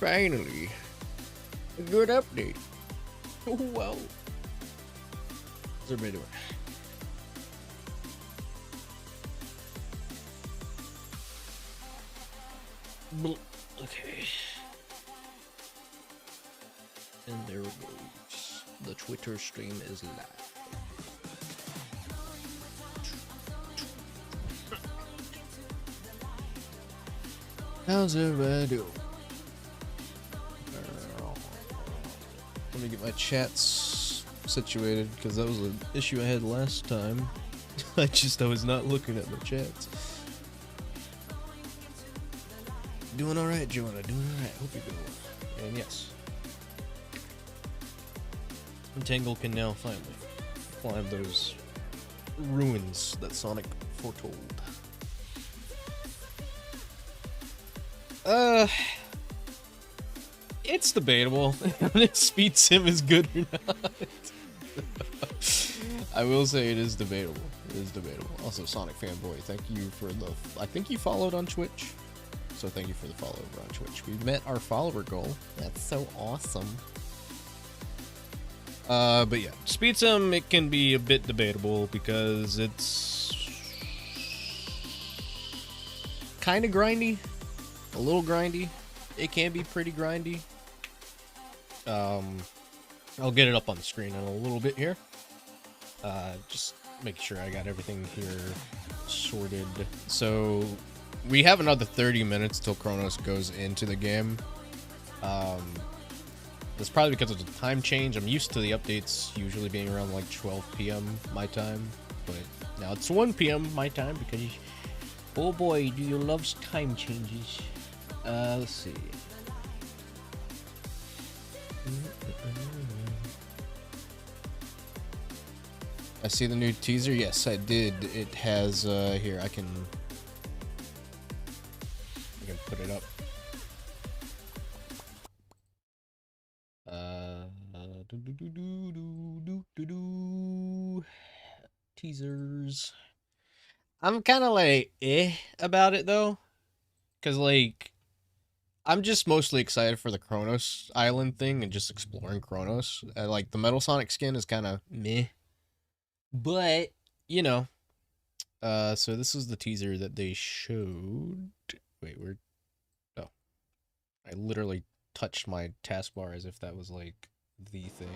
Finally, a good update. Oh wow. How's everybody doing? Okay. And there it goes. The Twitter stream is live. How's everybody doing? Let me get my chats situated, because that was an issue I had last time. I was not looking at my chats. Doing alright, Joanna, doing alright. Hope you're doing well. And yes, Tangle can now finally climb those ruins that Sonic foretold. It's debatable if Speed Sim is good or not. I will say it is debatable. It is debatable. Also, Sonic Fanboy, thank you for the... I think you followed on Twitch. So thank you for the follow over on Twitch. We've met our follower goal. That's so awesome. But yeah, Speed Sim, it can be a bit debatable because it's kind of grindy. A little grindy. It can be pretty grindy. I'll get it up on the screen in a little bit here. Just make sure I got everything here sorted. So we have another 30 minutes till Kronos goes into the game. That's probably because of the time change. I'm used to the updates usually being around like 12 p.m. my time, but now it's 1 p.m. my time because, oh boy, do you love time changes. Let's see. I see the new teaser. Yes, I did. It has here I can put it up. Teasers. I'm kind of like about it though, cause like I'm just mostly excited for the Kronos Island thing and just exploring Kronos. Like the Metal Sonic skin is kind of meh, but you know. So this is the teaser that they showed. Wait, where? Oh, I literally touched my taskbar as if that was like the thing.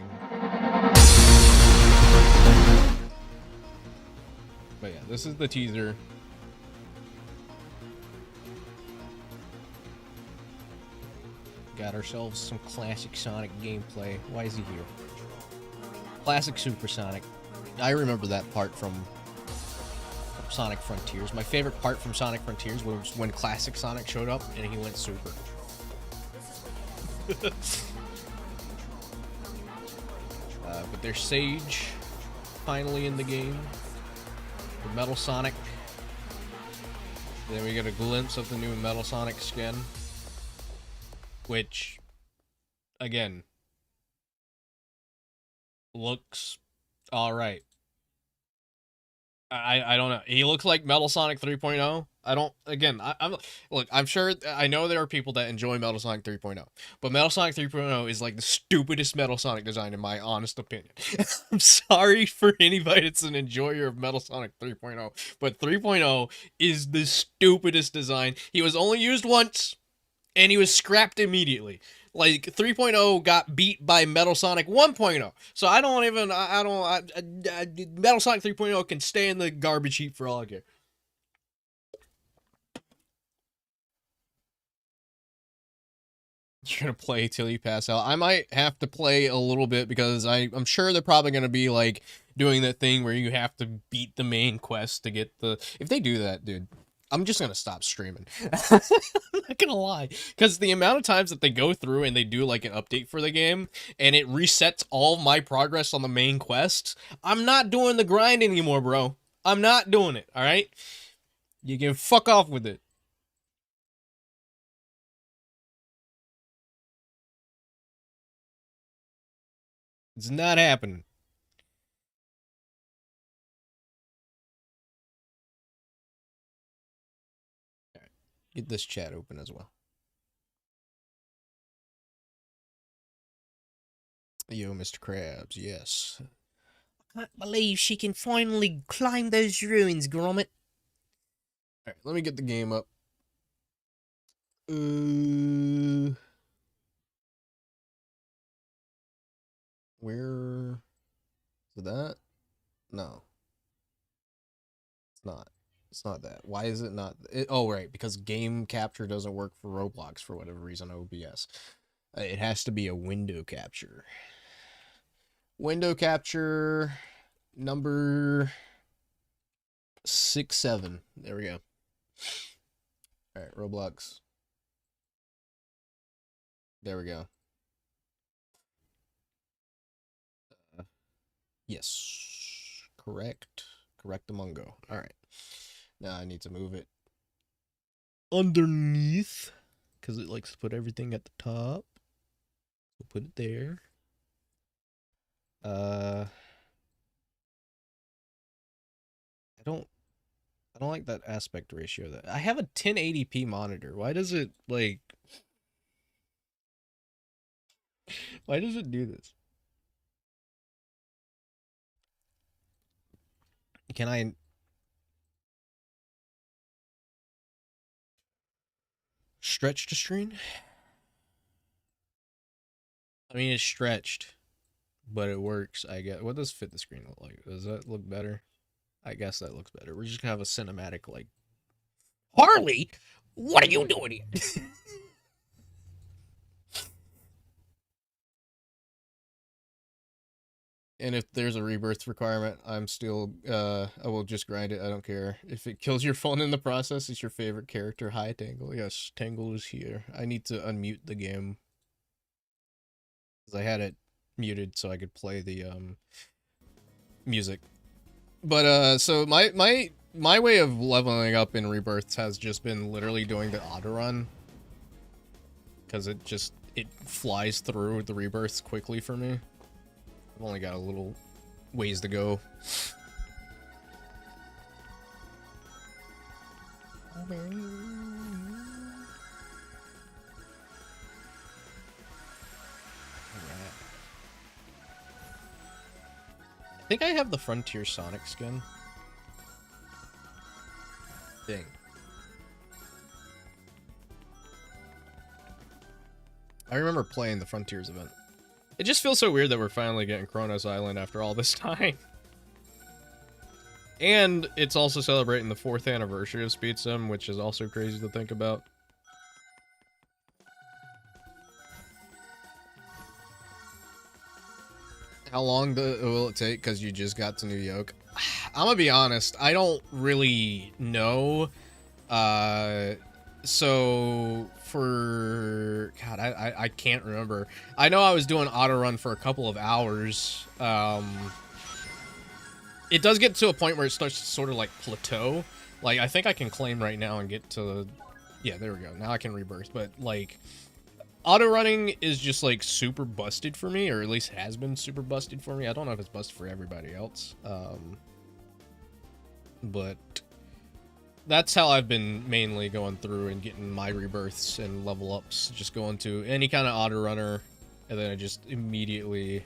But yeah, this is the teaser. Got ourselves some classic Sonic gameplay. Why is he here? Classic Supersonic. I remember that part from Sonic Frontiers. My favorite part from Sonic Frontiers was when Classic Sonic showed up and he went super. But there's Sage finally in the game. The Metal Sonic. Then we get a glimpse of the new Metal Sonic skin. Which, again, looks alright. I don't know. He looks like Metal Sonic 3.0. I don't, again, I'm sure, I know there are people that enjoy Metal Sonic 3.0, but Metal Sonic 3.0 is like the stupidest Metal Sonic design in my honest opinion. I'm sorry for anybody that's an enjoyer of Metal Sonic 3.0, but 3.0 is the stupidest design. He was only used once, and he was scrapped immediately. Like, 3.0 got beat by Metal Sonic 1.0. So I don't even, Metal Sonic 3.0 can stay in the garbage heap for all I care. You're gonna play till you pass out. I might have to play a little bit because I'm sure they're probably gonna be like doing that thing where you have to beat the main quest to get the. If they do that, dude, I'm just gonna stop streaming. I'm not gonna lie, because the amount of times that they go through and they do like an update for the game and it resets all of my progress on the main quests, I'm not doing the grind anymore, bro. I'm not doing it. All right, you can fuck off with it. It's not happening. All right, get this chat open as well. Yo, Mr. Krabs, yes. I can't believe she can finally climb those ruins, Gromit. Alright, let me get the game up. Where is that? No. It's not. It's not that. Why is it not? Oh, right, because game capture doesn't work for Roblox for whatever reason, OBS. It has to be a window capture. Window capture number 67. There we go. Alright, Roblox. There we go. Yes. Correct. Correctamungo. Alright. Now I need to move it underneath because it likes to put everything at the top. We'll put it there. I don't like that aspect ratio. That I have a 1080p monitor. Why does it like? Why does it do this? Can I? Stretch the screen? I mean, it's stretched, but it works. I guess. What does fit the screen look like? Does that look better? I guess that looks better. We're just gonna have a cinematic like. Harley, what are you doing here? And if there's a rebirth requirement, I'm still, I will just grind it. I don't care. If it kills your phone in the process, it's your favorite character. Hi, Tangle. Yes, Tangle is here. I need to unmute the game. Because I had it muted so I could play the, music. But so my way of leveling up in Rebirths has just been literally doing the auto run, because it flies through the Rebirths quickly for me. I've only got a little ways to go. I think I have the Frontier Sonic skin. Dang. I remember playing the Frontiers event. It just feels so weird that we're finally getting Kronos Island after all this time. And it's also celebrating the 4th anniversary of Speed Sim, which is also crazy to think about. How long will it take because you just got to New York? I'm gonna be honest, I don't really know. So for God, I can't remember. I know I was doing auto run for a couple of hours. It does get to a point where it starts to sort of like plateau. Like I think I can claim right now and get to, yeah, there we go. Now I can rebirth, but like auto running is just like super busted for me, or at least has been super busted for me. I don't know if it's busted for everybody else. But that's how I've been mainly going through and getting my rebirths and level ups. Just going to any kind of auto runner, and then it just immediately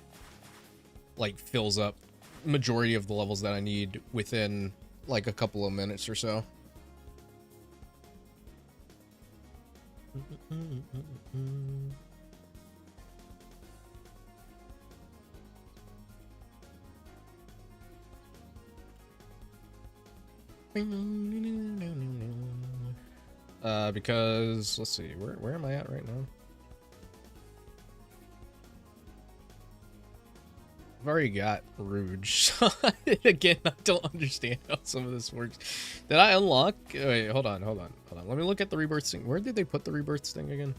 like fills up majority of the levels that I need within like a couple of minutes or so. Because let's see, where am I at right now? I've already got Rouge. So again, I don't understand how some of this works. Did I unlock? Wait, hold on. Let me look at the rebirth thing. Where did they put the rebirth thing again?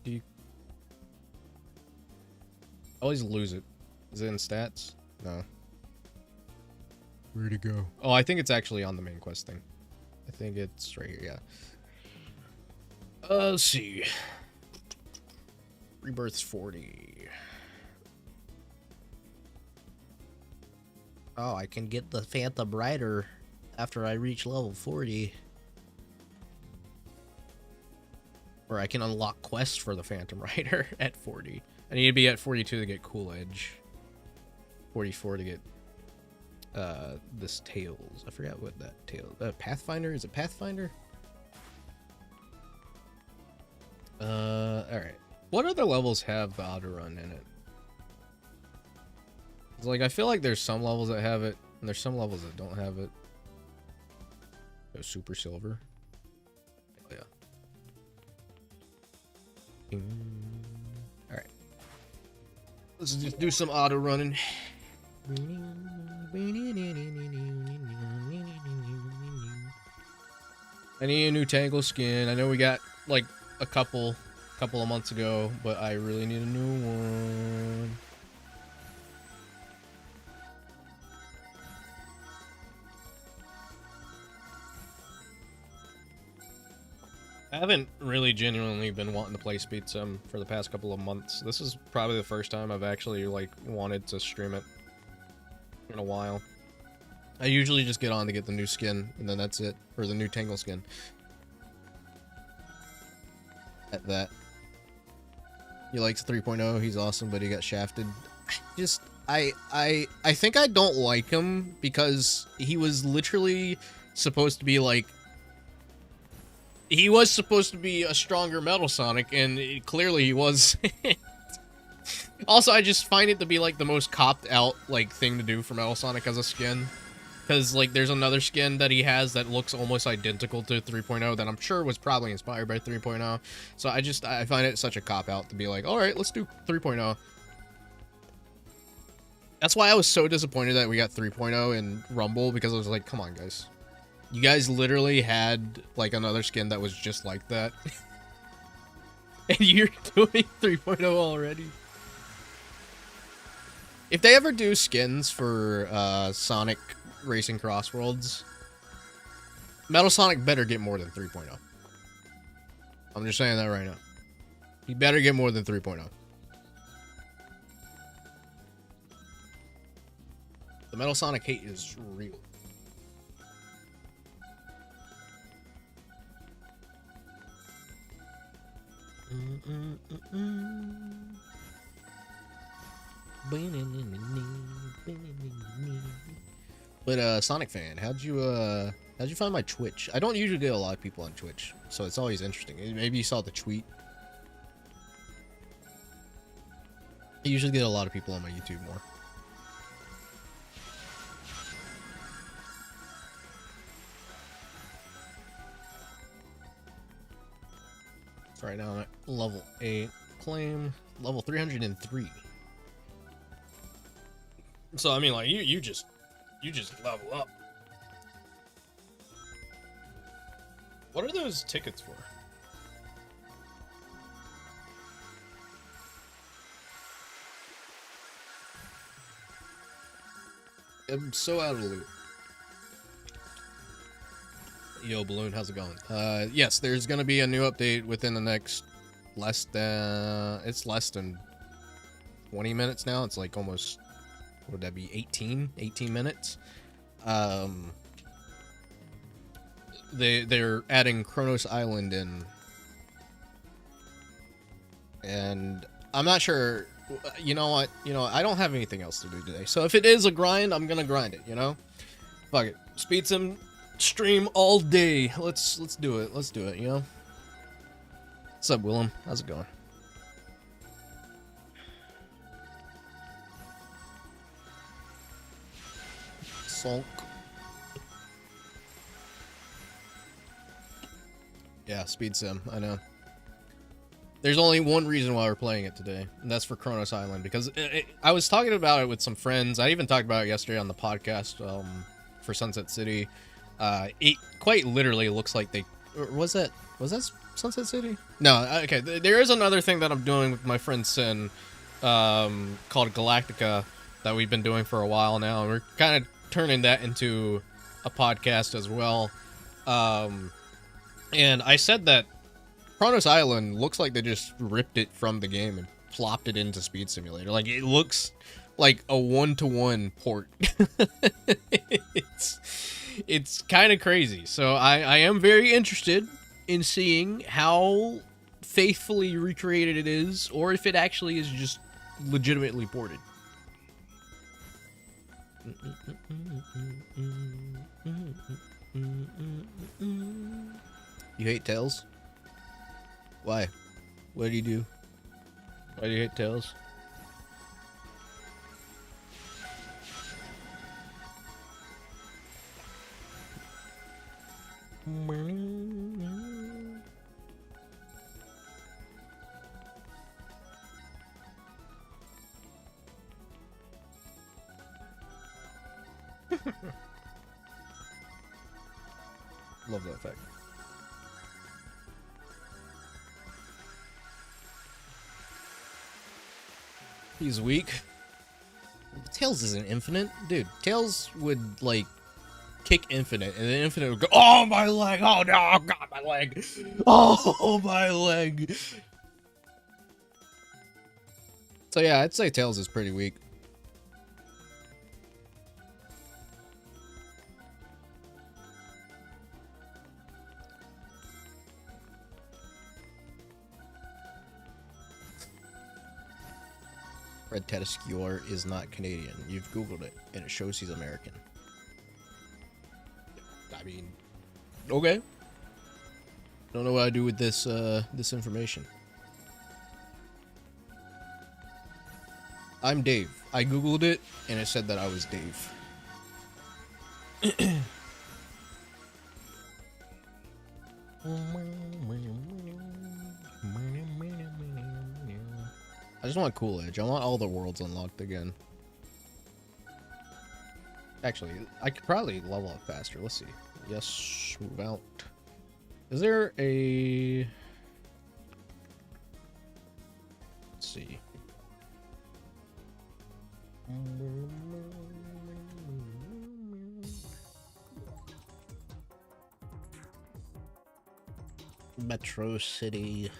Do you always lose it? Is it in stats? No. Where'd it go? Oh, I think it's actually on the main quest thing. I think it's right here, yeah. Let's see. Rebirth's 40. Oh, I can get the Phantom Rider after I reach level 40. Or I can unlock quests for the Phantom Rider at 40. I need to be at 42 to get Cool Edge. 44 to get this Tails. I forgot what that Tails. Pathfinder? Is it Pathfinder? Alright. What other levels have the auto run in it? It's like, I feel like there's some levels that have it, and there's some levels that don't have it. Oh, Super Silver. Oh, yeah. Alright. Let's just do some auto running. I need a new Tangle skin. I know we got, like, a couple of months ago, but I really need a new one. I haven't really genuinely been wanting to play Speed Sim for the past couple of months. This is probably the first time I've actually, like, wanted to stream it in a while. I usually just get on to get the new skin, and then that's it. Or the new Tangle skin. At that. He likes 3.0, he's awesome, but he got shafted. I think I don't like him because he was literally supposed to be, like, he was supposed to be a stronger Metal Sonic, and clearly he was. Also, I just find it to be, like, the most copped-out, like, thing to do for Metal Sonic as a skin. Because, like, there's another skin that he has that looks almost identical to 3.0 that I'm sure was probably inspired by 3.0. So I find it such a cop-out to be like, alright, let's do 3.0. That's why I was so disappointed that we got 3.0 in Rumble, because I was like, come on, guys. You guys literally had, like, another skin that was just like that. And you're doing 3.0 already. If they ever do skins for Sonic Racing Cross Worlds. Metal Sonic better get more than 3.0. I'm just saying that right now. He better get more than 3.0. The Metal Sonic hate is real. But Sonic fan, how'd you find my Twitch? I don't usually get a lot of people on Twitch, so it's always interesting. Maybe you saw the tweet. I usually get a lot of people on my YouTube more. So right now I'm at level 8, claim level 303. So I mean, like you just level up. What are those tickets for? I'm so out of the loop. Yo, Balloon, how's it going? Yes, there's gonna be a new update within the next less than 20 minutes now. It's like almost, what would that be, 18 minutes. They're adding Kronos Island in, and I'm not sure. You know what? I don't have anything else to do today. So if it is a grind, I'm gonna grind it. Fuck it. Speed sim stream all day. Let's do it. Let's do it. What's up, Willem? How's it going? Sulk. Yeah, speed sim. I know. There's only one reason why we're playing it today, and that's for Kronos Island, because I was talking about it with some friends. I even talked about it yesterday on the podcast for Sunset City. It quite literally looks like they... Was that Sunset City? No, okay. There is another thing that I'm doing with my friend Sin called Galactica that we've been doing for a while now, and we're kind of turning that into a podcast as well. And I said that Kronos Island looks like they just ripped it from the game and plopped it into Speed Simulator. Like, it looks like a one-to-one port. It's kind of crazy. So I am very interested in seeing how faithfully recreated it is, or if it actually is just legitimately ported. You hate Tails? Why? What do you do? Why do you hate Tails? Love that effect. He's weak. Tails isn't infinite. Dude, Tails would, like, kick infinite, and then infinite would go, oh, my leg! Oh, no! Oh, God, my leg! Oh, my leg! So, yeah, I'd say Tails is pretty weak. Red Tedescular is not Canadian. You've Googled it, and it shows he's American. I mean, okay. Don't know what I do with this this information. I'm Dave. I Googled it, and it said that I was Dave. I just want Cool Edge. I want all the worlds unlocked again. Actually, I could probably level up faster. Let's see. Yes, move out. Is there a... Let's see. Metro City.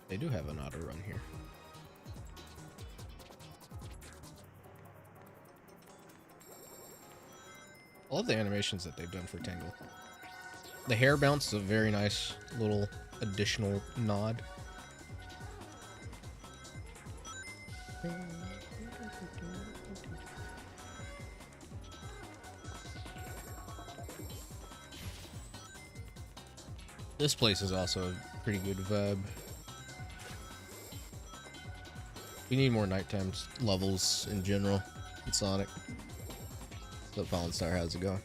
They do have an auto run here. I love the animations that they've done for Tangle. The hair bounce is a very nice little additional nod. This place is also a pretty good vibe. We need more nighttime levels in general in Sonic. So Fallen Star, how's it going?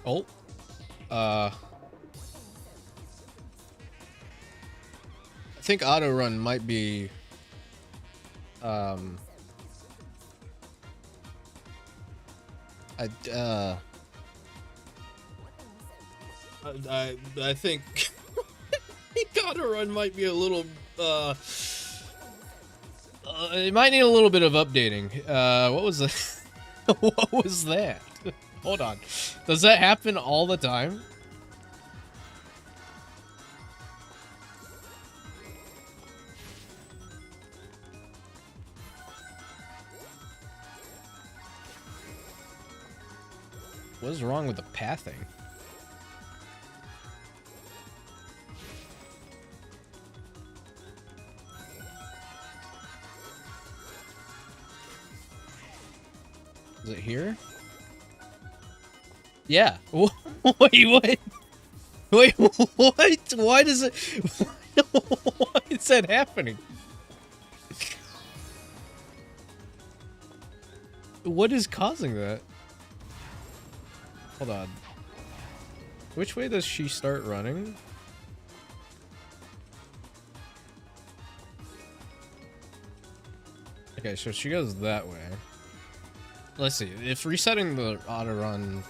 Oh. I think auto run might be I think auto run might be a little it might need a little bit of updating. What was the what was that? Hold on. Does that happen all the time? What is wrong with the pathing? Is it here? Yeah. Wait, what? Wait, what? Why does it... Why is that happening? What is causing that? Hold on. Which way does she start running? Okay, so she goes that way. Let's see. If resetting the auto run...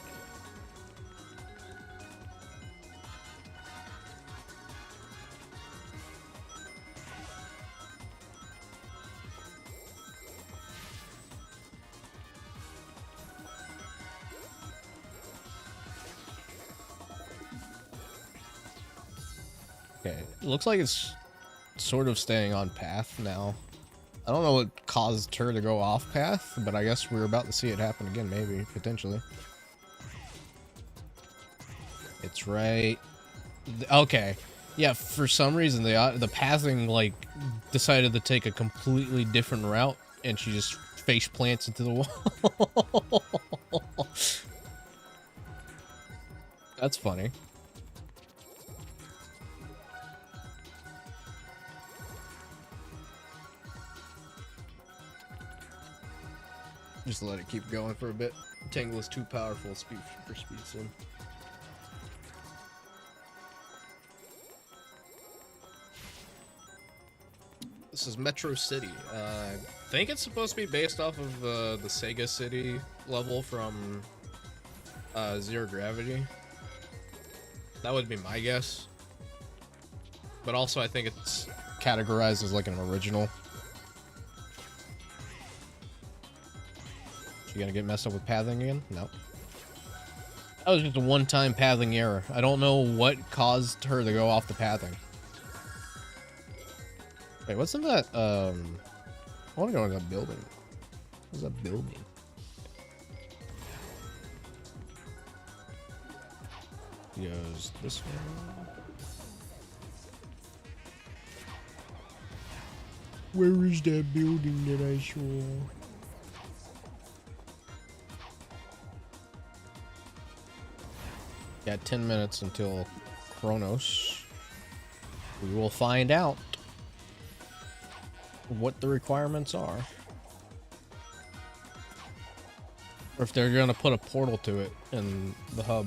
Okay, it looks like it's sort of staying on path now. I don't know what caused her to go off path, but I guess we're about to see it happen again, maybe, potentially. It's right... Okay. Yeah, for some reason, the pathing, like, decided to take a completely different route, and she just face plants into the wall. That's funny. Just let it keep going for a bit. Tangle is too powerful for speed sim. This is Metro City. I think it's supposed to be based off of the Sega City level from Zero Gravity. That would be my guess. But also I think it's categorized as like an original. You gonna get messed up with pathing again? No. That was just a one-time pathing error. I don't know what caused her to go off the pathing. Wait, what's in that, I wanna go in that building. What's that building? He goes this way. Where is that building that I saw? Got 10 minutes until Kronos. We will find out what the requirements are. Or if they're gonna put a portal to it in the hub.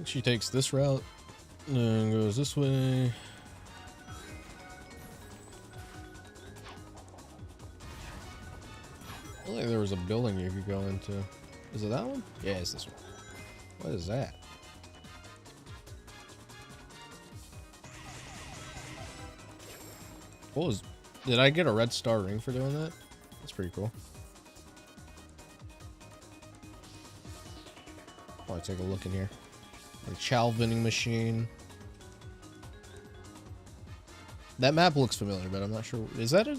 She takes this route and goes this way. I feel like there was a building you could go into. Is it that one? Yeah, it's this one. What is that? What was... Did I get a red star ring for doing that? That's pretty cool. I want to take a look in here. The chow vending machine. That map looks familiar, but I'm not sure. Is that a...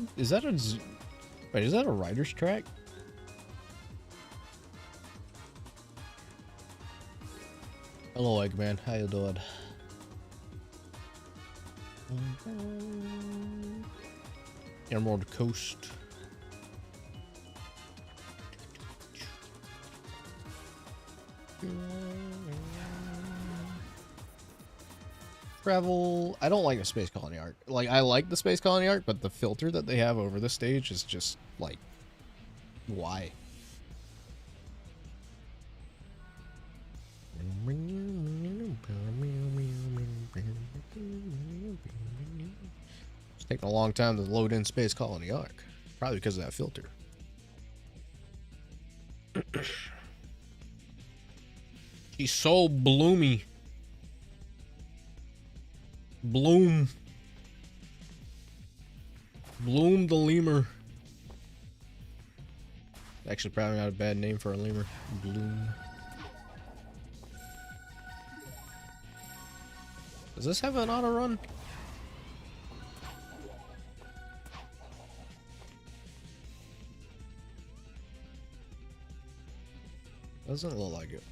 Wait, is that a rider's track? Hello, Eggman. How you doing? Emerald Coast. Travel. I don't like the Space Colony Ark. Like, I like the Space Colony Ark, but the filter that they have over the stage is just like, why? It's taking a long time to load in Space Colony Ark. Probably because of that filter. He's so bloomy. Bloom. Bloom the lemur. Actually, probably not a bad name for a lemur. Bloom. Does this have an auto run? Doesn't look like it.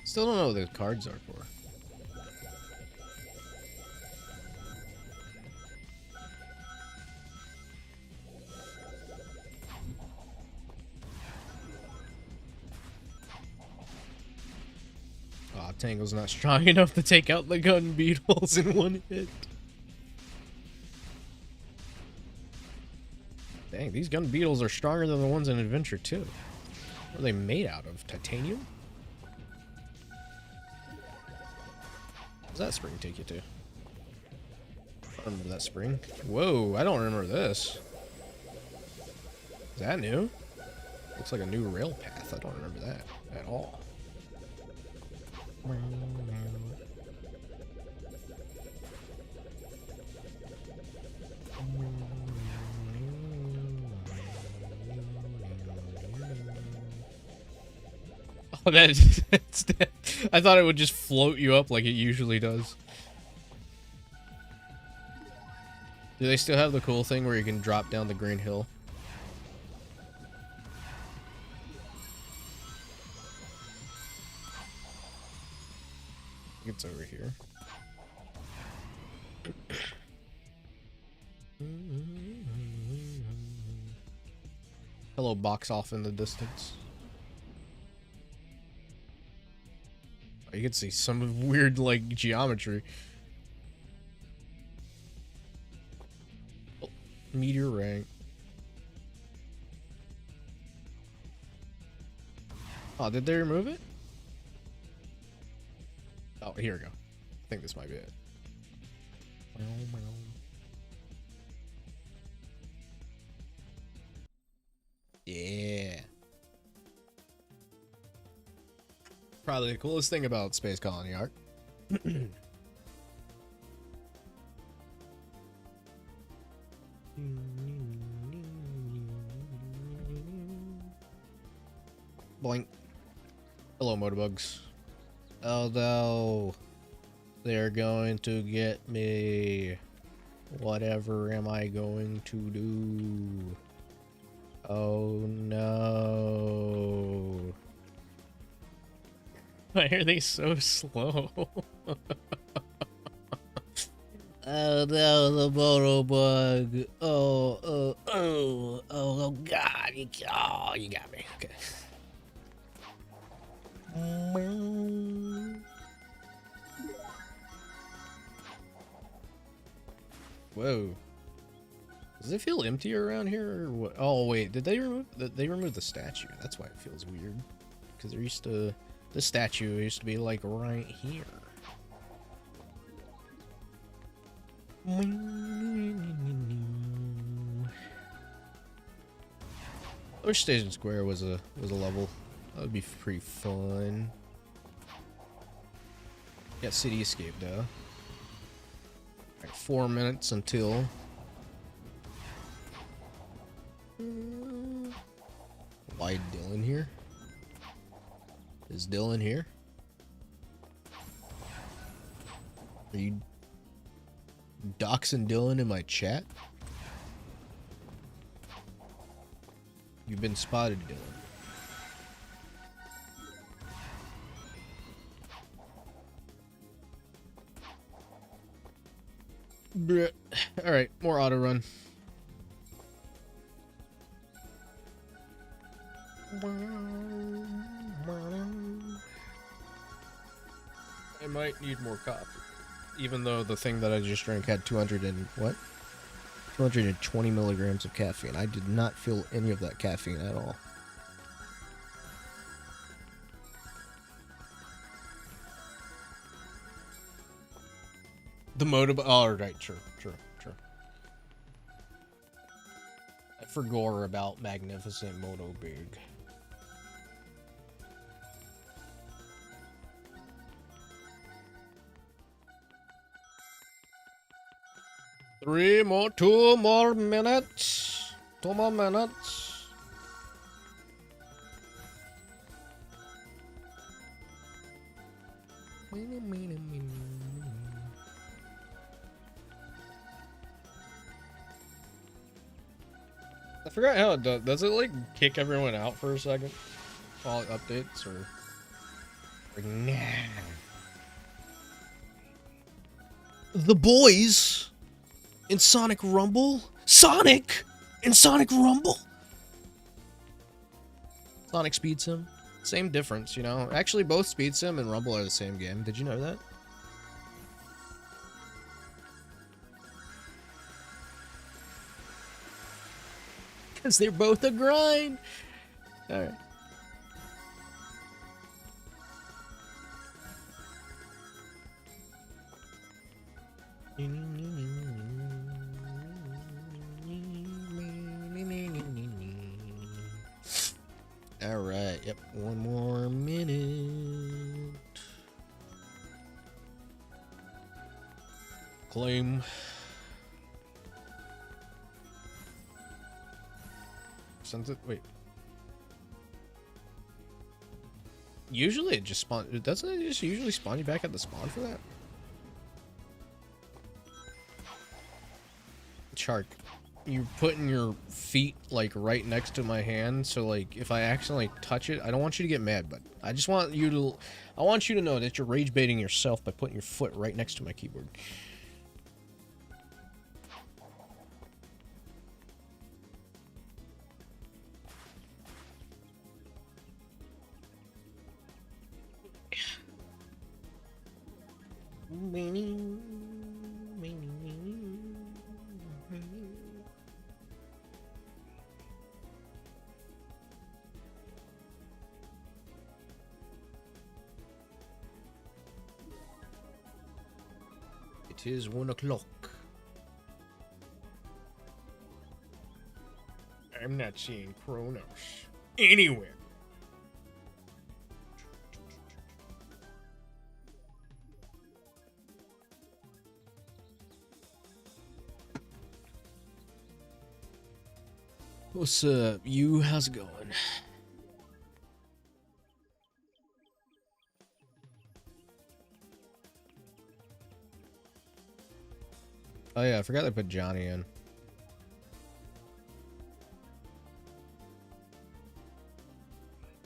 Still don't know what the cards are for. Aw, Tangle's not strong enough to take out the gun beetles in one hit. Dang, these gun beetles are stronger than the ones in Adventure 2. What are they made out of? Titanium? What's that spring take you to? I don't remember that spring. Whoa, I don't remember this. Is that new? Looks like a new rail path. I don't remember that at all. Oh, that's I thought it would just float you up like it usually does. Do they still have the cool thing where you can drop down the green hill? I think it's over here. Hello, box off in the distance. You can see some weird, like, geometry. Oh, meteor rank. Oh, did they remove it? Oh, here we go. I think this might be it. Yeah. Probably the coolest thing about Space Colony Ark. Boink. Hello, motorbugs. Although they're going to get me, whatever am I going to do? Oh no. Why are they so slow? Oh no, the motorbug. Oh God, you got me. Okay. Whoa. Does it feel empty around here or what? Oh wait, did they remove the statue? That's why it feels weird. Because this statue used to be like right here. I wish Station Square was a level. That would be pretty fun. Got City Escape though. Alright, 4 minutes until. Why Dylan here? Is Dylan here? Are you doxing Dylan in my chat? You've been spotted, Dylan. Alright, more auto run. I might need more coffee. Even though the thing that I just drank had 220 milligrams of caffeine. I did not feel any of that caffeine at all. The motor. Oh, right, true. I forgot about Magnificent Moto Big. Two more minutes. 2 more minutes. I forgot how it does. Does it like kick everyone out for a second while it updates, or nah? The boys in Sonic Rumble? Sonic in Sonic Rumble? Sonic Speed Sim? Same difference, you know? Actually, both Speed Sim and Rumble are the same game. Did you know that? Because they're both a grind. Alright. Alright, yep, 1 more minute. Claim. Sent it, wait. Usually it just spawn, doesn't it just usually spawn you back at the spawn for that? Shark, you're putting your feet like right next to my hand, so like if I accidentally touch it, I don't want you to get mad, but I just want you to, I want you to know that you're rage baiting yourself by putting your foot right next to my keyboard. It is 1 o'clock. I'm not seeing Kronos anywhere. What's up, you? How's it going? Oh yeah, I forgot to put Johnny in.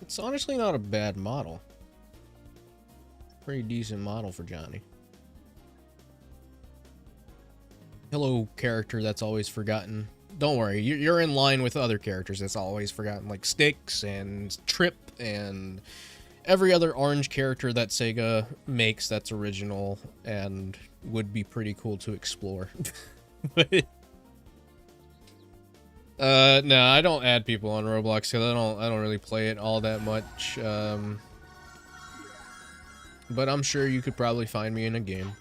It's honestly not a bad model. Pretty decent model for Johnny. Hello, character that's always forgotten. Don't worry, you're in line with other characters that's always forgotten, like Styx and Trip and every other orange character that Sega makes that's original and would be pretty cool to explore. But no, I don't add people on Roblox because I don't really play it all that much. But I'm sure you could probably find me in a game.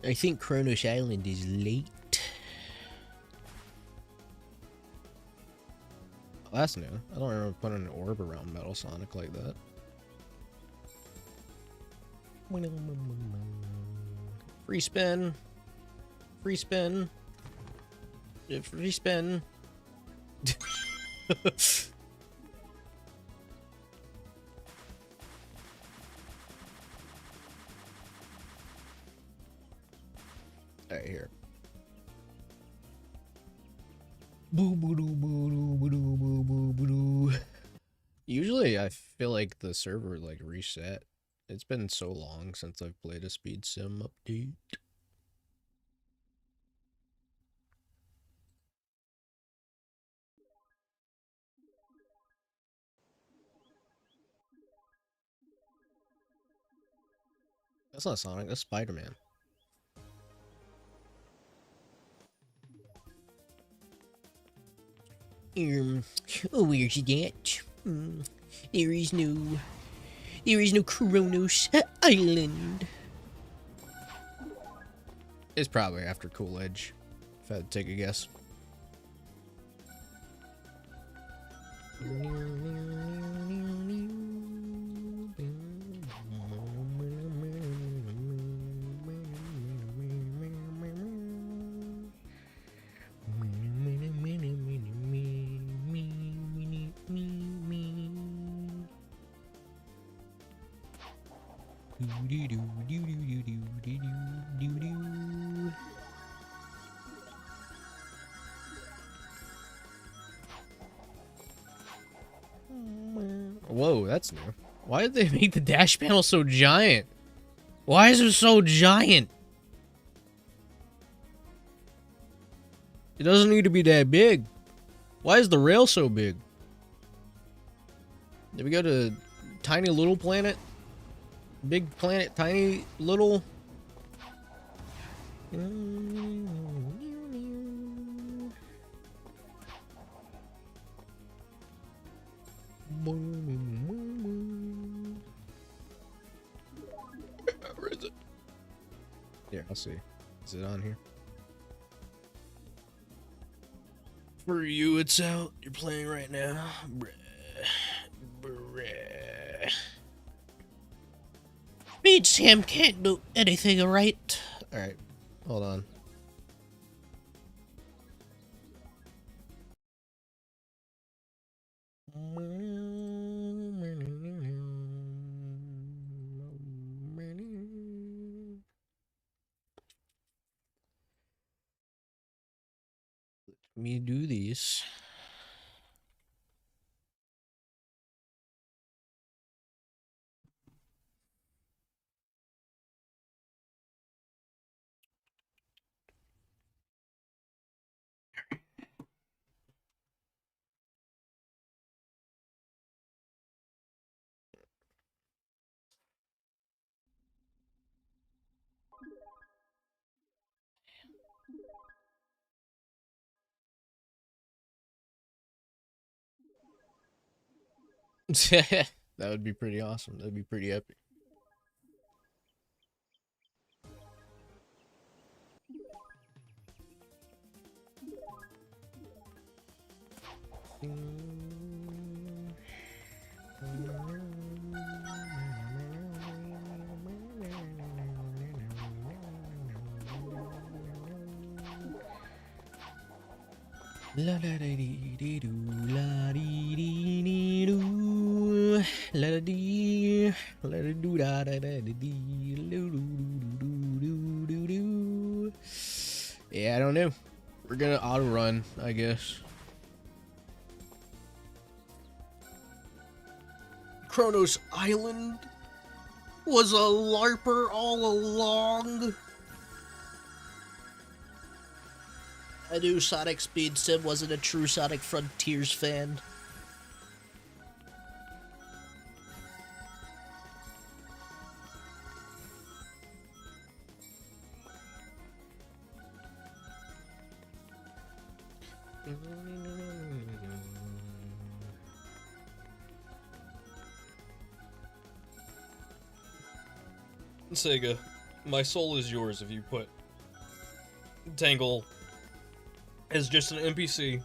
I think Kronos Island is late. Oh, that's new. I don't remember putting an orb around Metal Sonic like that. Free spin. Free spin. Free spin. Alright, here. Usually I feel like the server like reset. It's been so long since I've played a speed sim update. That's not Sonic, that's Spider-Man. Oh, where's that? There is no Kronos Island. It's probably after Cool Edge, if I had to take a guess. Whoa, that's new. Why did they make the dash panel so giant? Why is it so giant? It doesn't need to be that big. Why is the rail so big? Did we go to tiny little planet? Big planet, tiny little? Where is it? Here, I'll see. Is it on here? For you, it's out. You're playing right now. Speed Sam can't do anything right. Alright, hold on. Let me do these. That would be pretty awesome. That'd be pretty epic. La da dee dee doo, la dee dee dee doo, la da dee, la da doo da da da dee, doo doo doo doo doo doo. Yeah, I don't know. We're gonna auto run, I guess. Kronos Island was a LARPer all along. I knew Sonic Speed Sim wasn't a true Sonic Frontiers fan. Sega, my soul is yours if you put Tangle as just an NPC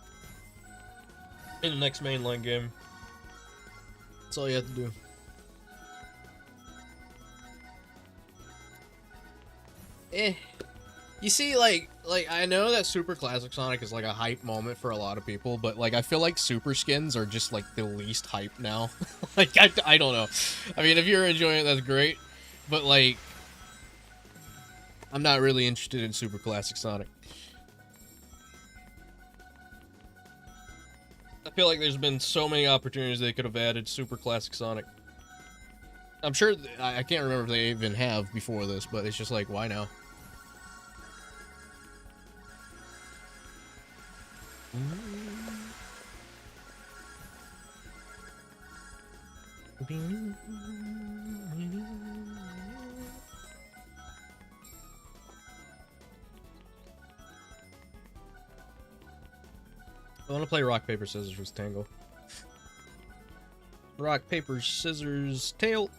in the next mainline game. That's all you have to do. You see, like I know that Super Classic Sonic is like a hype moment for a lot of people, but like I feel like super skins are just like the least hype now. Like I don't know. I mean, if you're enjoying it, that's great, but like I'm not really interested in Super Classic Sonic. I feel like there's been so many opportunities they could have added Super Classic Sonic. I'm sure I can't remember if they even have before this, but it's just like, why now? I want to play rock, paper, scissors with Tangle. Rock, paper, scissors, tail.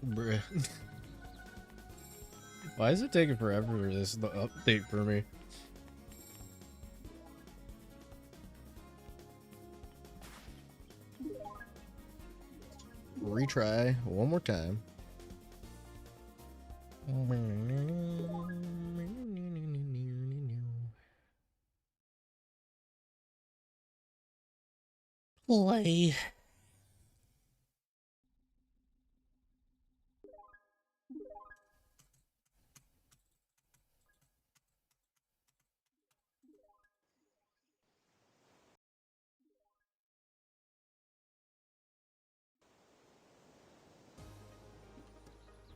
Bruh. Why is it taking forever for this the update for me? Retry one more time. Play.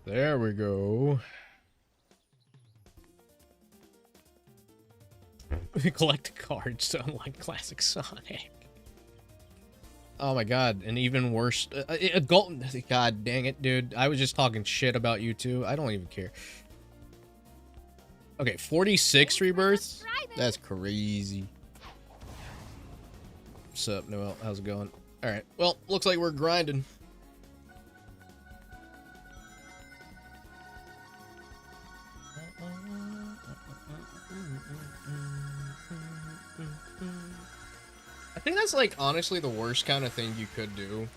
There we go. Collect cards to unlock Classic Sonic. Oh my god, and even worse, god dang it, dude. I was just talking shit about you two. I don't even care. Okay, 46 rebirths? That's crazy. What's up, Noel? How's it going? Alright, well, looks like we're grinding. I think that's, like, honestly the worst kind of thing you could do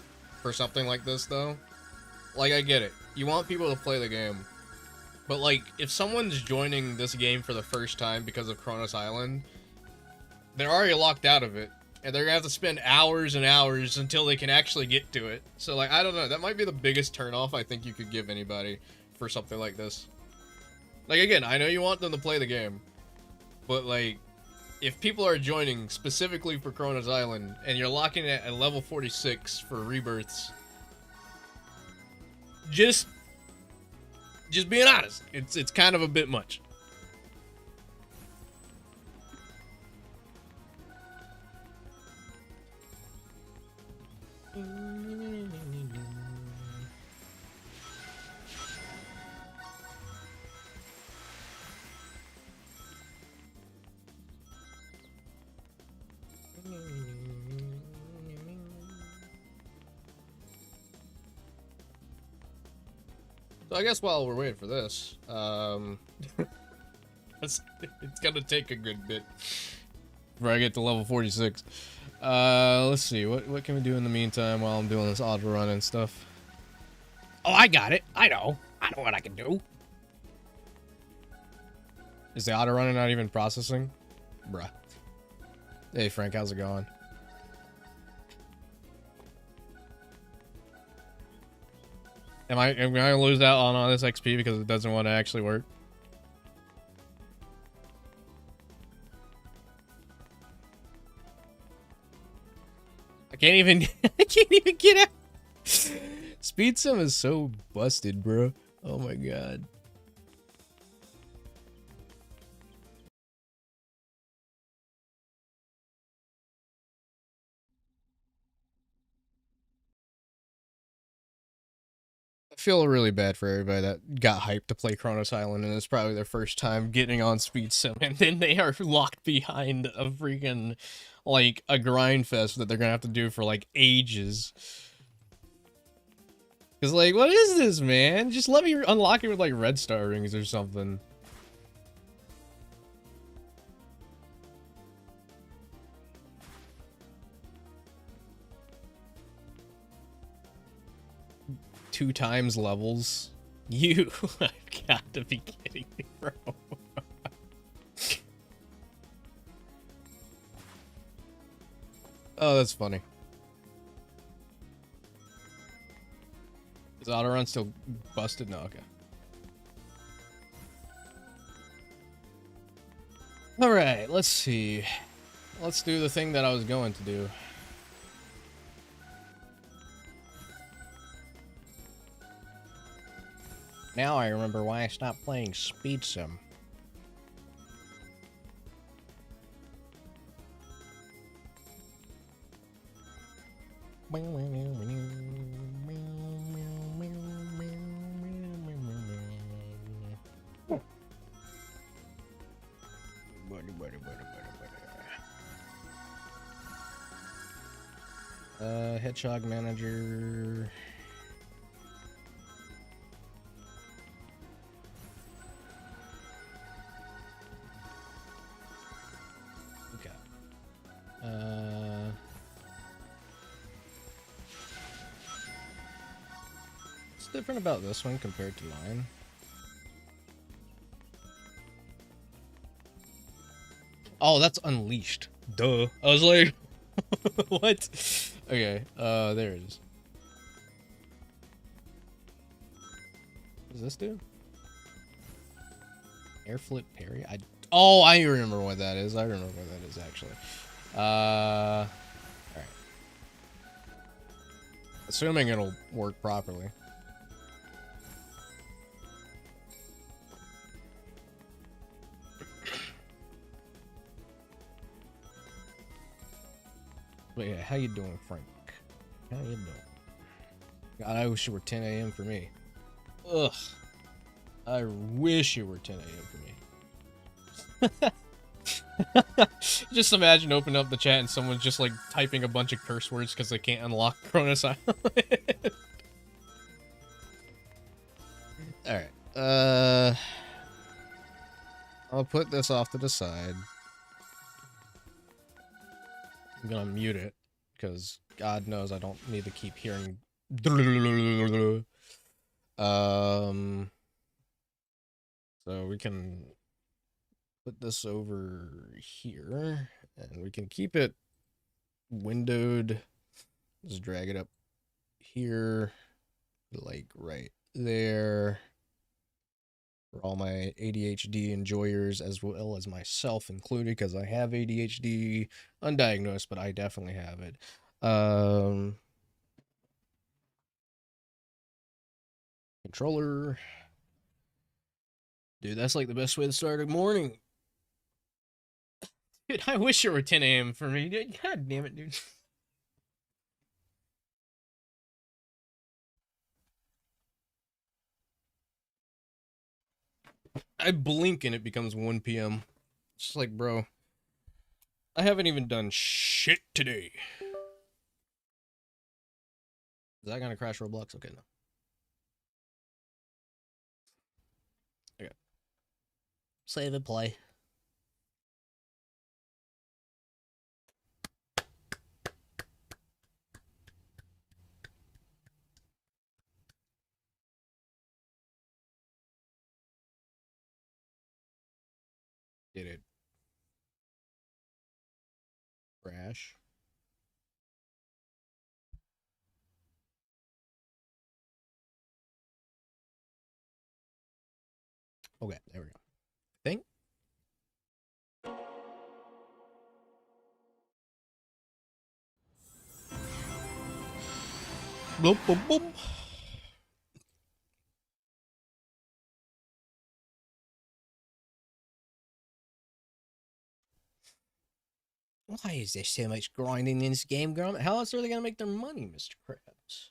for something like this, though. Like, I get it. You want people to play the game. But, like, if someone's joining this game for the first time because of Kronos Island, they're already locked out of it. And they're gonna have to spend hours and hours until they can actually get to it. So, like, I don't know. That might be the biggest turnoff I think you could give anybody for something like this. Like, again, I know you want them to play the game. But, like, if people are joining specifically for Kronos Island, and you're locking it at level 46 for rebirths, just being honest, it's kind of a bit much. So I guess while we're waiting for this, it's gonna take a good bit. before I get to level 46. Let's see. What can we do in the meantime while I'm doing this auto run and stuff? Oh, I got it. I know what I can do. Is the auto runner not even processing? Bruh. Hey, Frank, how's it going? Am I gonna lose out on all this XP because it doesn't want to actually work? I can't even get out. Speed sim is so busted, bro. Oh my god. I feel really bad for everybody that got hyped to play Kronos Island and it's probably their first time getting on Speed Sim and then they are locked behind a freaking, like, a grind fest that they're gonna have to do for, like, ages. Cause, like, what is this, man? Just let me unlock it with, like, red star rings or something. Two times levels. You have got to be kidding me, bro. Oh, that's funny. Is auto run still busted? No, okay. Alright, let's see. Let's do the thing that I was going to do. Now I remember why I stopped playing Speed Sim. Hedgehog manager. Okay. What's different about this one compared to mine? Oh, that's unleashed. Duh. I was like, what? Okay, there it is. What does this do? Air flip parry? Oh, I remember what that is. I remember what that is, actually. Alright. Assuming it'll work properly. But yeah, how you doing, Frank? How you doing? God, I wish it were 10 a.m. for me. Ugh. I wish it were 10 a.m. for me. Just imagine opening up the chat and someone's just like typing a bunch of curse words because they can't unlock Kronos Island. Alright. I'll put this off to the side. I'm gonna mute it because God knows I don't need to keep hearing. So we can put this over here and we can keep it windowed. Just drag it up here, like right there. For all my ADHD enjoyers as well as myself included, because I have ADHD, undiagnosed, but I definitely have it. Controller. Dude, that's like the best way to start a morning. Dude, I wish it were 10 a.m. for me. Dude, God damn it, dude. I blink and it becomes 1 p.m. It's just like, bro, I haven't even done shit today. Is that gonna crash Roblox? Okay, no. Okay. Save and play. Did it crash? Okay, there we go. I think. Boop, boop, boop. Why is there so much grinding in this game, girl? How else are they gonna make their money, Mr. Krabs?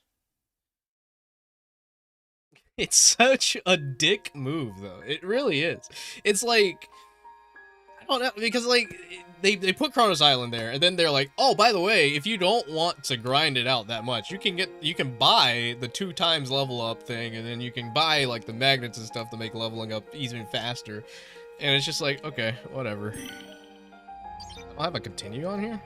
It's such a dick move, though. It really is. It's like, I don't know, because like they put Kronos Island there, and then they're like, oh, by the way, if you don't want to grind it out that much, you can buy the 2 times level up thing, and then you can buy like the magnets and stuff to make leveling up even faster. And it's just like, okay, whatever. I'll have a continue on here.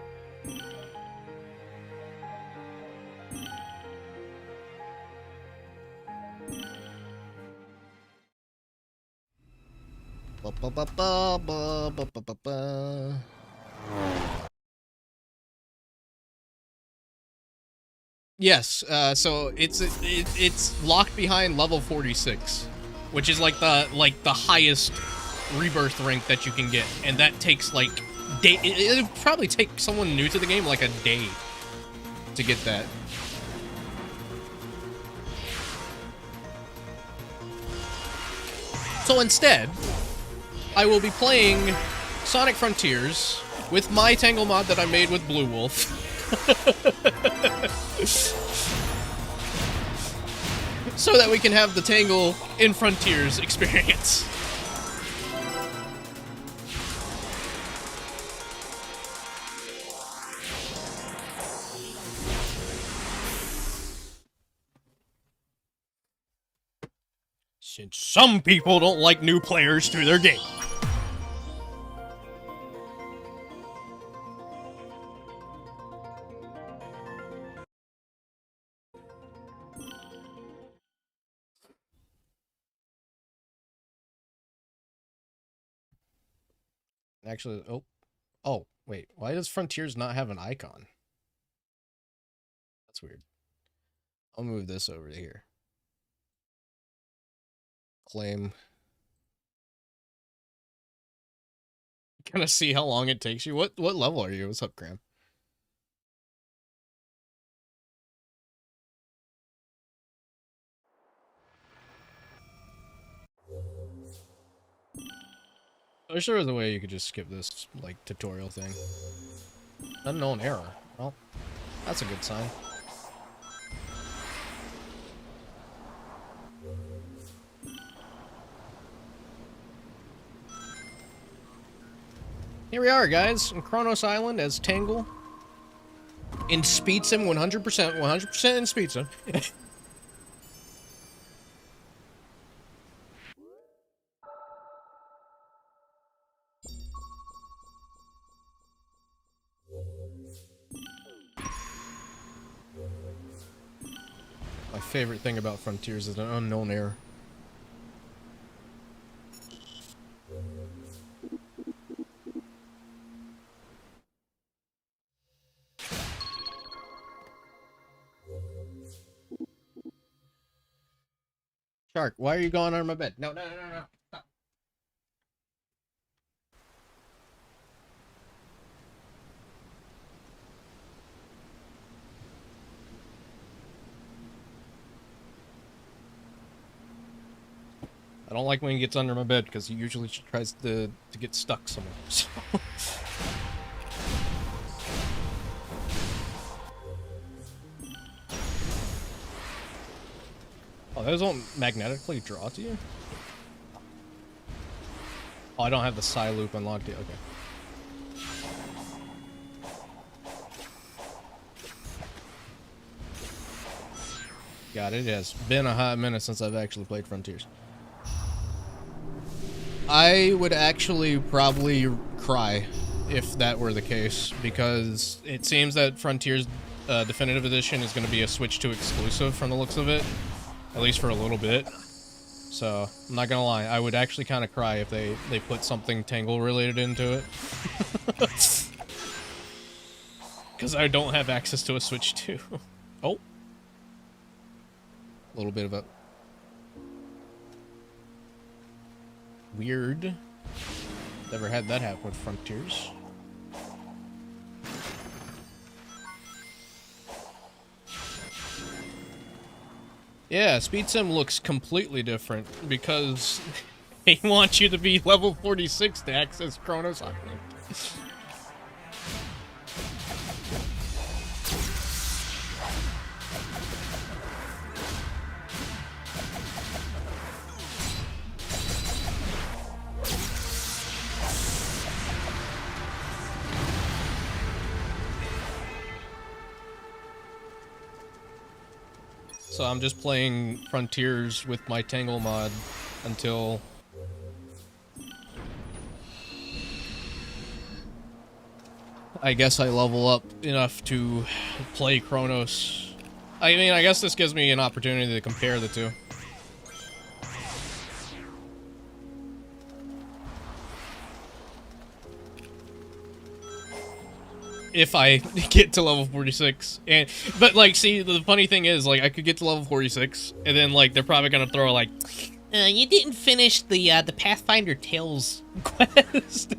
Yes, so it's locked behind level 46, which is like the highest rebirth rank that you can get, and that takes like it'll probably take someone new to the game like a day to get that. So instead, I will be playing Sonic Frontiers with my Tangle mod that I made with Blue Wolf. So that we can have the Tangle in Frontiers experience. Since some people don't like new players to their game. Actually, oh, wait. Why does Frontiers not have an icon? That's weird. I'll move this over to here. Claim. Gonna see how long it takes you. What level are you? What's up, Graham? I wish there was a way you could just skip this, like, tutorial thing. Unknown error. Well, that's a good sign. Here we are, guys, in Kronos Island as Tangle. In Speed Sim 100%, 100% in Speed Sim. My favorite thing about Frontiers is an unknown error. Shark, why are you going under my bed? No. Stop. I don't like when he gets under my bed because he usually tries to get stuck somewhere. So. Oh, those won't magnetically draw to you? Oh, I don't have the Psy loop unlocked yet. Okay. Got it. It has been a hot minute since I've actually played Frontiers. I would actually probably cry if that were the case, because it seems that Frontiers Definitive Edition is going to be a Switch 2 exclusive from the looks of it, at least for a little bit. So, I'm not gonna lie, I would actually kind of cry if they put something Tangle related into it. Because I don't have access to a Switch 2. Oh. A little bit of a... weird. Never had that happen with Frontiers. Yeah, Speed Sim looks completely different because they want you to be level 46 to access Kronos Island. So I'm just playing Frontiers with my Tangle mod until I guess I level up enough to play Kronos. I mean, I guess this gives me an opportunity to compare the two. If I get to level 46. But like, see, the funny thing is, like, I could get to level 46, and then, like, they're probably gonna throw, like, you didn't finish the Pathfinder Tales quest.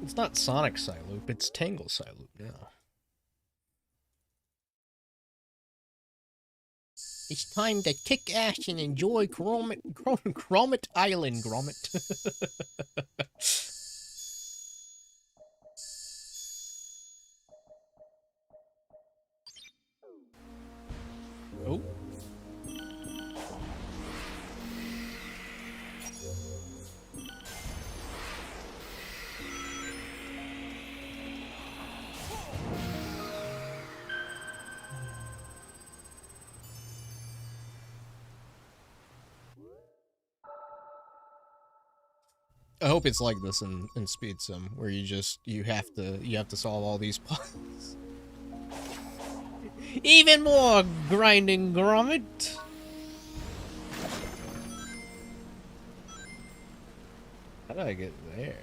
It's not Sonic Psyloop, it's Tangle Psyloop now. It's time to kick ass and enjoy Kronos Island, Gromit. Oh. I hope it's like this in Speed Sim, where you have to solve all these puzzles. Even more grinding, Gromit. How did I get there?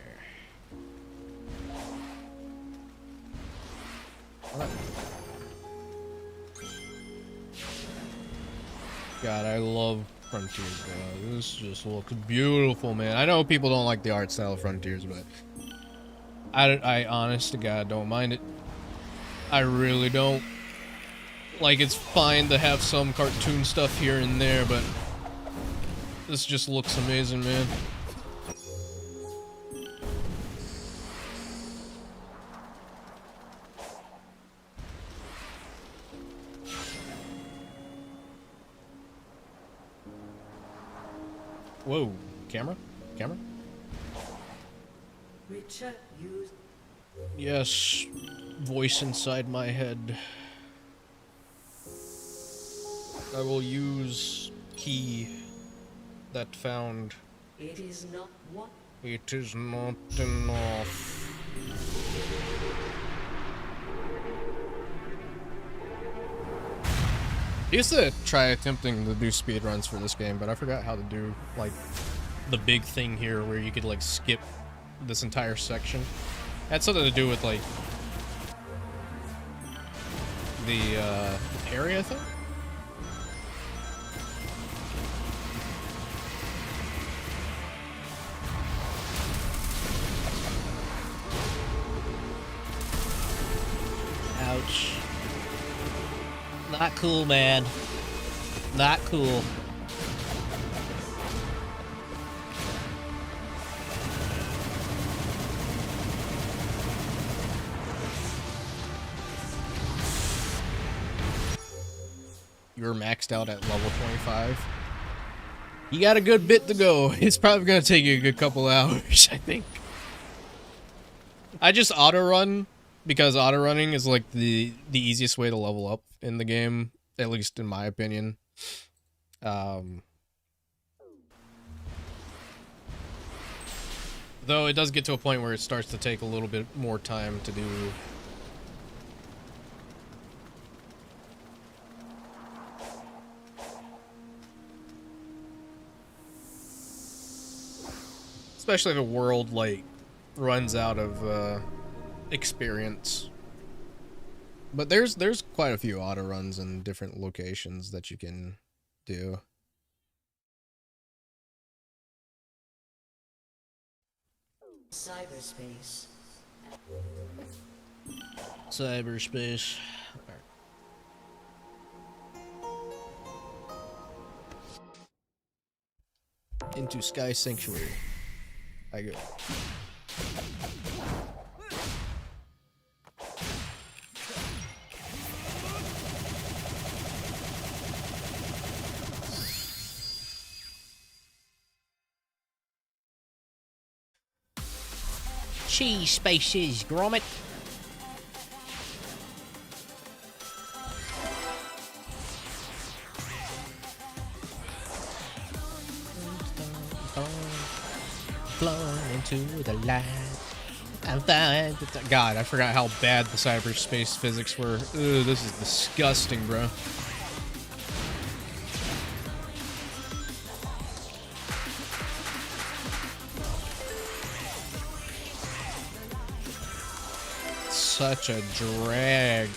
God, I love Frontiers, bro. This just looks beautiful, man. I know people don't like the art style of Frontiers, but I honest to God don't mind it. I really don't. Like, it's fine to have some cartoon stuff here and there, but this just looks amazing, man. Whoa, camera? Camera? Yes, voice inside my head. I will use key that found. It is not what? It is not enough. I used to try attempting to do speedruns for this game, but I forgot how to do, like, the big thing here where you could, like, skip this entire section. It had something to do with, like, the parry, I think? Ouch. Not cool, man. Not cool. You're maxed out at level 25. You got a good bit to go. It's probably gonna take you a good couple hours, I think. I just auto run because auto running is like the easiest way to level up in the game, at least in my opinion. Though it does get to a point where it starts to take a little bit more time to do. Especially if a world, like, runs out of, experience. But there's quite a few auto runs in different locations that you can do. Cyberspace. Cyberspace. Into Sky Sanctuary. I go. Cheese spaces, grommet. Flown into the light. God, I forgot how bad the cyberspace physics were. Ugh, this is disgusting, bro. Such a drag.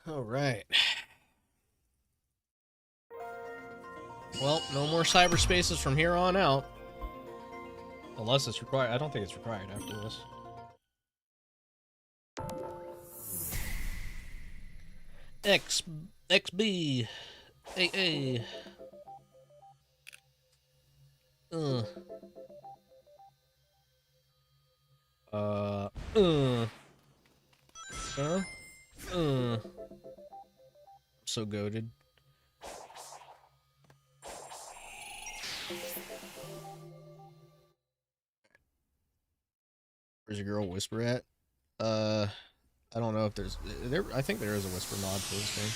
All right. Well, no more cyberspaces from here on out. Unless it's required. I don't think it's required after this. XB, AA. Uh. So goated. Where's your girl Whisper at? I don't know if there's there. I think there is a Whisper mod for this game,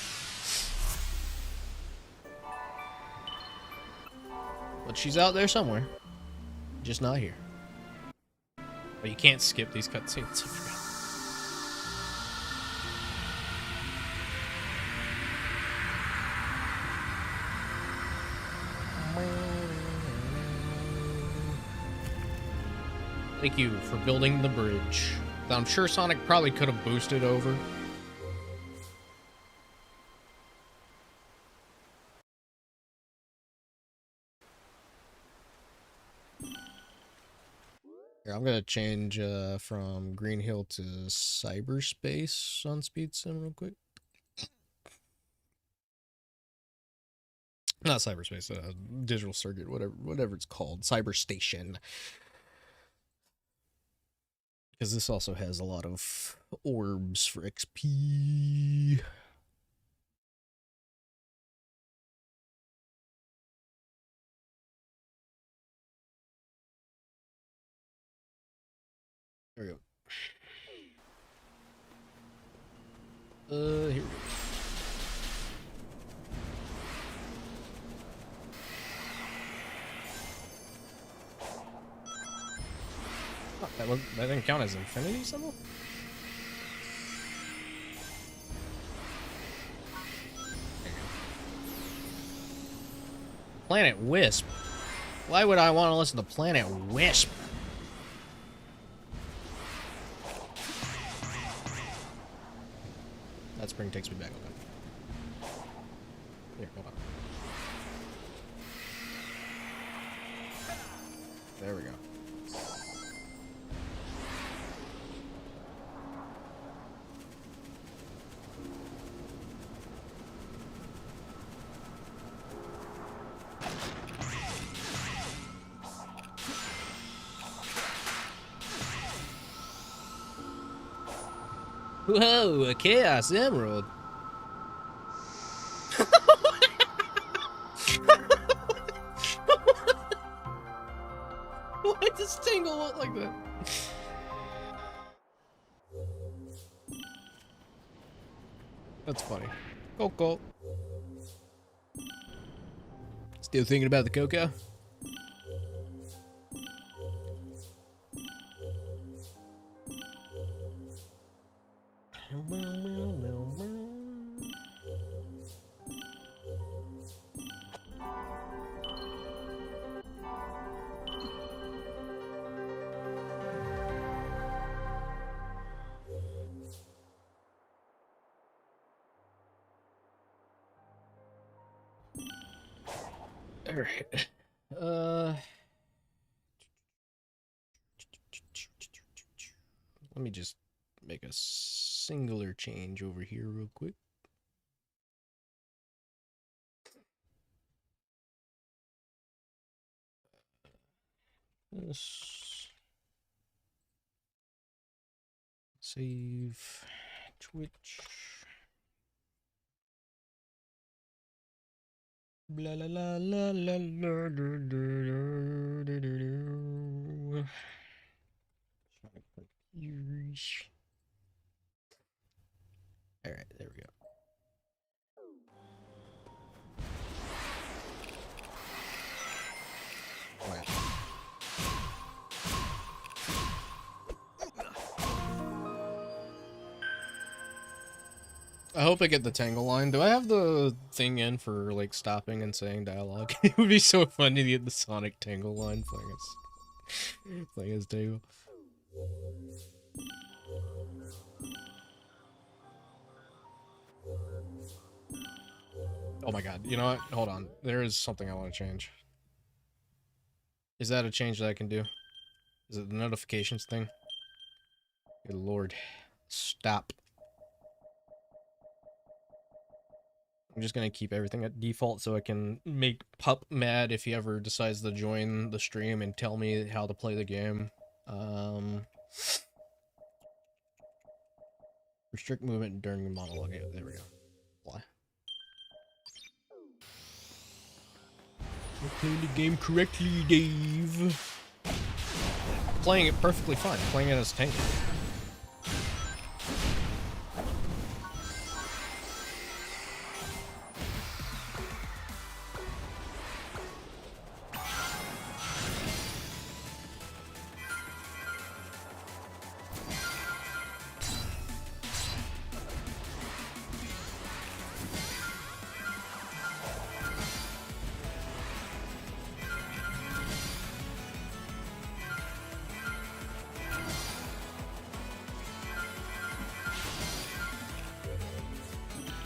but she's out there somewhere, just not here. But you can't skip these cutscenes. Thank you for building the bridge. I'm sure Sonic probably could have boosted over. Here, I'm gonna change from Green Hill to Cyberspace on Speed Sim real quick. Not Cyberspace, Digital Circuit, whatever it's called, Cyberstation. Because this also has a lot of orbs for XP. There we go. Here we go. Oh, that didn't count as infinity symbol? Planet Wisp. Why would I want to listen to Planet Wisp? That spring takes me back. Okay. Here, hold on. There we go. Whoa, a Chaos Emerald. Why does Tangle look like that? That's funny. Coco. Still thinking about the cocoa? Alright. Let me just make a singular change over here real quick. This. Save. Twitch. Blah la la la la la do do do do do. Alright, there we go. Wow. I hope I get the Tangle line. Do I have the thing in for like stopping and saying dialogue? It would be so funny to get the Sonic Tangle line playing as Tangle. Oh my god, you know what? Hold on. There is something I want to change. Is that a change that I can do? Is it the notifications thing? Good lord. Stop. I'm just gonna keep everything at default so I can make Pup mad if he ever decides to join the stream and tell me how to play the game. Restrict movement during the monologue. Yeah, there we go. Why? You're playing the game correctly, Dave. Playing it perfectly fine. Playing it as Tangle.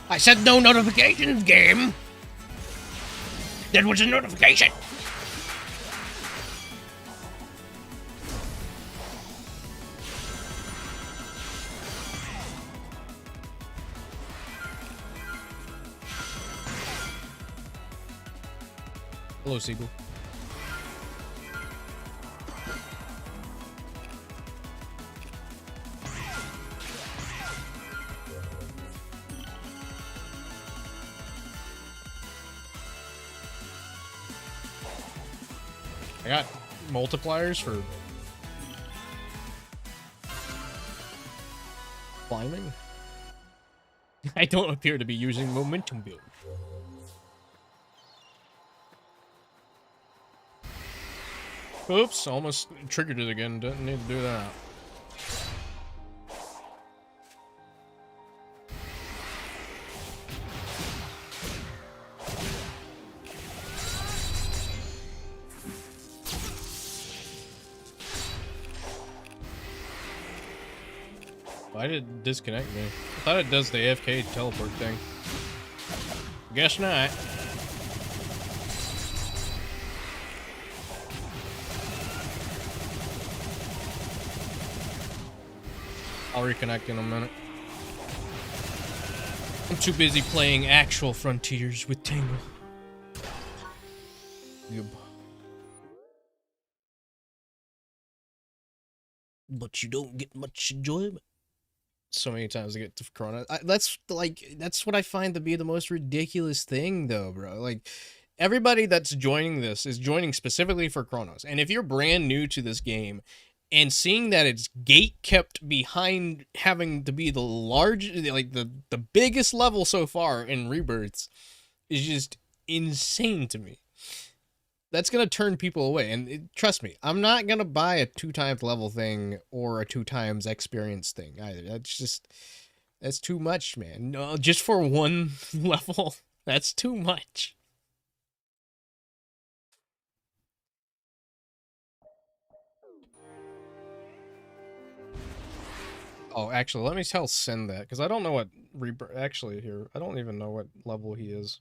I said no notifications, game! That was a notification! Hello, Seagull. I got multipliers for climbing. I don't appear to be using momentum build. Oops, almost triggered it again. Didn't need to do that. Why did it disconnect me? I thought it does the AFK teleport thing. Guess not. I'll reconnect in a minute. I'm too busy playing actual Frontiers with Tangle. Yep. But you don't get much enjoyment. so many times to get to Kronos. That's what I find to be the most ridiculous thing, though, bro. Like, everybody that's joining this is joining specifically for Kronos, and if you're brand new to this game and seeing that it's gate kept behind having to be the the biggest level so far in Rebirths is just insane to me. That's gonna turn people away, and trust me, I'm not gonna buy a 2 times level thing or a 2 times experience thing either. That's too much, man. No, just for 1 level, that's too much. Oh, actually, let me tell Sin that, because I don't know what actually here, I don't even know what level he is.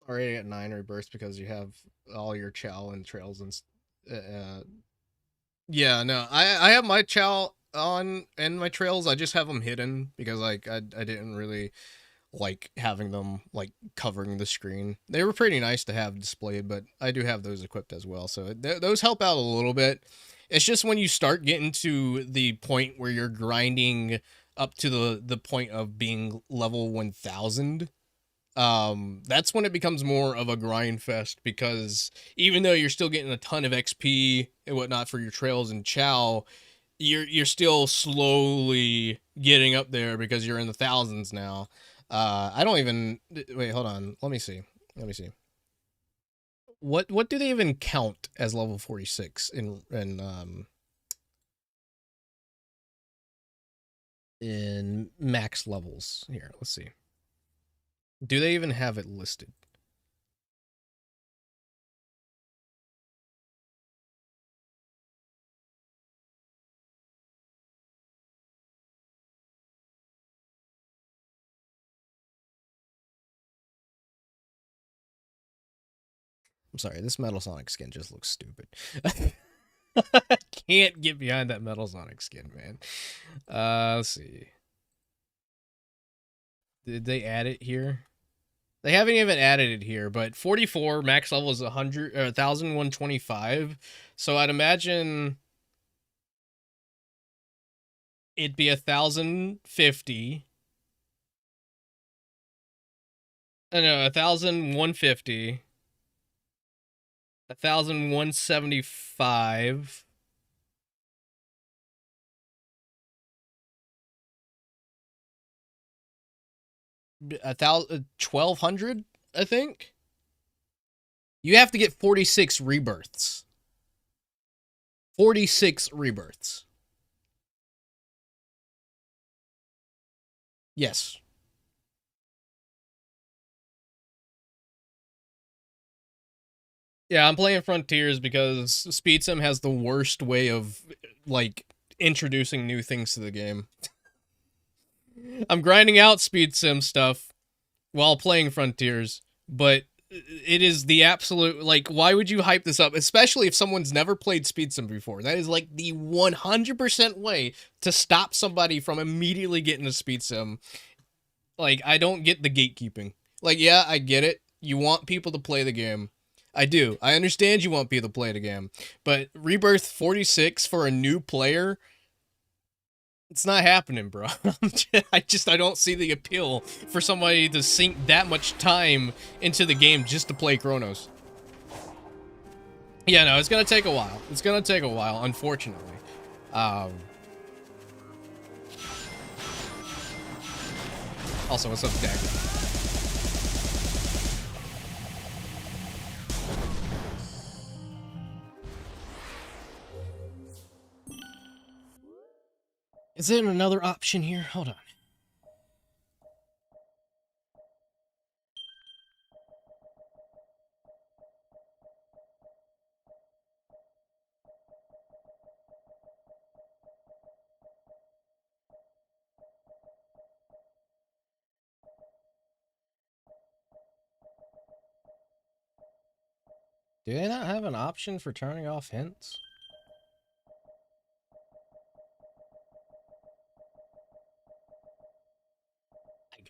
Already at 9 rebirths because you have all your chow and trails and yeah, no, I have my chow on and my trails. I just have them hidden because like I didn't really like having them like covering the screen. They were pretty nice to have displayed, but I do have those equipped as well, so those help out a little bit. It's just when you start getting to the point where you're grinding up to the point of being level 1000, that's when it becomes more of a grind fest, because even though you're still getting a ton of XP and whatnot for your trails and chow, you're still slowly getting up there because you're in the thousands now. I don't even wait. Hold on. Let me see. Let me see. What do they even count as level 46 in max levels? Here, let's see. Do they even have it listed? I'm sorry, this Metal Sonic skin just looks stupid. I can't get behind that Metal Sonic skin, man. Let's see. Did they add it here? They haven't even added it here, but 44 max level is 100 or 1125. So I'd imagine it'd be 1050. No, 1150. 1175. 1200, I think. You have to get 46 rebirths. 46 rebirths. Yes. Yeah, I'm playing Frontiers because Speed Sim has the worst way of like introducing new things to the game. I'm grinding out Speed Sim stuff while playing Frontiers, but it is the absolute, like, why would you hype this up, especially if someone's never played Speed Sim before? That is like the 100% way to stop somebody from immediately getting a Speed Sim. Like, I don't get the gatekeeping. Like, yeah, I get it. You want people to play the game. I do. I understand you want people to play the game. But Rebirth 46 for a new player, it's not happening, bro. I don't see the appeal for somebody to sink that much time into the game just to play Kronos. Yeah, no, it's gonna take a while. It's gonna take a while, unfortunately. Also, what's up, Dagger? Is there another option here? Hold on. Do they not have an option for turning off hints?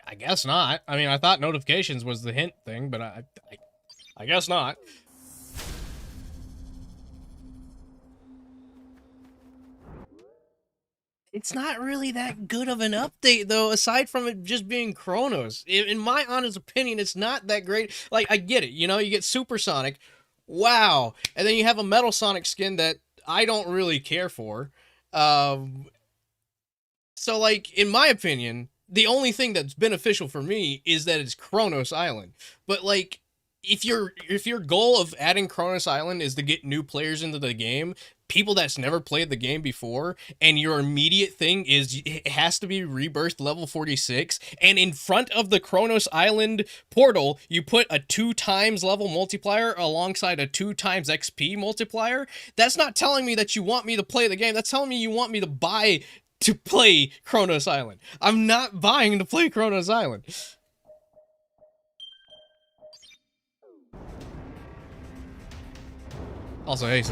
I guess not. I mean, I thought notifications was the hint thing, but I guess not. It's not really that good of an update, though, aside from it just being Kronos. In my honest opinion, it's not that great. Like, I get it, you know, you get Supersonic, wow, and then you have a Metal Sonic skin that I don't really care for. So, like, in my opinion, the only thing that's beneficial for me is that it's Kronos Island. But, like, if your goal of adding Kronos Island is to get new players into the game, people that's never played the game before, and your immediate thing is it has to be Rebirth level 46, and in front of the Kronos Island portal, you put a 2x level multiplier alongside a 2x XP multiplier, that's not telling me that you want me to play the game, that's telling me you want me to buy to play Kronos Island. I'm not buying to play Kronos Island. Also, Ace.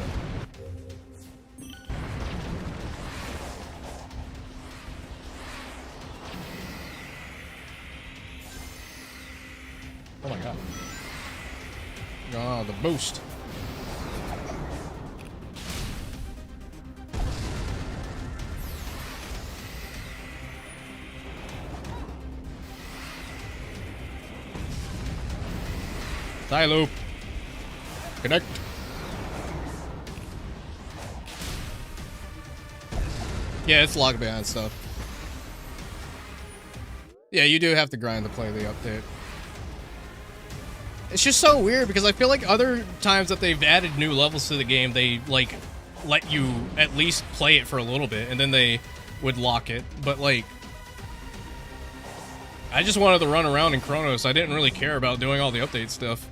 Oh my god. Oh, the boost. Tie loop. Connect. Yeah, it's locked behind stuff. Yeah, you do have to grind to play the update. It's just so weird because I feel like other times that they've added new levels to the game, they, like, let you at least play it for a little bit, and then they would lock it. But, like, I just wanted to run around in Kronos. I didn't really care about doing all the update stuff.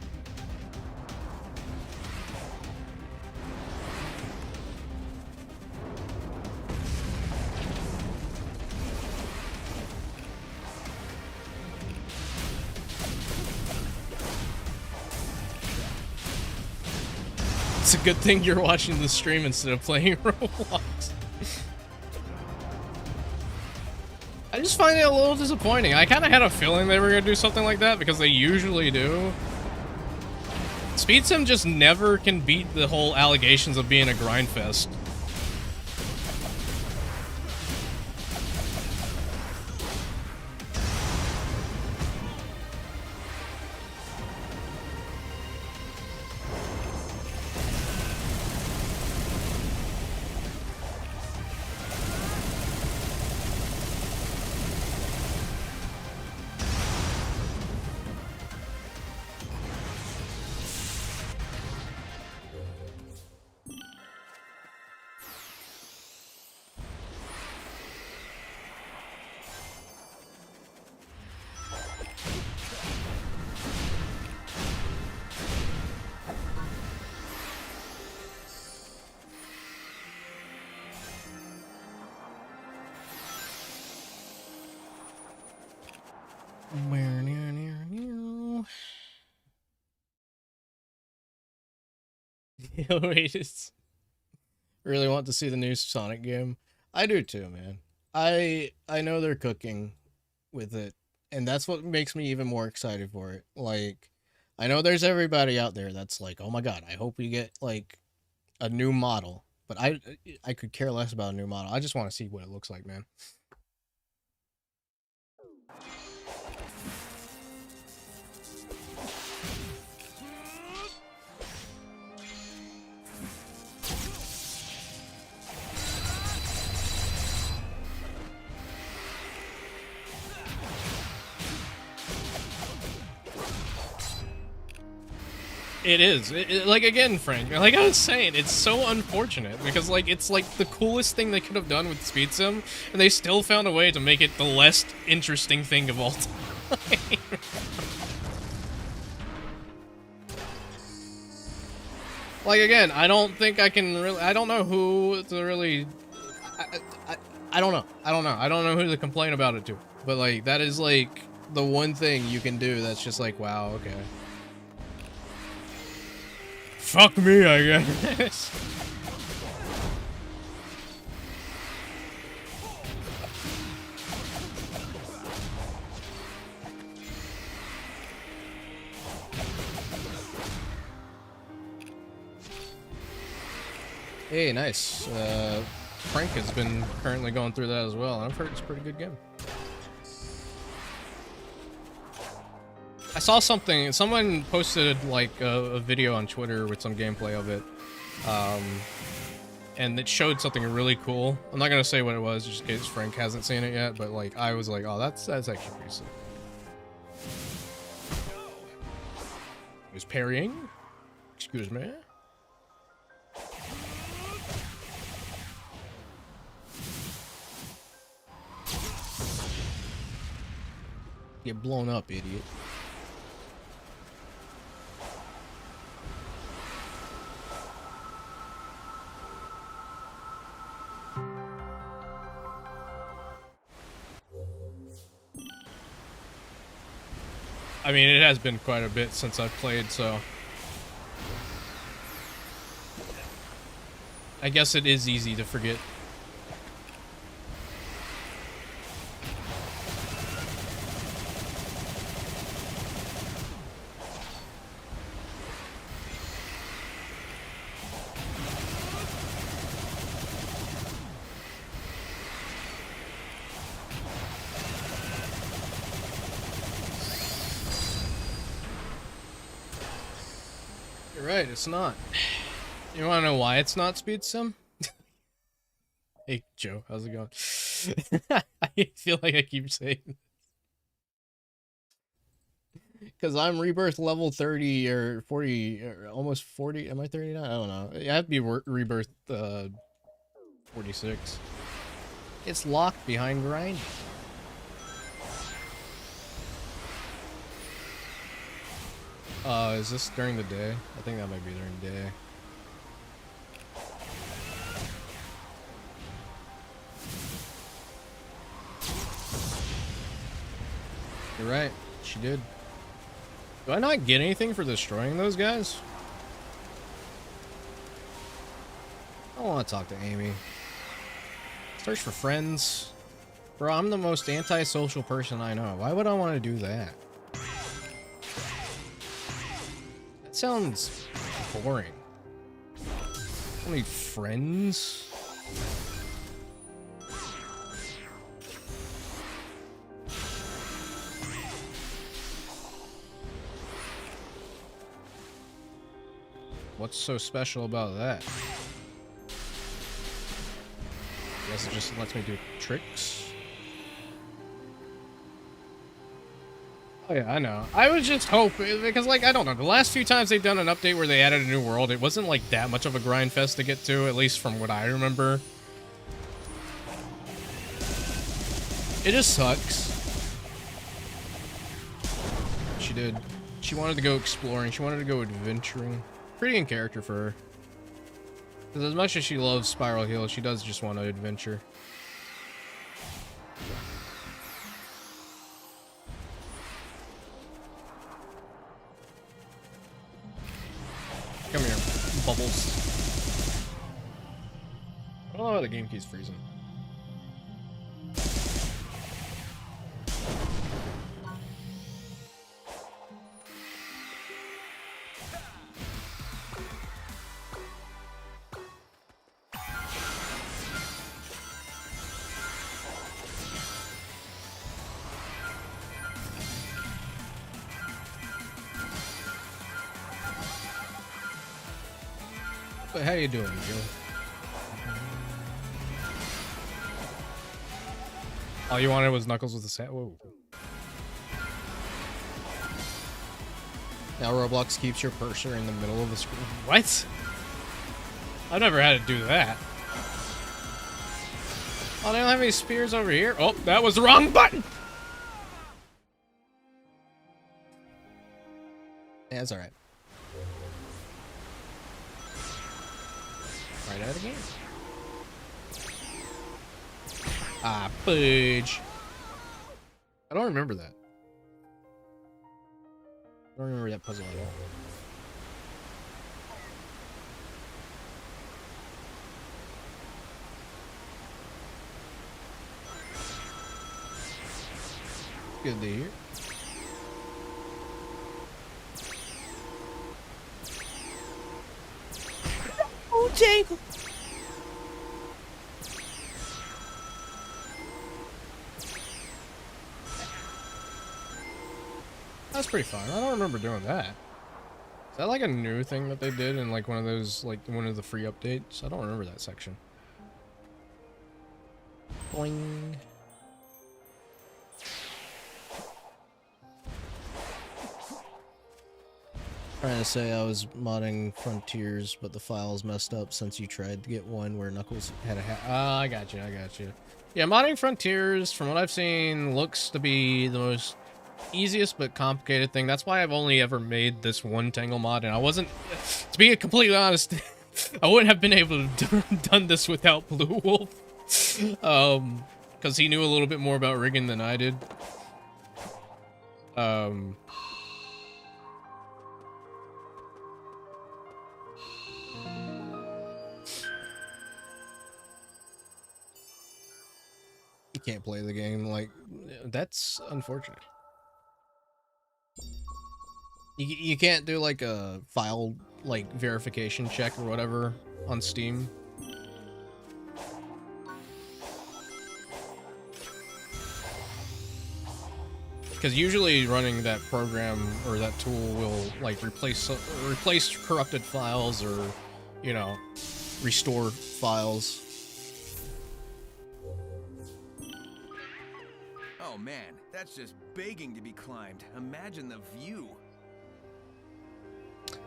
It's a good thing you're watching the stream instead of playing Roblox. I just find it a little disappointing. I kind of had a feeling they were going to do something like that because they usually do. Speed Sim just never can beat the whole allegations of being a grind fest. Wait, really want to see the new Sonic game. I do too, man. I know they're cooking with it, and that's what makes me even more excited for it. Like, I know there's everybody out there that's like, oh my god, I hope we get like a new model, but I could care less about a new model. I just want to see what it looks like, man. It is. Like, again, Frank, like I was saying, it's so unfortunate because, like, it's, like, the coolest thing they could have done with Speed Sim, and they still found a way to make it the least interesting thing of all time. Like, again, I don't think I can really... I don't know who to really... I don't know. I don't know. I don't know who to complain about it to. But, like, that is, like, the one thing you can do that's just like, wow, okay. fuck me, I guess. Hey, nice. Frank has been currently going through that as well, and I've heard it's a pretty good game. I saw something, someone posted like a video on Twitter with some gameplay of it, and it showed something really cool. I'm not gonna say what it was, just in case Frank hasn't seen it yet, but like I was like, oh, that's actually pretty sick. He was parrying. Excuse me. Get blown up, idiot. I mean, it has been quite a bit since I've played, so I guess it is easy to forget. Right, it's not. You wanna know why it's not Speed Sim? Hey, Joe, how's it going? I feel like I keep saying this. Because I'm Rebirth level 30 or 40, or almost 40. Am I 39? I don't know. I have to be Rebirth 46. It's locked behind grind. Is this during the day? I think that might be during the day. You're right. She did. Do I not get anything for destroying those guys? I don't want to talk to Amy. Search for friends. Bro, I'm the most antisocial person I know. Why would I want to do that? That sounds boring. I don't need friends. What's so special about that? I guess it just lets me do tricks. Oh yeah, I know. I was just hoping, because like, I don't know, the last few times they've done an update where they added a new world, it wasn't like that much of a grind fest to get to, at least from what I remember. It just sucks. She did. She wanted to go exploring, she wanted to go adventuring. Pretty in character for her. Because as much as she loves Spiral Hill, she does just want to adventure. Come here, Bubbles. I don't know why the game keeps freezing. How you doing, Joe? All you wanted was Knuckles with a set. Whoa. Now Roblox keeps your cursor in the middle of the screen. What? I've never had to do that. Oh, they don't have any spears over here. Oh, that was the wrong button. Yeah, that's all right. Right out of the game. Ah, fudge. I don't remember that. I don't remember that puzzle at all. good to hear. Oh, Tangle. That's pretty fun. I don't remember doing that. Is that like a new thing that they did in like one of those, like one of the free updates? I don't remember that section. Boing. Trying to say I was modding Frontiers, but the file's messed up since you tried to get one where Knuckles had a hat. Oh, I got you. Yeah, modding Frontiers, from what I've seen, looks to be the most easiest but complicated thing. That's why I've only ever made this one Tangle mod, and I wasn't, to be completely honest, I wouldn't have been able to done this without Blue Wolf. Because he knew a little bit more about rigging than I did. You can't play the game, like, that's unfortunate. You can't do like a file like verification check or whatever on Steam. Because usually running that program or that tool will like replace corrupted files or, you know, restore files. Oh man, that's just begging to be climbed. Imagine the view.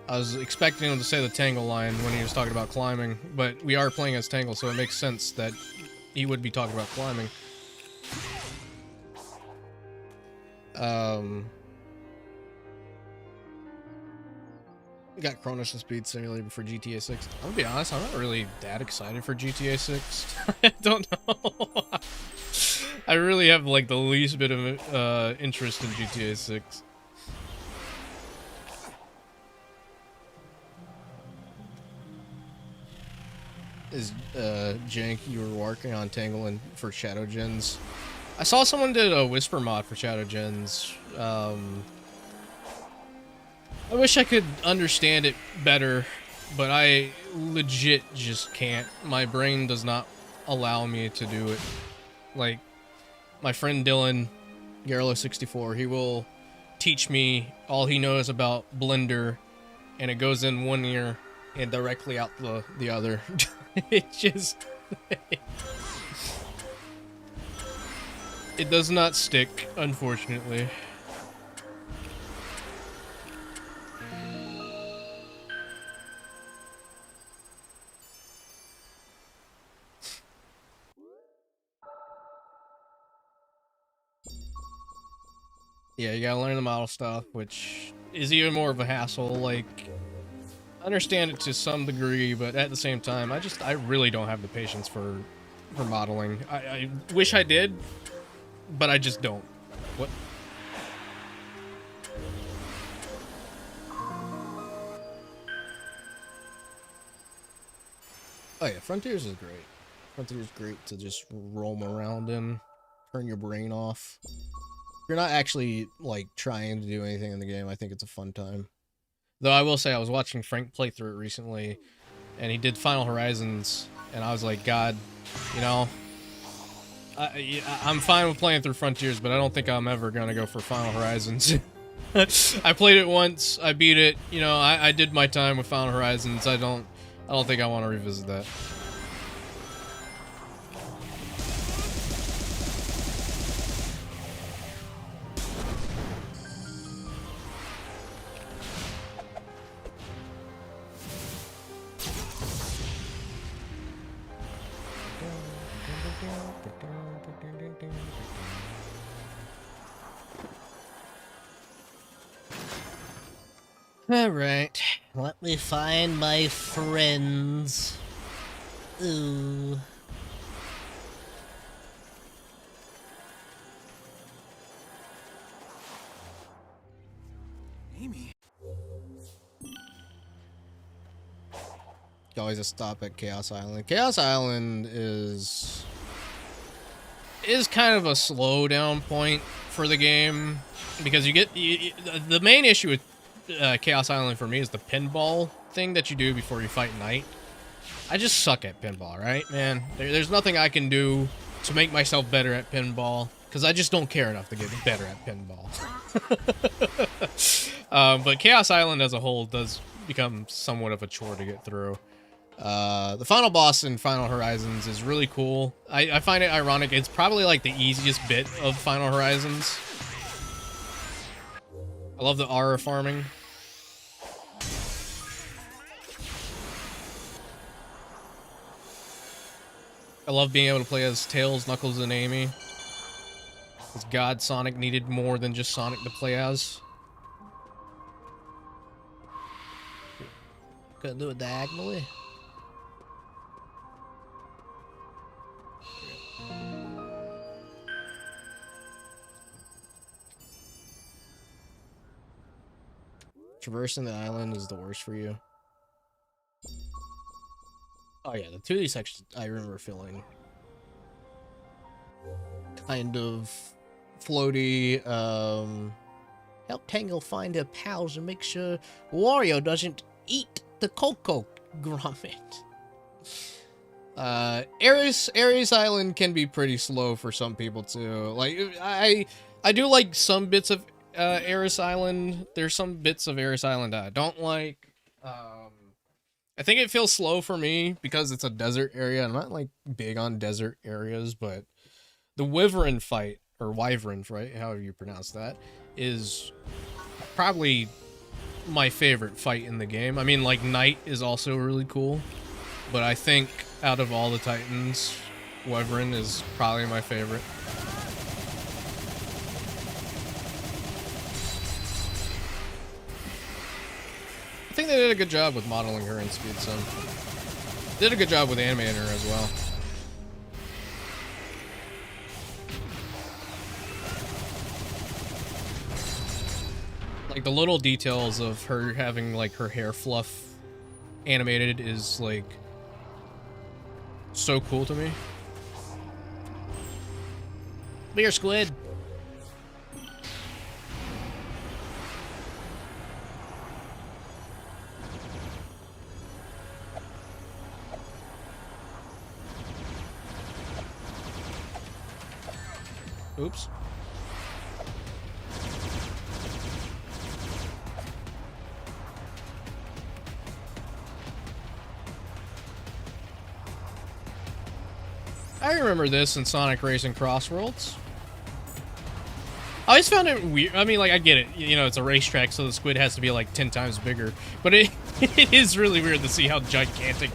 I was expecting him to say the Tangle line when he was talking about climbing, but we are playing as Tangle, so it makes sense that he would be talking about climbing. Got Kronos Speed Simulator for GTA 6. I'm gonna be honest, I'm not really that excited for GTA 6. I don't know. I really have like the least bit of interest in GTA 6. Is Jank, you were working on Tangle and for Shadow Gens. I saw someone did a Whisper mod for Shadow Gens. I wish I could understand it better, but I legit just can't. My brain does not allow me to do it. Like, my friend Dylan, Garlo64, he will teach me all he knows about Blender, and it goes in one ear and directly out the other. It just... it does not stick, unfortunately. Yeah, you gotta learn the model stuff, which is even more of a hassle. Like, I understand it to some degree, but at the same time, I really don't have the patience for modeling. I wish I did, but I just don't. What? Oh yeah, Frontiers is great. Frontiers is great to just roam around in, turn your brain off. If you're not actually, like, trying to do anything in the game, I think it's a fun time. Though I will say, I was watching Frank play through it recently, and he did Final Horizons, and I was like, God, you know, I'm fine with playing through Frontiers, but I don't think I'm ever gonna go for Final Horizons. I played it once, I beat it, you know, I did my time with Final Horizons. I don't think I want to revisit that. Alright, let me find my friends. Ooh. Amy. You always just stop at Chaos Island. Chaos Island is kind of a slow down point for the game because you get the main issue with Chaos Island for me is the pinball thing that you do before you fight Knight. I just suck at pinball, right, man? There's nothing I can do to make myself better at pinball because I just don't care enough to get better at pinball. But Chaos Island as a whole does become somewhat of a chore to get through. The final boss in Final Horizons is really cool. I find it ironic. It's probably like the easiest bit of Final Horizons. I love the aura farming. I love being able to play as Tails, Knuckles, and Amy. Because God, Sonic needed more than just Sonic to play as. Couldn't do it diagonally. Traversing the island is the worst for you. Oh yeah, the 2D section I remember feeling kind of floaty. Help Tangle find her pals and make sure Wario doesn't eat the Cocoa Grommet. Ares Island can be pretty slow for some people too. Like I do like some bits of Ares Island. There's some bits of Ares Island I don't like. I think it feels slow for me because it's a desert area. I'm not like big on desert areas, but the Wyvern fight, or Wyvern, right? However you pronounce that, is probably my favorite fight in the game. I mean, like, Knight is also really cool, but I think out of all the Titans, Wyvern is probably my favorite. I think they did a good job with modeling her in Speed Sim. Did a good job with animating her as well. Like, the little details of her having, like, her hair fluff animated is, like, so cool to me. Bigger squid. Oops. I remember this in Sonic Racing Crossworlds. I always found it weird. I mean, like, I get it. You know, it's a racetrack, so the squid has to be, like, 10 times bigger. But it is really weird to see how gigantic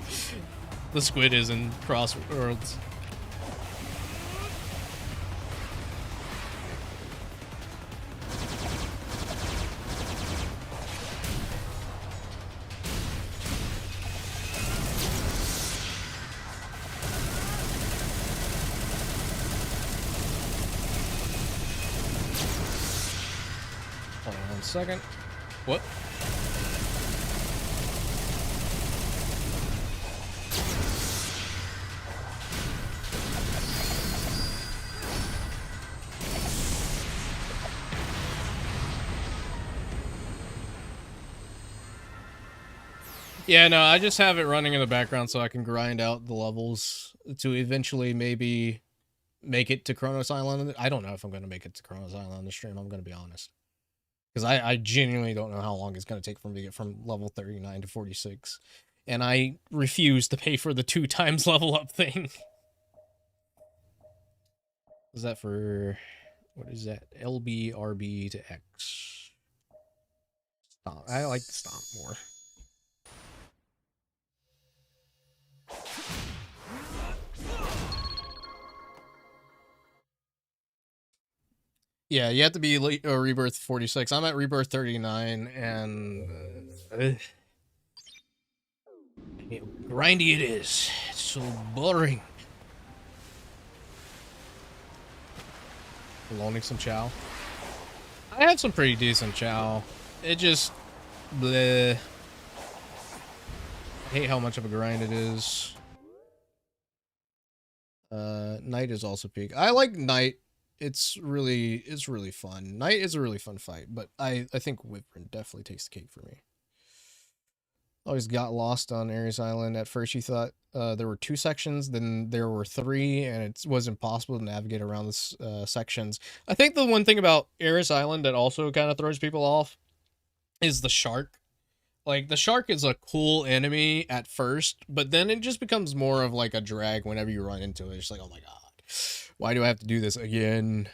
the squid is in Crossworlds. Second. What? Yeah, no, I just have it running in the background so I can grind out the levels to eventually maybe make it to Kronos Island. I don't know if I'm going to make it to Kronos Island on the stream, I'm going to be honest. Because I genuinely don't know how long it's going to take for me to get from level 39 to 46. And I refuse to pay for the 2 times level up thing. Is that for... What is that? LB, RB to X. Stomp. I like the stomp more. Yeah, you have to be Rebirth 46. I'm at Rebirth 39, and... grindy it is. It's so boring. Loaning some chow. I have some pretty decent chow. It just... bleh. I hate how much of a grind it is. Knight is also peak. I like Knight it's really fun. Night is a really fun fight, but I think Wyvern definitely takes the cake for me. Always got lost on Ace Island. At first you thought there were 2 sections, then there were 3, and it was impossible to navigate around the sections. I think the one thing about Ace Island that also kind of throws people off is the shark. Like, the shark is a cool enemy at first, but then it just becomes more of like a drag whenever you run into it. It's like, oh my god, why do I have to do this again?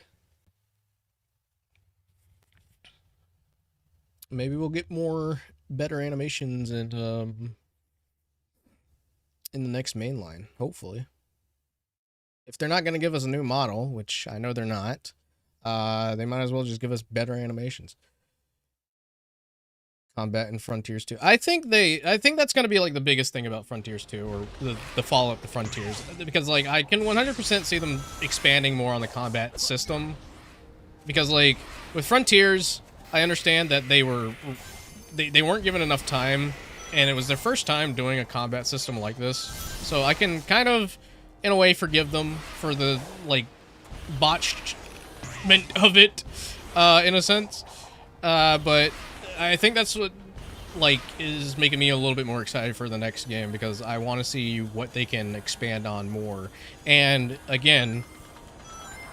Maybe we'll get more better animations and in the next main line, hopefully. If they're not going to give us a new model, which I know they're not, they might as well just give us better animations. Combat in Frontiers 2. I think that's going to be like the biggest thing about Frontiers 2, or the follow-up to Frontiers, because like I can 100% see them expanding more on the combat system, because like with Frontiers, I understand that they weren't given enough time, and it was their first time doing a combat system like this, so I can kind of in a way forgive them for the like botchment of it in a sense, but I think that's what like is making me a little bit more excited for the next game, because I want to see what they can expand on more. And again,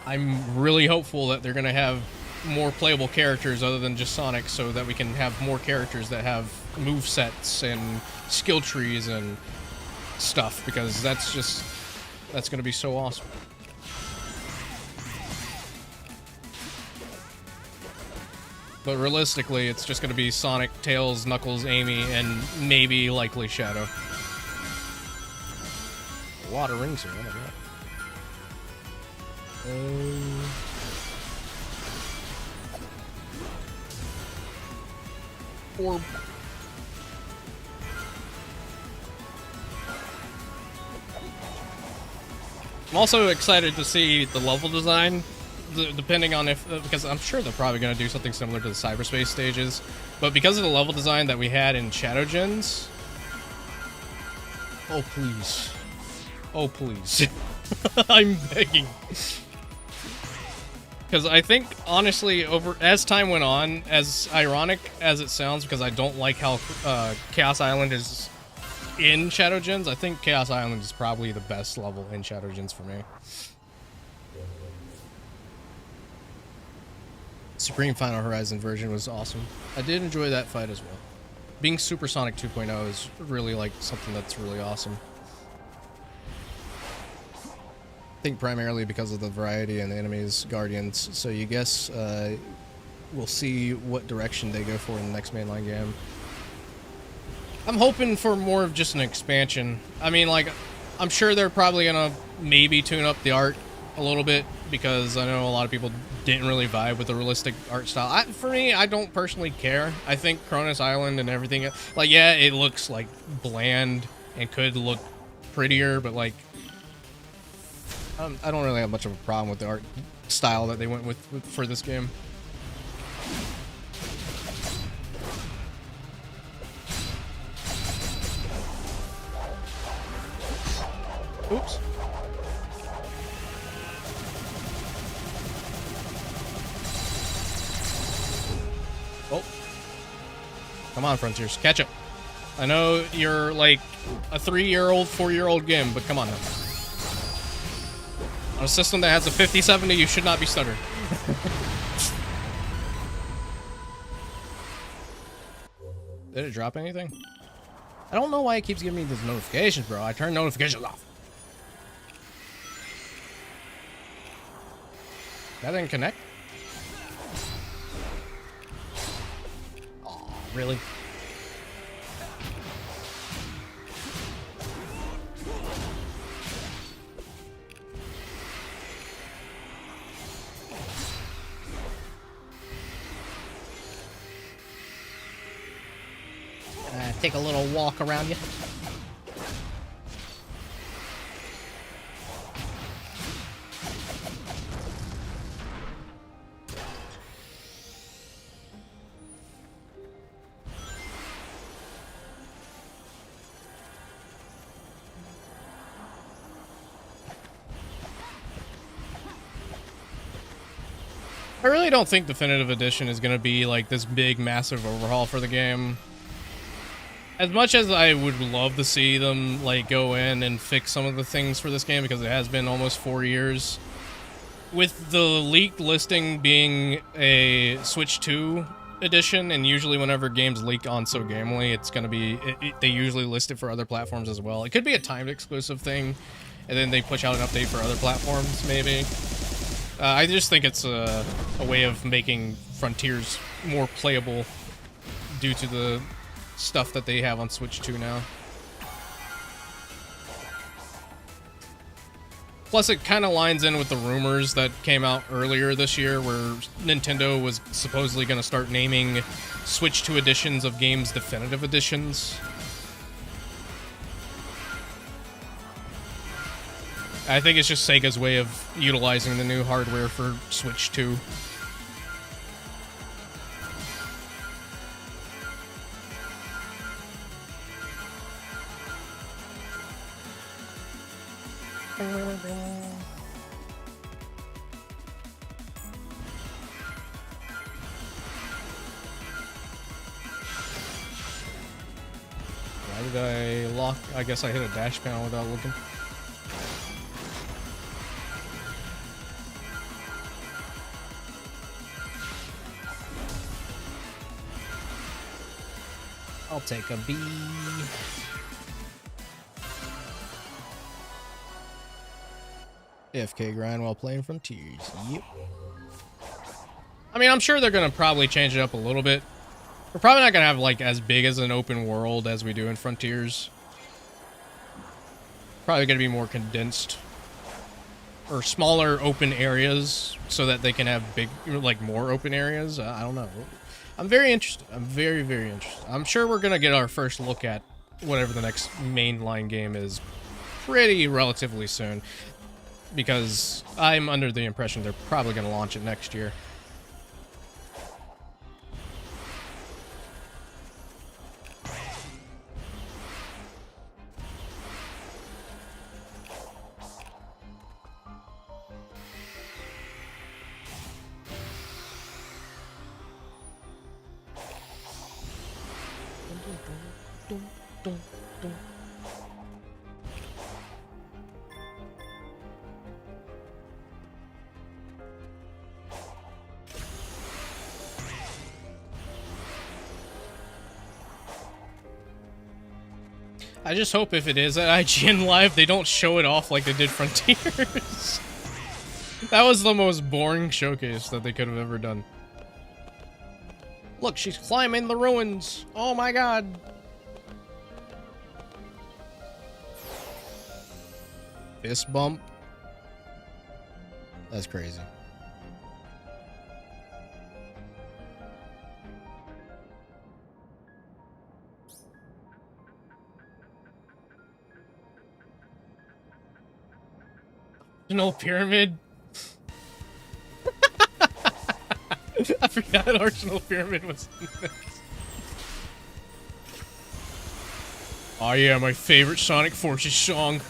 I'm really hopeful that they're going to have more playable characters other than just Sonic, so that we can have more characters that have move sets and skill trees and stuff, because that's going to be so awesome. But realistically, it's just going to be Sonic, Tails, Knuckles, Amy, and maybe likely Shadow. A lot of rings here. Oh my god. Orb. I'm also excited to see the level design, depending on if, because I'm sure they're probably going to do something similar to the cyberspace stages, but because of the level design that we had in Shadow Gens, oh please, oh please, I'm begging, because I think honestly, as time went on, as ironic as it sounds, because I don't like how Chaos Island is in Shadow Gens, I think Chaos Island is probably the best level in Shadow Gens for me. Supreme Final Horizon version was awesome. I did enjoy that fight as well. Being Supersonic 2.0 is really like something that's really awesome. I think primarily because of the variety and the enemies, Guardians. So you guess we'll see what direction they go for in the next mainline game. I'm hoping for more of just an expansion. I mean, like, I'm sure they're probably gonna maybe tune up the art a little bit, because I know a lot of people didn't really vibe with the realistic art style. For me, I don't personally care. I think Kronos Island and everything, like, yeah, it looks like bland and could look prettier, but like, I don't really have much of a problem with the art style that they went with for this game. Oops. Oh. Come on, Frontiers. Catch up. I know you're like a 3-year-old, 4-year-old game, but come on now. On a system that has a 5070, you should not be stuttering. Did it drop anything? I don't know why it keeps giving me these notifications, bro. I turned notifications off. That didn't connect? Oh, really? Take a little walk around you. I really don't think Definitive Edition is going to be like this big, massive overhaul for the game. As much as I would love to see them like go in and fix some of the things for this game, because it has been almost 4 years. With the leaked listing being a Switch 2 edition, and usually whenever games leak on So Gamely, it's going to be, they usually list it for other platforms as well. It could be a timed exclusive thing, and then they push out an update for other platforms, maybe. I just think it's a way of making Frontiers more playable due to the stuff that they have on Switch 2 now. Plus, it kind of lines in with the rumors that came out earlier this year where Nintendo was supposedly going to start naming Switch 2 editions of games definitive editions. I think it's just Sega's way of utilizing the new hardware for Switch 2. Why did I lock? I guess I hit a dash panel without looking. I'll take a B. AFK grind while playing Frontiers. Yep. I mean, I'm sure they're gonna probably change it up a little bit. We're probably not gonna have like as big as an open world as we do in Frontiers. Probably gonna be more condensed or smaller open areas so that they can have big, like more open areas. I don't know. I'm very interested. I'm very, very interested. I'm sure we're gonna get our first look at whatever the next mainline game is pretty relatively soon, because I'm under the impression they're probably gonna launch it next year. I just hope if it is at IGN Live, they don't show it off like they did Frontiers. That was the most boring showcase that they could have ever done. Look, she's climbing the ruins. Oh my god. Fist bump. That's crazy. Arsenal Pyramid. I forgot Arsenal Pyramid was in this. Oh yeah, my favorite Sonic Forces song.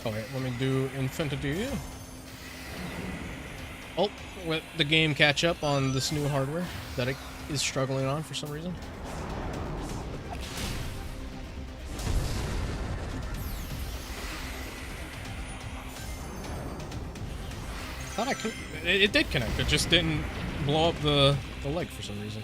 Alright, let me do Infinity. Oh, let the game catch up on this new hardware that it is struggling on for some reason. Thought I could. It did connect. It just didn't blow up the leg for some reason.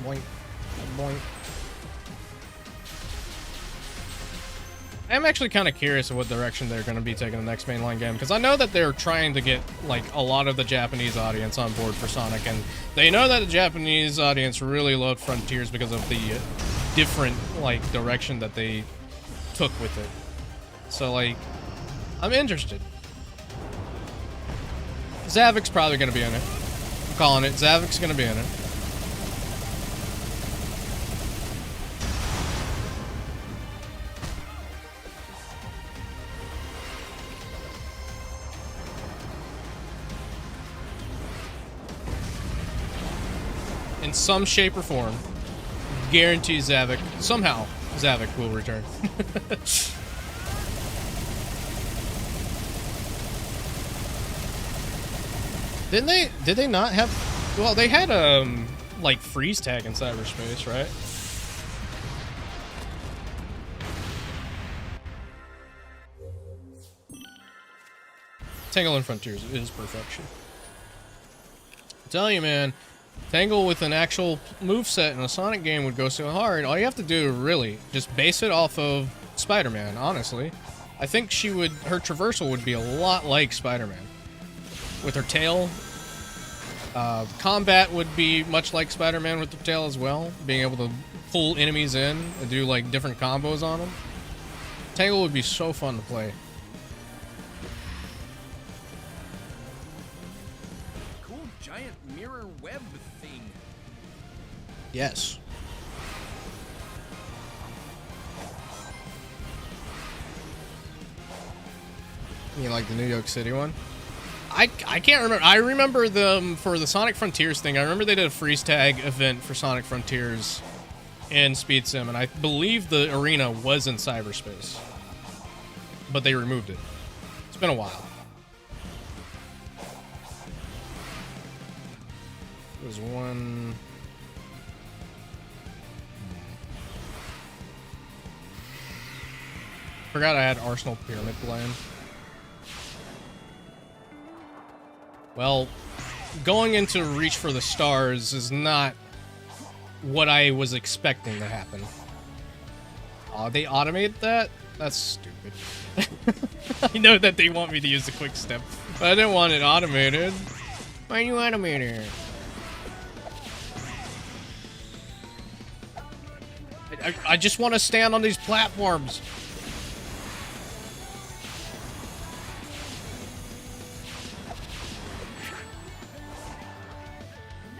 Boink. Boink. I'm actually kind of curious of what direction they're going to be taking the next mainline game, because I know that they're trying to get like a lot of the Japanese audience on board for Sonic, and they know that the Japanese audience really loved Frontiers because of the different like direction that they took with it. So like, I'm interested. Zavok's probably gonna be in it. I'm calling it. Zavok's gonna be in it. In some shape or form. Guarantee Zavok. Somehow, Zavok will return. Did they not have, well, they had, like, freeze tag in cyberspace, right? Tangle and Frontiers is perfection. I'm telling you, man, Tangle with an actual moveset in a Sonic game would go so hard. All you have to do, really, just base it off of Spider-Man, honestly. I think she would, her traversal would be a lot like Spider-Man. With her tail. Combat would be much like Spider-Man with her tail as well. Being able to pull enemies in and do, like, different combos on them. Tangle would be so fun to play. Cool giant mirror web thing. Yes. You like the New York City one? I can't remember. I remember them for the Sonic Frontiers thing. I remember they did a freeze tag event for Sonic Frontiers in Speed Sim, and I believe the arena was in cyberspace. But they removed it. It's been a while. There's one... Forgot I had Arsenal Pyramid playing. Well, going into Reach for the Stars is not what I was expecting to happen. Oh, they automated that? That's stupid. I know that they want me to use the quick step, but I didn't want it automated. Why are you automating it? I just want to stand on these platforms.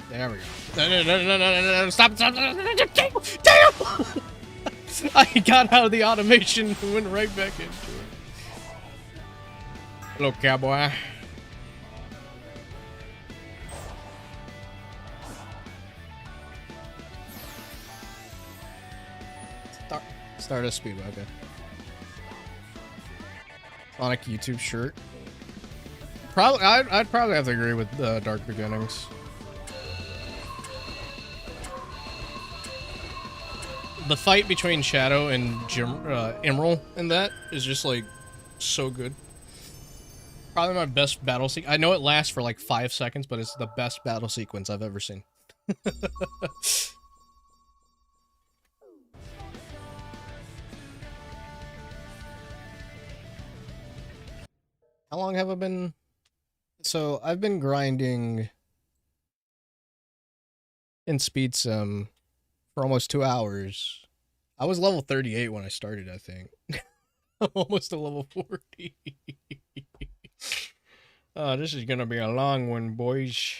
There we go. No, stop. Damn! I got out of the automation and went right back into it. Hello, cowboy. Start a speedway, okay. Sonic YouTube shirt. Probably, I'd probably have to agree with Dark Beginnings. The fight between Shadow and Emerald in that is just like so good. Probably my best battle sequence. I know it lasts for like 5 seconds, but it's the best battle sequence I've ever seen. How long have I been? So I've been grinding in Speed Sim for almost 2 hours. I was level 38 when I started, I think. I'm almost to level 40. Oh, this is gonna be a long one, boys.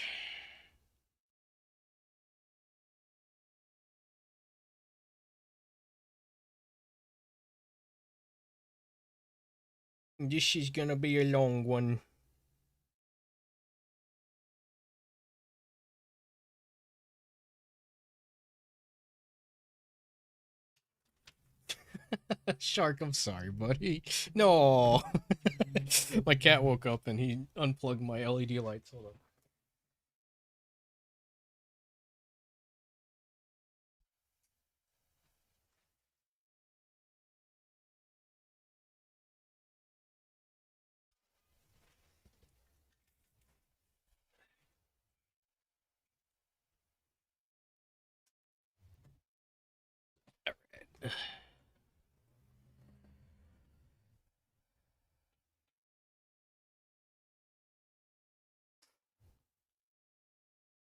This is gonna be a long one. Shark, I'm sorry, buddy. No. My cat woke up and he unplugged my LED lights. Hold on.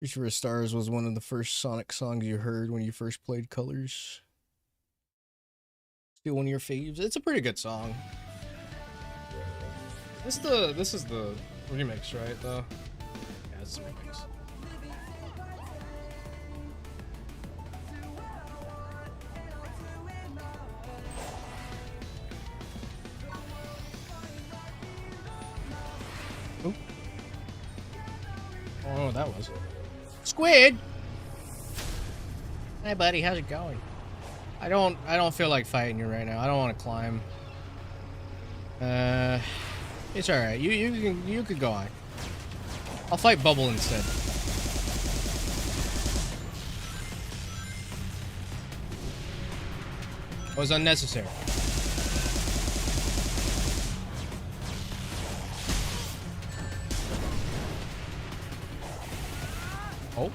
Reach for the Stars was one of the first Sonic songs you heard when you first played Colors. Still one of your faves. It's a pretty good song. This is the remix, right? Though. it's a remix. Oop. Oh, that was Squid. Hey, buddy, how's it going? I don't feel like fighting you right now. I don't want to climb. It's all right. You could go on. I'll fight Bubble instead. It was unnecessary. Oh.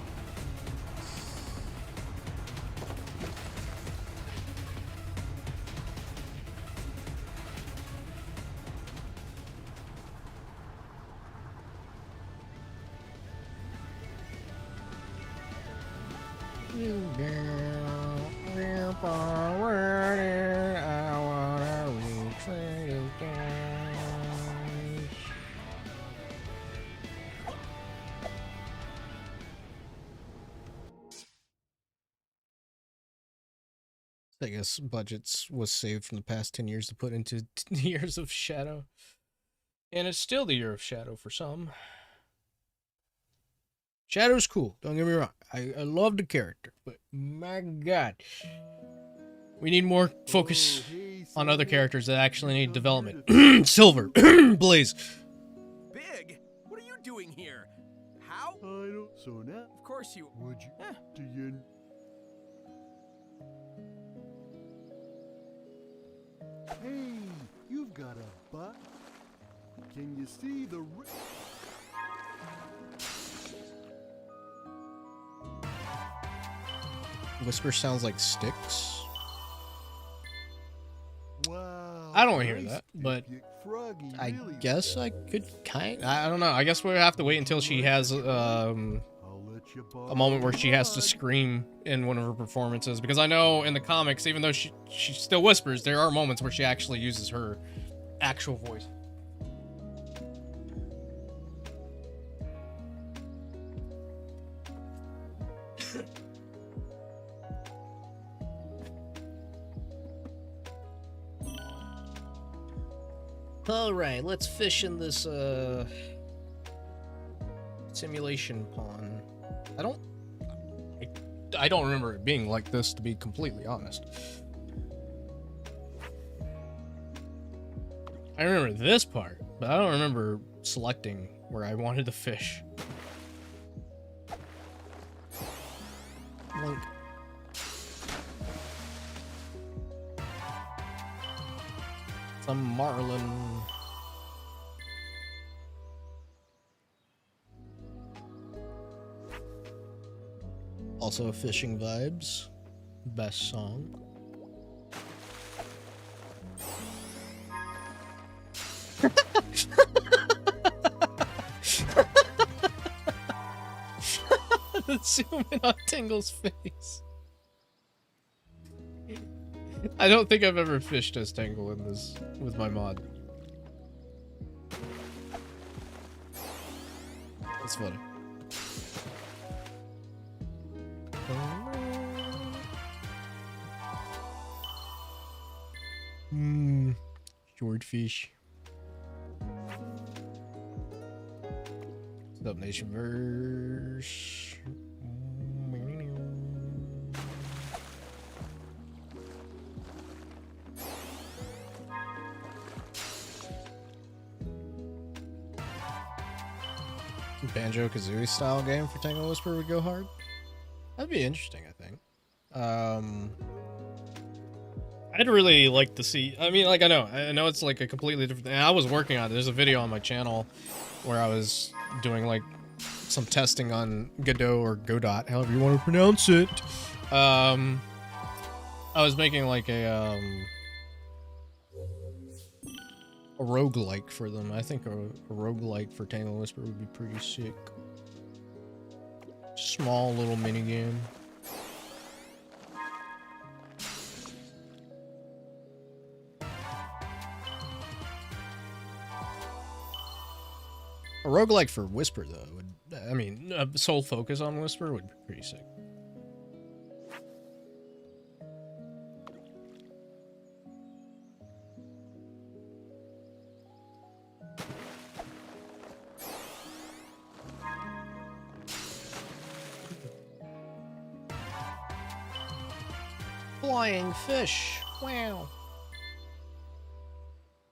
I guess budgets was saved from the past 10 years to put into years of Shadow. And it's still the year of Shadow for some. Shadow's cool, don't get me wrong. I love the character, but my god. We need more focus on other characters that actually need development. Silver. Blaze. Big? What are you doing here? How? I don't so now. Of course you... Would you? Do you? Hey, you've got a butt. Can you see the? Whisper sounds like sticks. Wow. I don't want to hear that, but Froggy, I really guess I could I don't know. I guess we'll have to wait until she has I'll let you a moment where she has to bud. scream in one of her performances, because I know in the comics, even though she still whispers, there are moments where she actually uses her actual voice. All right, let's fish in this simulation pond. I don't remember it being like this, to be completely honest. I remember this part, but I don't remember selecting where I wanted to fish. Link. Some marlin. Also fishing vibes. Best song. Let's zoom in on Tangle's face. I don't think I've ever fished as Tangle in this with my mod. That's funny. Swordfish. What's up, Nationverse? Banjo-Kazooie style game for Tangle Whisper would go hard. That'd be interesting, I think. I'd really like to see. I mean, like, I know it's like a completely different thing. I was working on it. There's a video on my channel where I was doing like some testing on Godot or Godot, however you want to pronounce it. I was making like a roguelike for them. I think a roguelike for Tangle Whisper would be pretty sick. Small little mini game. A roguelike for Whisper, though, would I mean, sole focus on Whisper would be pretty sick. Flying fish. Wow.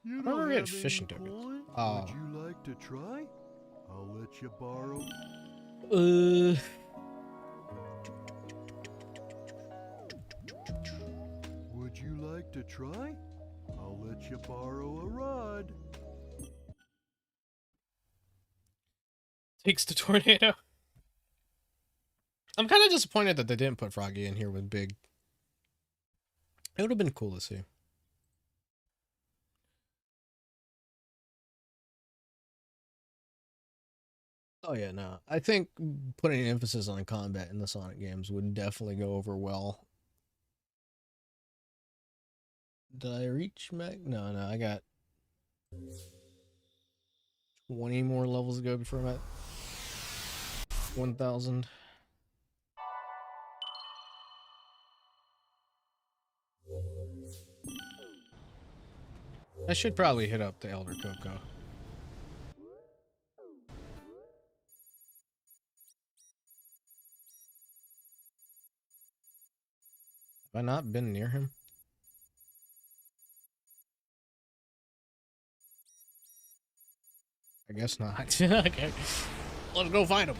You I don't never have get fishing any tokens. coin? Oh. Would you like to try? I'll let you borrow. Would you like to try? I'll let you borrow a rod. Takes the tornado. I'm kind of disappointed that they didn't put Froggy in here with Big. It would have been cool to see. Oh yeah, no. I think putting an emphasis on combat in the Sonic games would definitely go over well. Did I reach Meg? No, I got 20 more levels to go before I'm at 1,000. I should probably hit up the Elder Coco. Have I not been near him? I guess not. Okay. Let's go find him.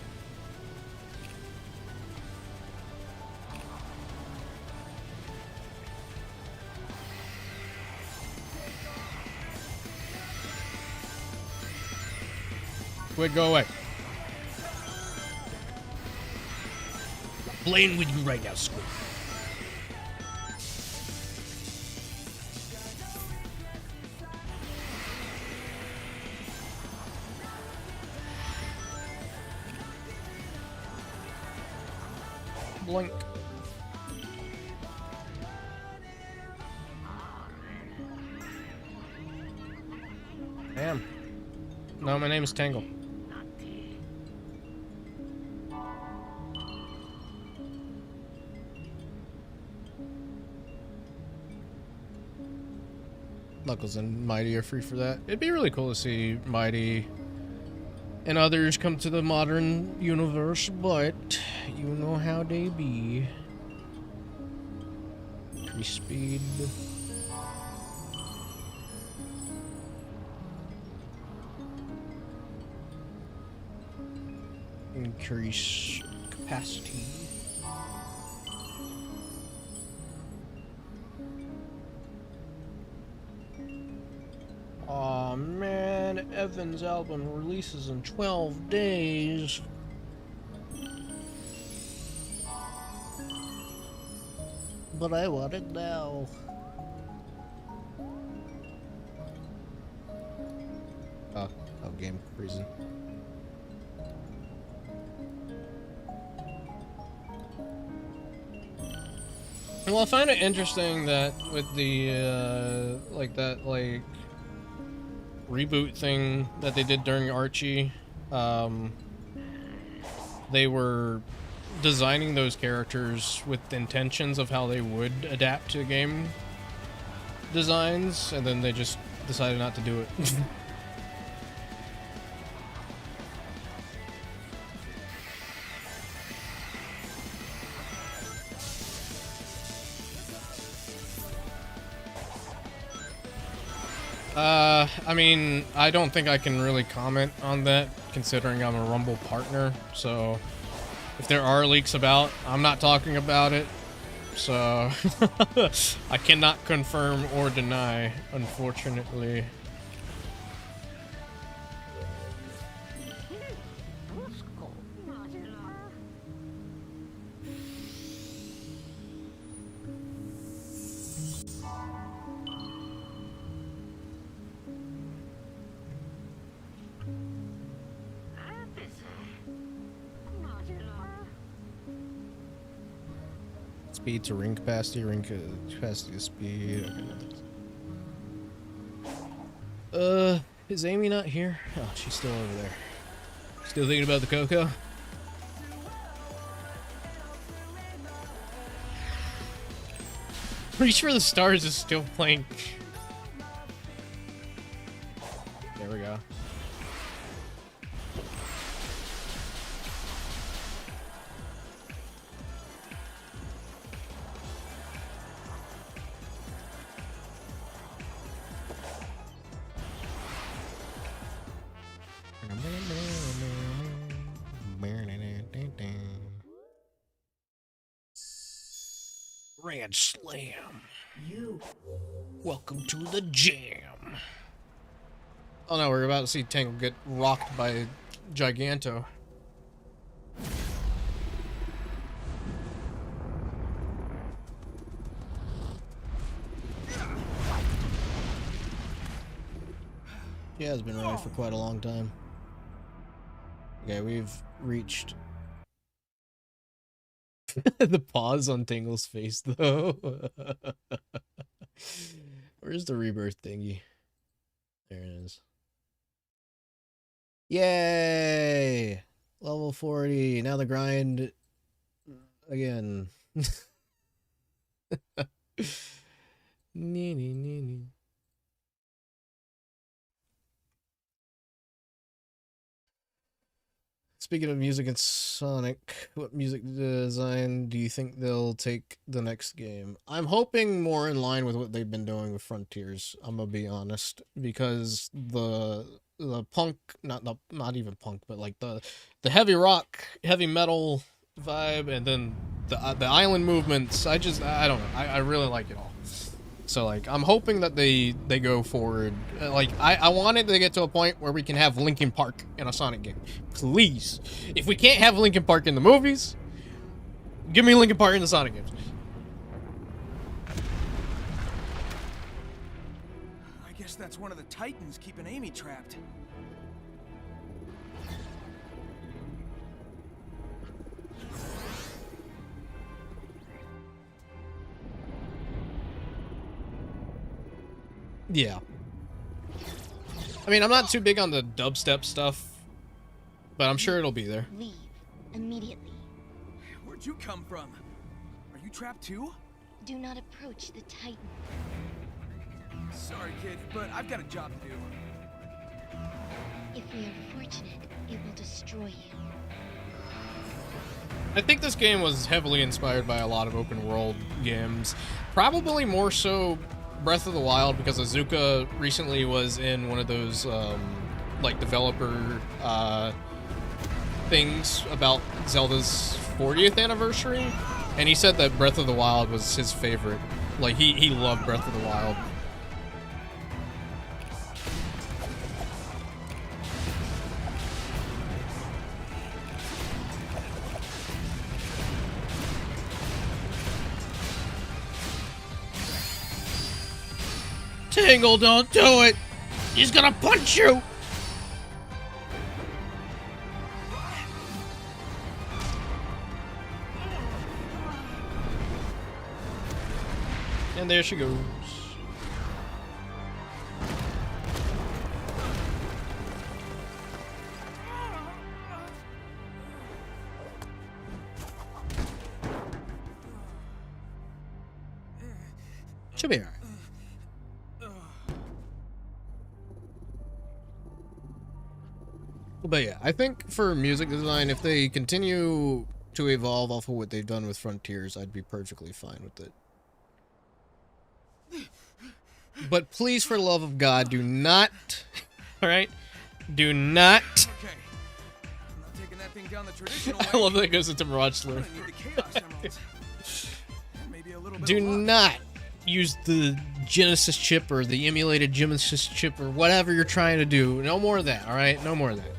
Quit, go away. Playing with you right now, Squid. Blink. Damn. No, my name is Tangle. Knuckles and Mighty are free for that. It'd be really cool to see Mighty and others come to the modern universe, but you know how they be. Increase speed. Increase capacity. Aw, man, Evan's album releases in 12 days. But I want it now. Oh, game reason. Well, I find it interesting that with the, like, reboot thing that they did during Archie, they were designing those characters with intentions of how they would adapt to game designs, and then they just decided not to do it. I mean, I don't think I can really comment on that, considering I'm a Rumble partner, so if there are leaks about, I'm not talking about it, so I cannot confirm or deny, unfortunately. Speed to ring capacity to speed. Okay. Is Amy not here? Oh, she's still over there. Still thinking about the Coco? Pretty sure the Stars is still playing. There we go. Grand Slam. You. Welcome to the jam. Oh no, we're about to see Tangle get rocked by Giganto. He has been running for quite a long time. Okay, we've reached the pause on Tangle's face, though. Where's the rebirth thingy? There it is. Yay! Level 40. Now the grind again. Nee, nee, nee, nee. Speaking of music and Sonic, what music design do you think they'll take the next game? I'm hoping more in line with what they've been doing with Frontiers, I'm gonna be honest, because the punk, not even punk, but like the heavy rock, heavy metal vibe, and then the island movements, I don't know, I really like it all. So, like, I'm hoping that they go forward. Like, I wanted to get to a point where we can have Linkin Park in a Sonic game. Please. If we can't have Linkin Park in the movies, give me Linkin Park in the Sonic games. I guess that's one of the Titans keeping Amy trapped. Yeah. I mean, I'm not too big on the dubstep stuff, but I'm sure it'll be there. Leave immediately. Where'd you come from? Are you trapped too? Do not approach the Titan. Sorry, kid, but I've got a job to do. If we are fortunate, it will destroy you. I think this game was heavily inspired by a lot of open world games. Probably more so Breath of the Wild, because Azuka recently was in one of those like developer things about Zelda's 40th anniversary, and he said that Breath of the Wild was his favorite. Like he loved Breath of the Wild. Tangle, don't do it! He's gonna punch you! And there she goes. She'll be alright. But yeah, I think for music design, if they continue to evolve off of what they've done with Frontiers, I'd be perfectly fine with it. But please, for the love of God, do not, alright? Do not. Okay. I'm not taking that thing down the traditional I way. love that it goes into Mirage I'm Slur. gonna need the Chaos Emeralds. Maybe a little bit Do of luck. not use the Genesis chip or the emulated Genesis chip or whatever you're trying to do. No more of that, alright? No more of that.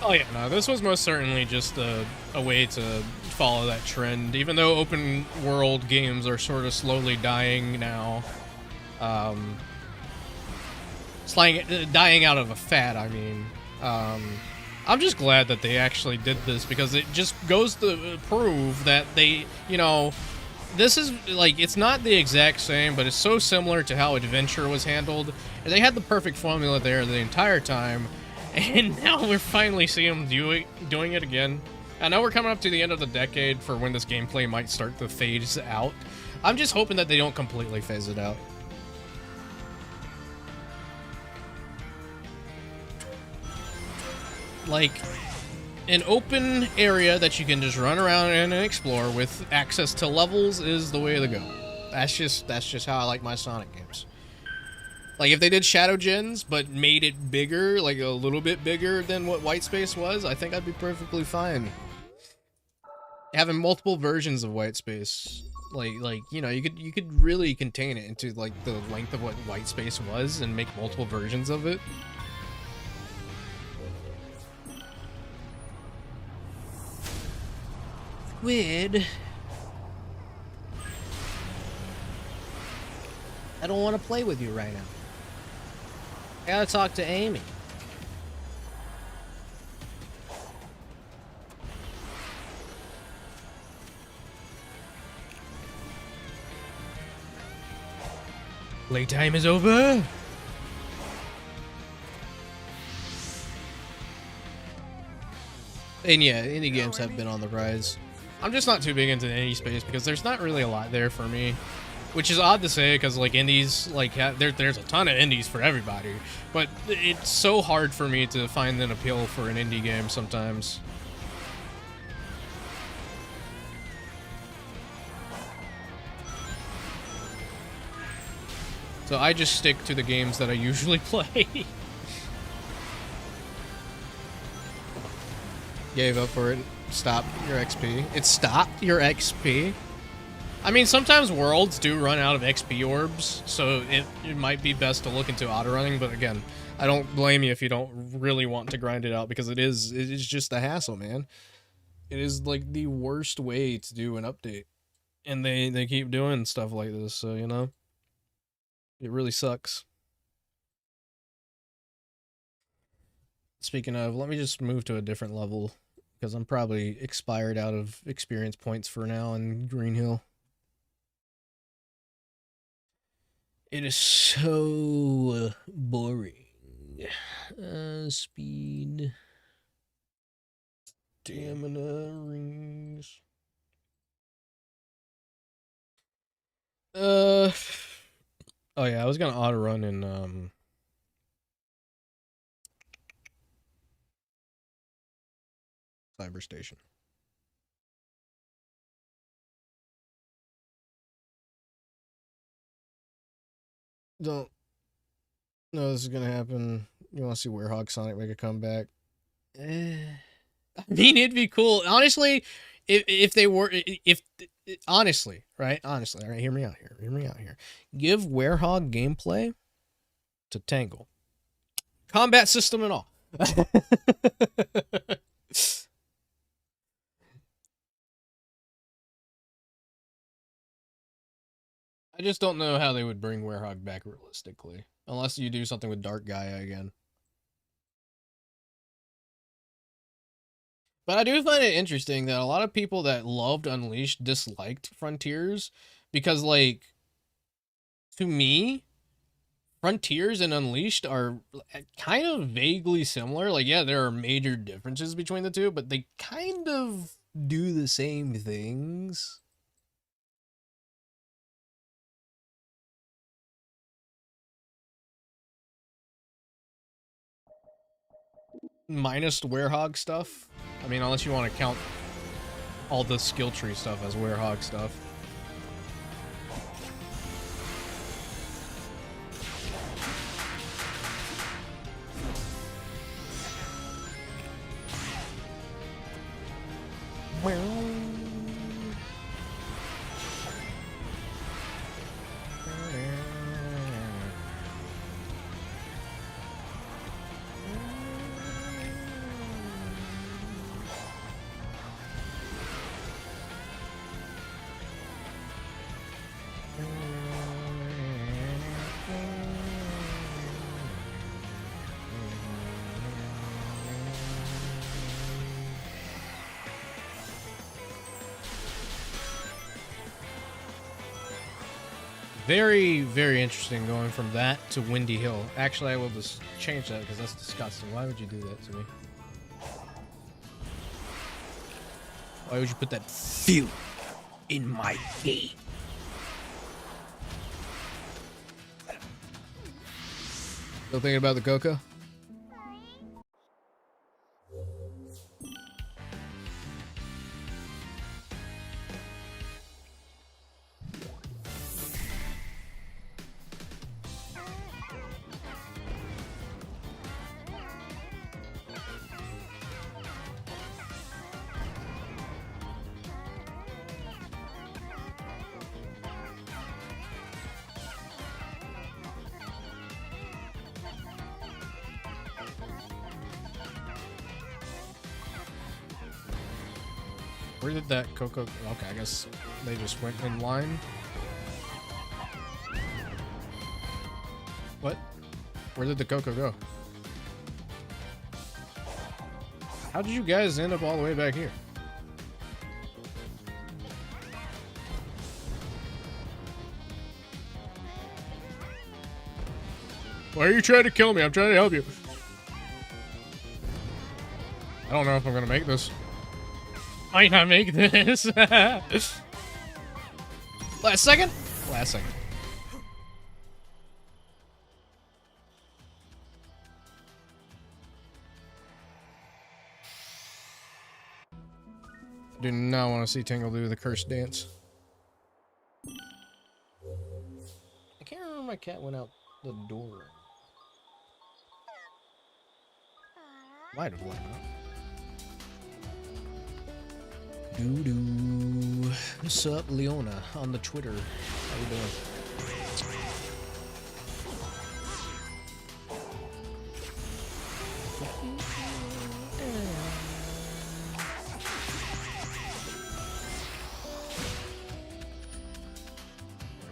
Oh yeah, no, this was most certainly just a way to follow that trend. Even though open world games are sort of slowly dying now, dying out of a fad, I mean. I'm just glad that they actually did this, because it just goes to prove that they, you know, this is, like, it's not the exact same, but it's so similar to how Adventure was handled. And they had the perfect formula there the entire time, and now we're finally seeing them doing it again. I know we're coming up to the end of the decade for when this gameplay might start to phase out. I'm just hoping that they don't completely phase it out. Like, an open area that you can just run around and explore with access to levels is the way to go. That's just how I like my Sonic games. Like, if they did Shadow Gens, but made it bigger, like a little bit bigger than what White Space was, I think I'd be perfectly fine. Having multiple versions of White Space, like you know, you could really contain it into like the length of what White Space was and make multiple versions of it. Squid. I don't want to play with you right now. I gotta talk to Amy. Playtime is over. And yeah, indie games have been on the rise. I'm just not too big into the indie space because there's not really a lot there for me. Which is odd to say, because like indies, like there's a ton of indies for everybody, but it's so hard for me to find an appeal for an indie game sometimes. So I just stick to the games that I usually play. Gave up for it. Stop your XP. It stopped your XP. I mean, sometimes worlds do run out of XP orbs, so it might be best to look into auto-running, but again, I don't blame you if you don't really want to grind it out, because it is just a hassle, man. It is, like, the worst way to do an update. And they keep doing stuff like this, so, you know? It really sucks. Speaking of, let me just move to a different level, because I'm probably expired out of experience points for now in Green Hill. It is so boring. Speed. Stamina rings. Oh yeah, I was gonna auto run in Cyber Station. Don't know this is gonna happen. You want to see Werehog Sonic make a comeback? I mean, it'd be cool. Honestly, if they were, honestly, right? Honestly, all right, hear me out here. Hear me out here. Give Werehog gameplay to Tangle. Combat system and all. I just don't know how they would bring Werehog back realistically. Unless you do something with Dark Gaia again. But I do find it interesting that a lot of people that loved Unleashed disliked Frontiers. Because, like, to me, Frontiers and Unleashed are kind of vaguely similar. Like, yeah, there are major differences between the two, but they kind of do the same things. Minus Werehog stuff. I mean, unless you want to count all the skill tree stuff as Werehog stuff. Very, very interesting going from that to Windy Hill. Actually, I will just change that because that's disgusting. Why would you do that to me? Why would you put that filth in my feet? Still thinking about the cocoa? Where did that cocoa? Okay, I guess they just went in line. What? Where did the cocoa go? How did you guys end up all the way back here? Why are you trying to kill me? I'm trying to help you. I don't know if I'm gonna make this. Might not make this. Last second? Last second. Do not want to see Tangle do the cursed dance. I can't remember my cat went out the door. Might have went out. Doo-doo. What's up, Leona, on the Twitter? How you doing?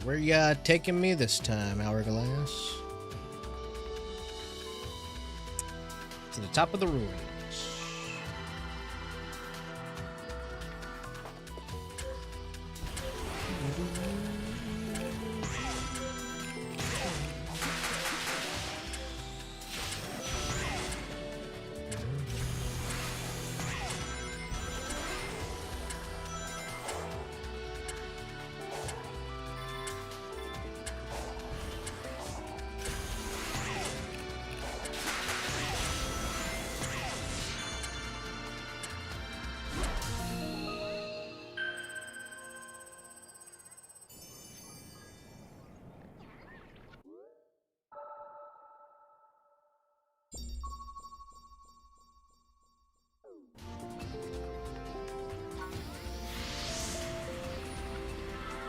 Where you taking me this time, Hourglass? To the top of the ruins.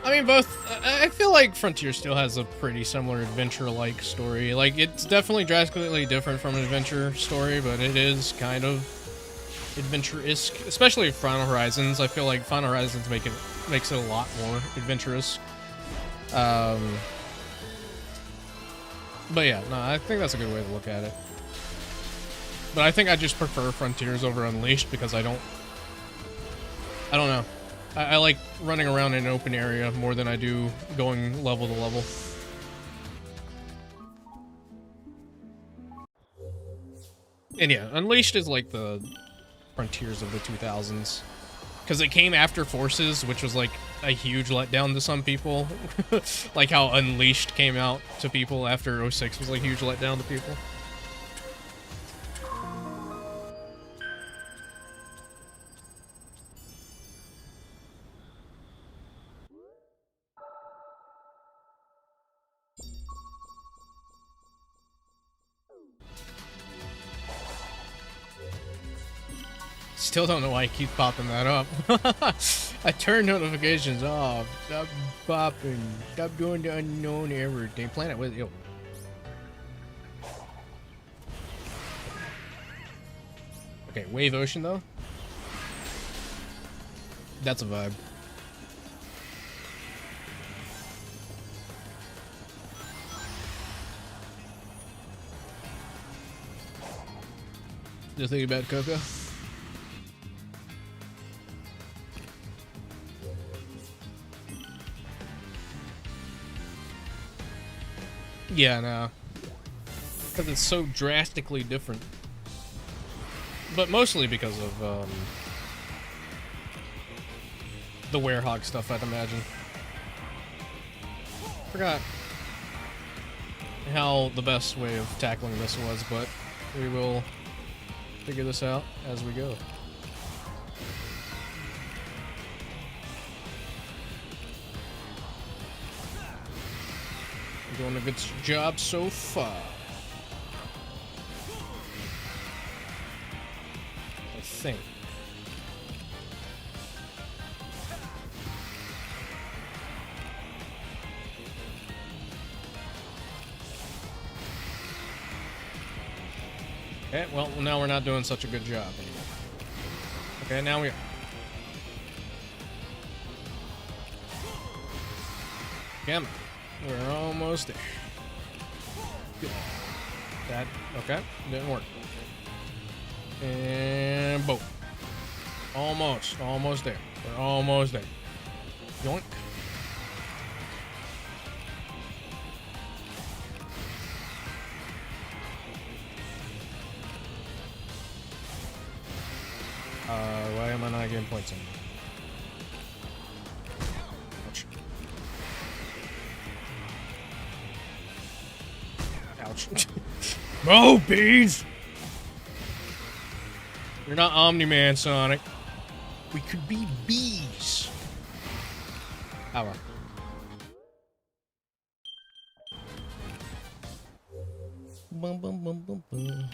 I mean, both. I feel like Frontier still has a pretty similar adventure-like story. Like, it's definitely drastically different from an adventure story, but it is kind of adventure-esque. Especially Final Horizons. I feel like Final Horizons makes it a lot more adventurous. But yeah, no, I think that's a good way to look at it. But I think I just prefer Frontiers over Unleashed because I don't know. I like running around in an open area more than I do going level to level. And yeah, Unleashed is like the Frontiers of the 2000s. Because it came after Forces, which was like a huge letdown to some people. Like how Unleashed came out to people after 06 was like a huge letdown to people. Still don't know why he keeps popping that up. I turned notifications off. Stop popping. Stop doing the unknown everything. Planet with you. Okay, Wave Ocean though. That's a vibe. Just thinking about Coco. Yeah, no. Because it's so drastically different. But mostly because of the werehog stuff, I'd imagine. Forgot how the best way of tackling this was, but we will figure this out as we go. We're doing a good job so far. I think. Okay, well, now we're not doing such a good job anymore. Okay, now we are. Damn it. We're almost there. Good. That, okay, didn't work. And boom. Almost there. We're almost there. Yoink. Why am I not getting points in? Ouch. Ouch. Oh, bees! You're not Omni-Man, Sonic. We could be bees. Oh well. Bum, bum, bum, bum, bum.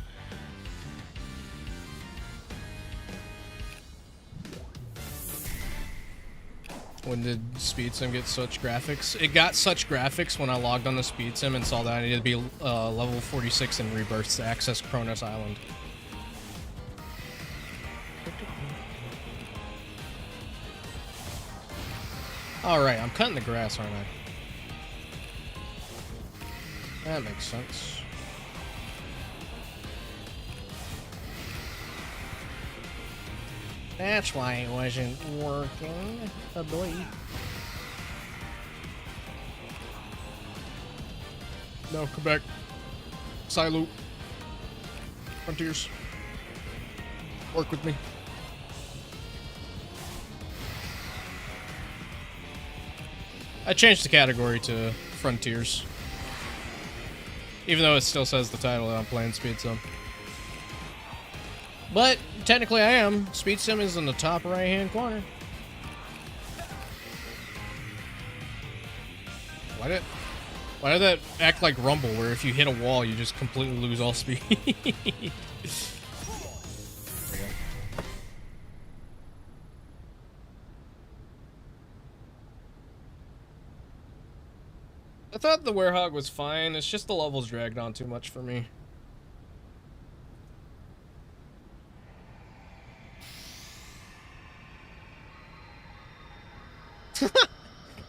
When did Speed Sim get such graphics? It got such graphics when I logged on the Speed Sim and saw that I needed to be level 46 in Rebirth to access Kronos Island. Alright, I'm cutting the grass, aren't I? That makes sense. That's why it wasn't working. Oh boy. No, come back. Silo. Frontiers. Work with me. I changed the category to Frontiers. Even though it still says the title that I'm playing Speed Sim. But technically I am. Speed Sim is in the top right hand corner. Why did that act like Rumble, where if you hit a wall you just completely lose all speed? I thought the werehog was fine, it's just the levels dragged on too much for me.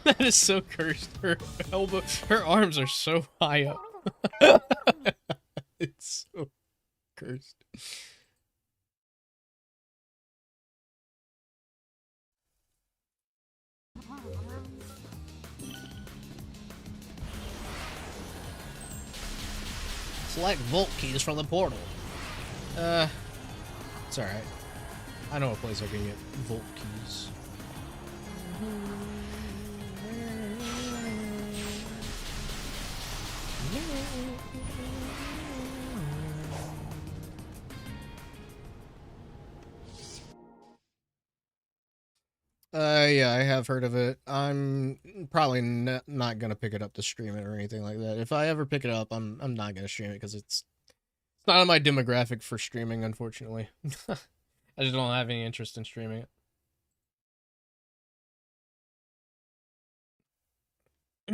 That is so cursed. Her elbow, her arms are so high up. It's so cursed. Select vault keys from the portal. It's alright. I know a place I can get vault keys. Yeah, I have heard of it. I'm probably not gonna pick it up to stream it or anything like that. If I ever pick it up, I'm not gonna stream it because it's not on my demographic for streaming, unfortunately. I just don't have any interest in streaming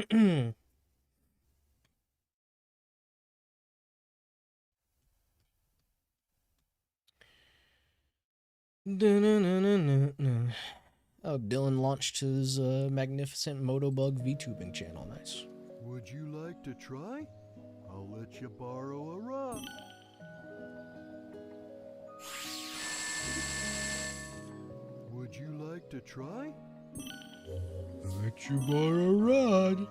it. Oh, Dylan launched his magnificent Motobug VTubing channel. Nice. Would you like to try? I'll let you borrow a rock. Would you like to try? I'll let you borrow a rod.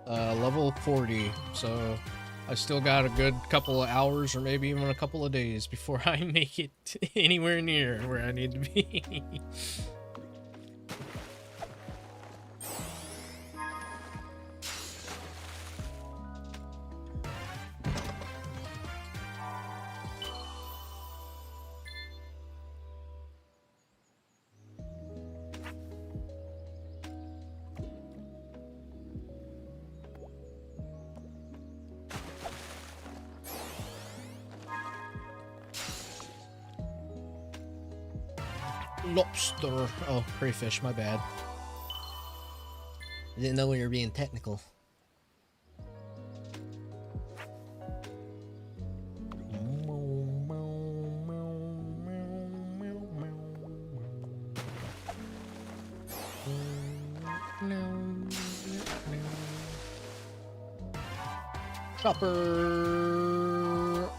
Level 40, so I still got a good couple of hours or maybe even a couple of days before I make it anywhere near where I need to be. Lobster. Oh, crayfish, my bad. I didn't know we were being technical. Chopper.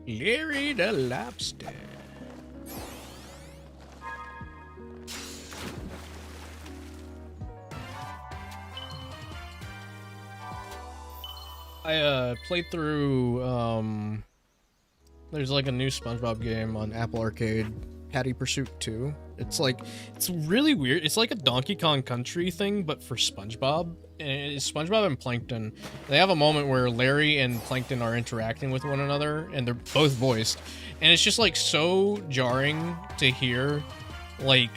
Larry the Lobster. I played through there's like a new SpongeBob game on Apple Arcade, Patty Pursuit 2. It's really weird. It's like a Donkey Kong Country thing, but for SpongeBob. And it's SpongeBob and Plankton. They have a moment where Larry and Plankton are interacting with one another, and they're both voiced. And it's just like so jarring to hear like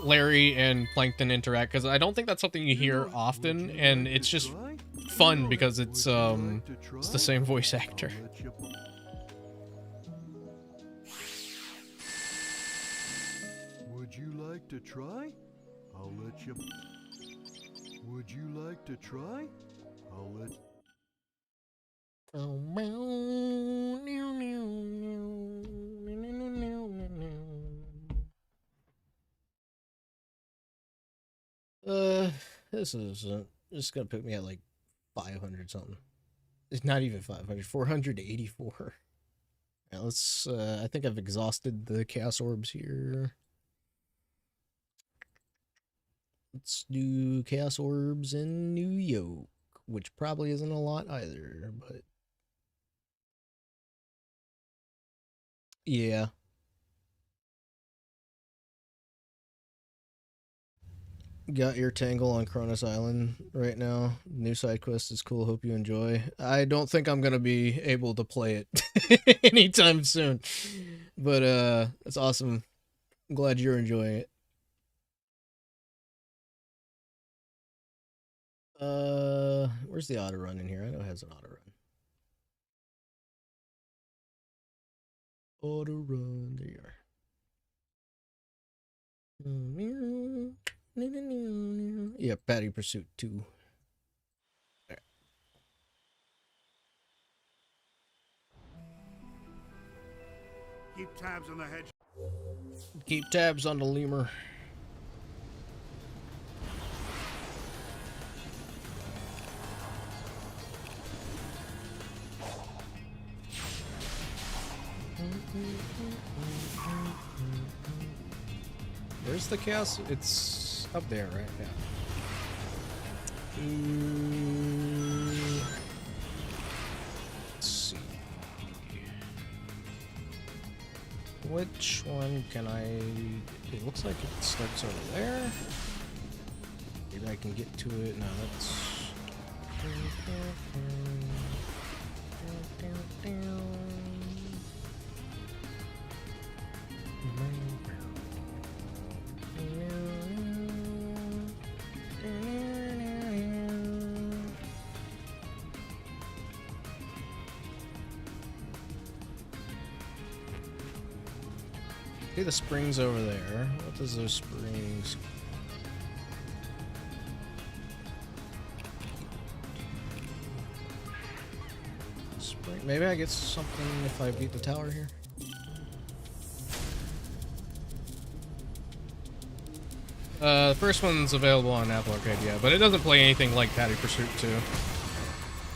Larry and Plankton interact, because I don't think that's something you hear often, and it's just fun because it's the same voice actor. Would you like to try? I'll let you. Would you like to try? I'll let. This is gonna put me at like 500 something. It's not even 500. 484. Now let's. I think I've exhausted the chaos orbs here. Let's do chaos orbs in New York, which probably isn't a lot either, but yeah. Got your Tangle on Kronos Island right now. New side quest is cool. Hope you enjoy. I don't think I'm gonna be able to play it anytime soon, but it's awesome. I'm glad you're enjoying it. Where's the auto run in here? I know it has an auto run. Auto run. There you are. Yeah, Patty Pursuit 2. Right. Keep tabs on the hedge. Keep tabs on the lemur. Where's the chaos? It's up there, right? Yeah. Let's see. Which one can I... It looks like it starts over there. Maybe I can get to it. No, that's... See the springs over there. What does those springs... Spring... Maybe I get something if I beat the tower here. The first one's available on Apple Arcade, yeah, but it doesn't play anything like Patty Pursuit 2.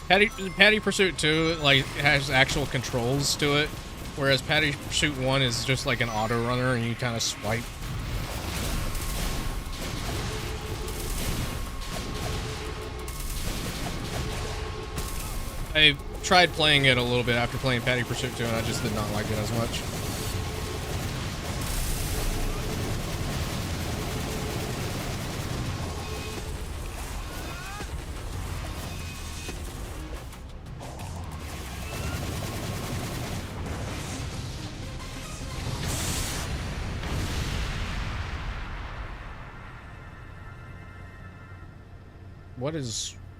Patty Pursuit 2 like has actual controls to it, whereas Patty Pursuit 1 is just like an auto runner and you kind of swipe. I tried playing it a little bit after playing Patty Pursuit 2 and I just did not like it as much.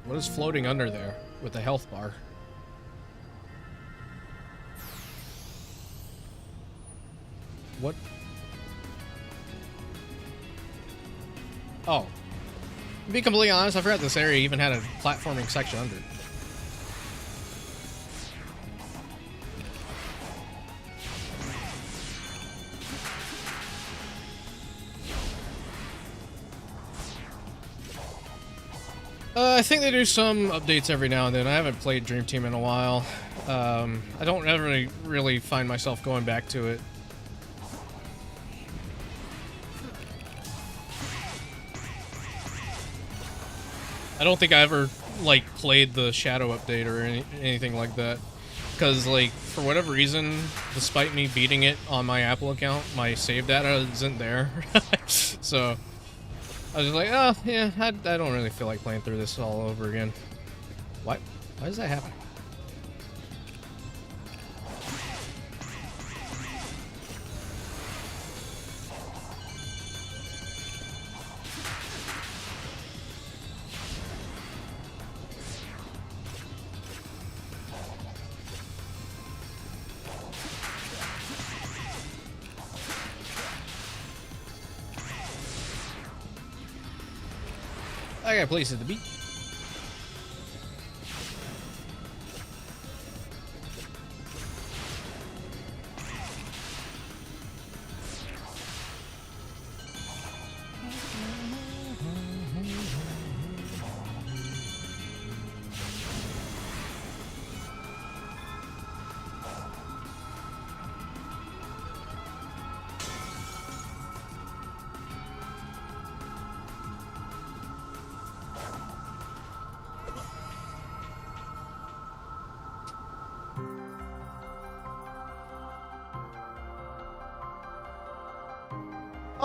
What is floating under there with the health bar? What? Oh. To be completely honest, I forgot this area even had a platforming section under it. I think they do some updates every now and then. I haven't played Dream Team in a while. I don't ever really find myself going back to it. I don't think I ever like played the Shadow update or anything like that, because like for whatever reason, despite me beating it on my Apple account, my save data isn't there. So I was just like, oh yeah, I don't really feel like playing through this all over again. What? Why does that happen? I got places to beat.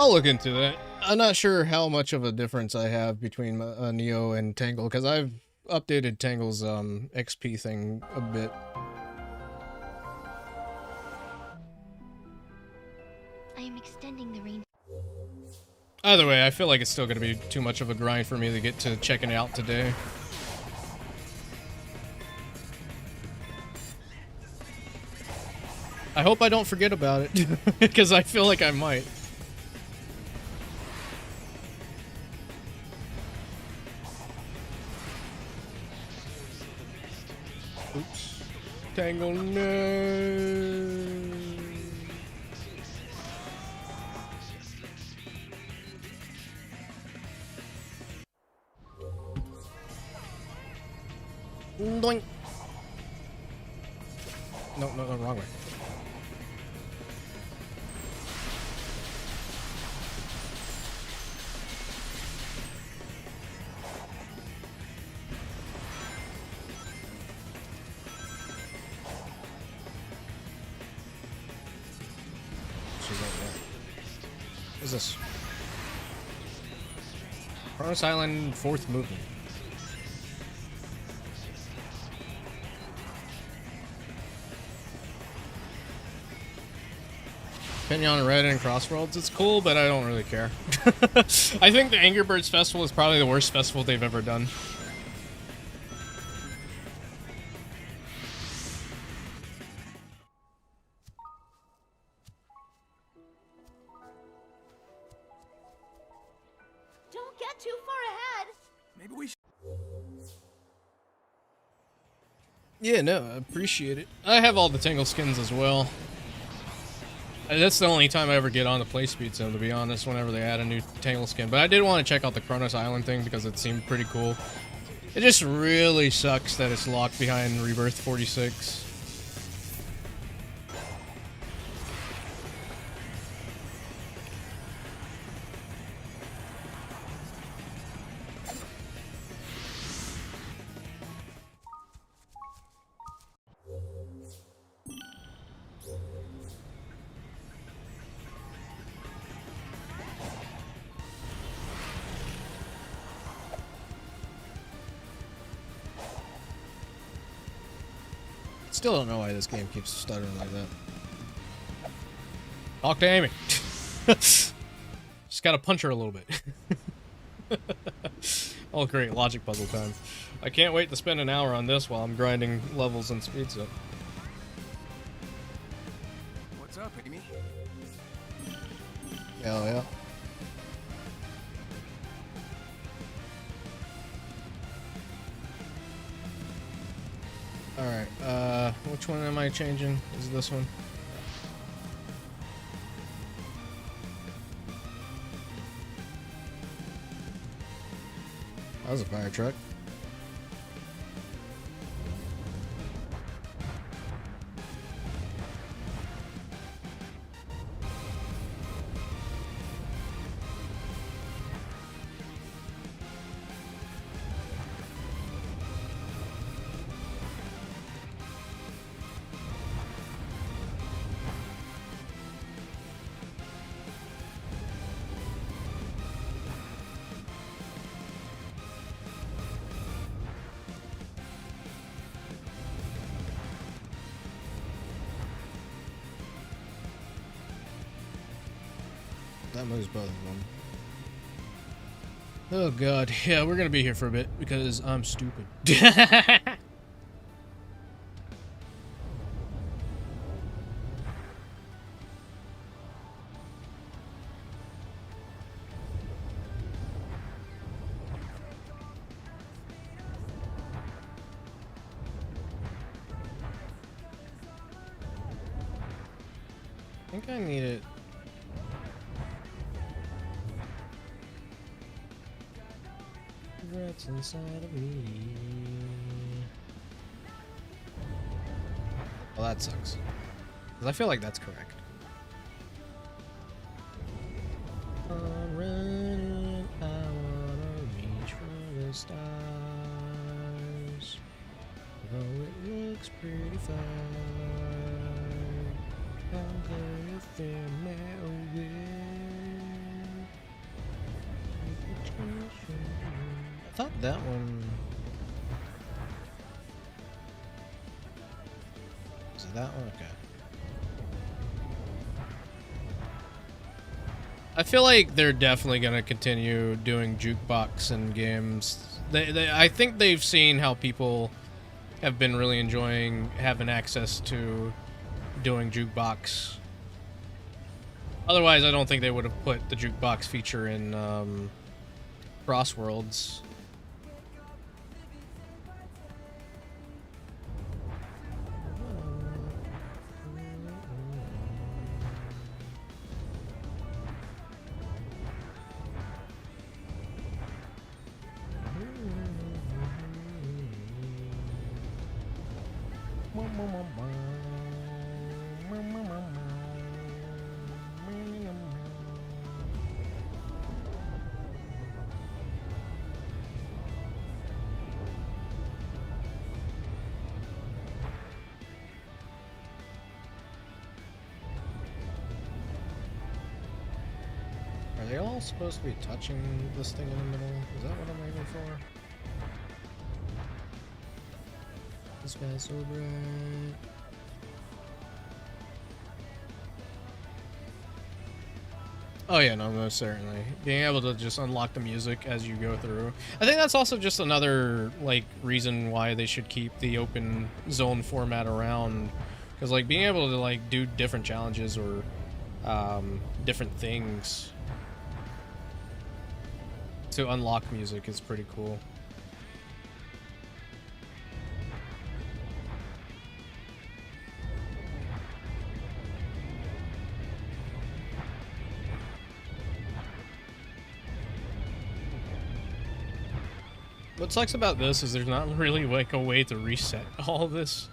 I'll look into that. I'm not sure how much of a difference I have between Neo and Tangle, because I've updated Tangle's XP thing a bit. I am extending the range. Either way, I feel like it's still going to be too much of a grind for me to get to checking it out today. I hope I don't forget about it, because I feel like I might. Oops. Tangle, no. Doink. No, wrong way. What is this? Kronos Island, 4th movement. Pinion Red and Crossroads, it's cool, but I don't really care. I think the Angry Birds Festival is probably the worst festival they've ever done. Don't get too far ahead. Maybe we should. Yeah, no, I appreciate it. I have all the Tangle skins as well. That's the only time I ever get on the play speed zone, to be honest, whenever they add a new Tangle skin. But I did want to check out the Kronos Island thing because it seemed pretty cool. It just really sucks that it's locked behind Rebirth 46. Still don't know why this game keeps stuttering like that. Talk to Amy. Just gotta punch her a little bit. Oh great, logic puzzle time. I can't wait to spend an hour on this while I'm grinding levels and speeds up. What's up, Amy? Hell yeah. Alright, which one am I changing? Is it this one? That was a fire truck. That moves both of them. Oh god, yeah, we're gonna be here for a bit because I'm stupid. I think I need it. Regrets inside of me. Well, that sucks. Because I feel like that's correct. I'm running, I wanna reach for the stars. Though it looks pretty far, I'm gonna find my way. I thought that one... Is it that one? Okay. I feel like they're definitely going to continue doing jukebox in games. I think they've seen how people have been really enjoying having access to doing jukebox. Otherwise, I don't think they would have put the jukebox feature in Crossworlds. Are they all supposed to be touching this thing in the middle? Is that what I'm aiming for? This guy's so bright. Oh yeah, no, most certainly. Being able to just unlock the music as you go through. I think that's also just another, like, reason why they should keep the open zone format around. Because, like, being able to, like, do different challenges or different things to unlock music is pretty cool. What sucks about this is there's not really like a way to reset all of this.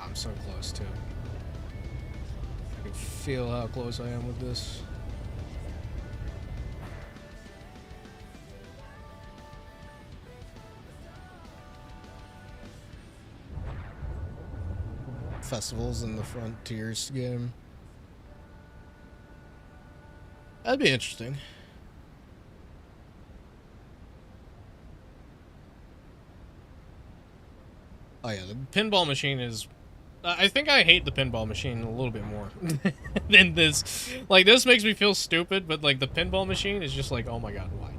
I'm so close too. I can feel how close I am with this. Festivals in the Frontiers game. That'd be interesting. Oh yeah, the pinball machine is... I think I hate the pinball machine a little bit more than this. Like, this makes me feel stupid, but like the pinball machine is just like, oh my god, why?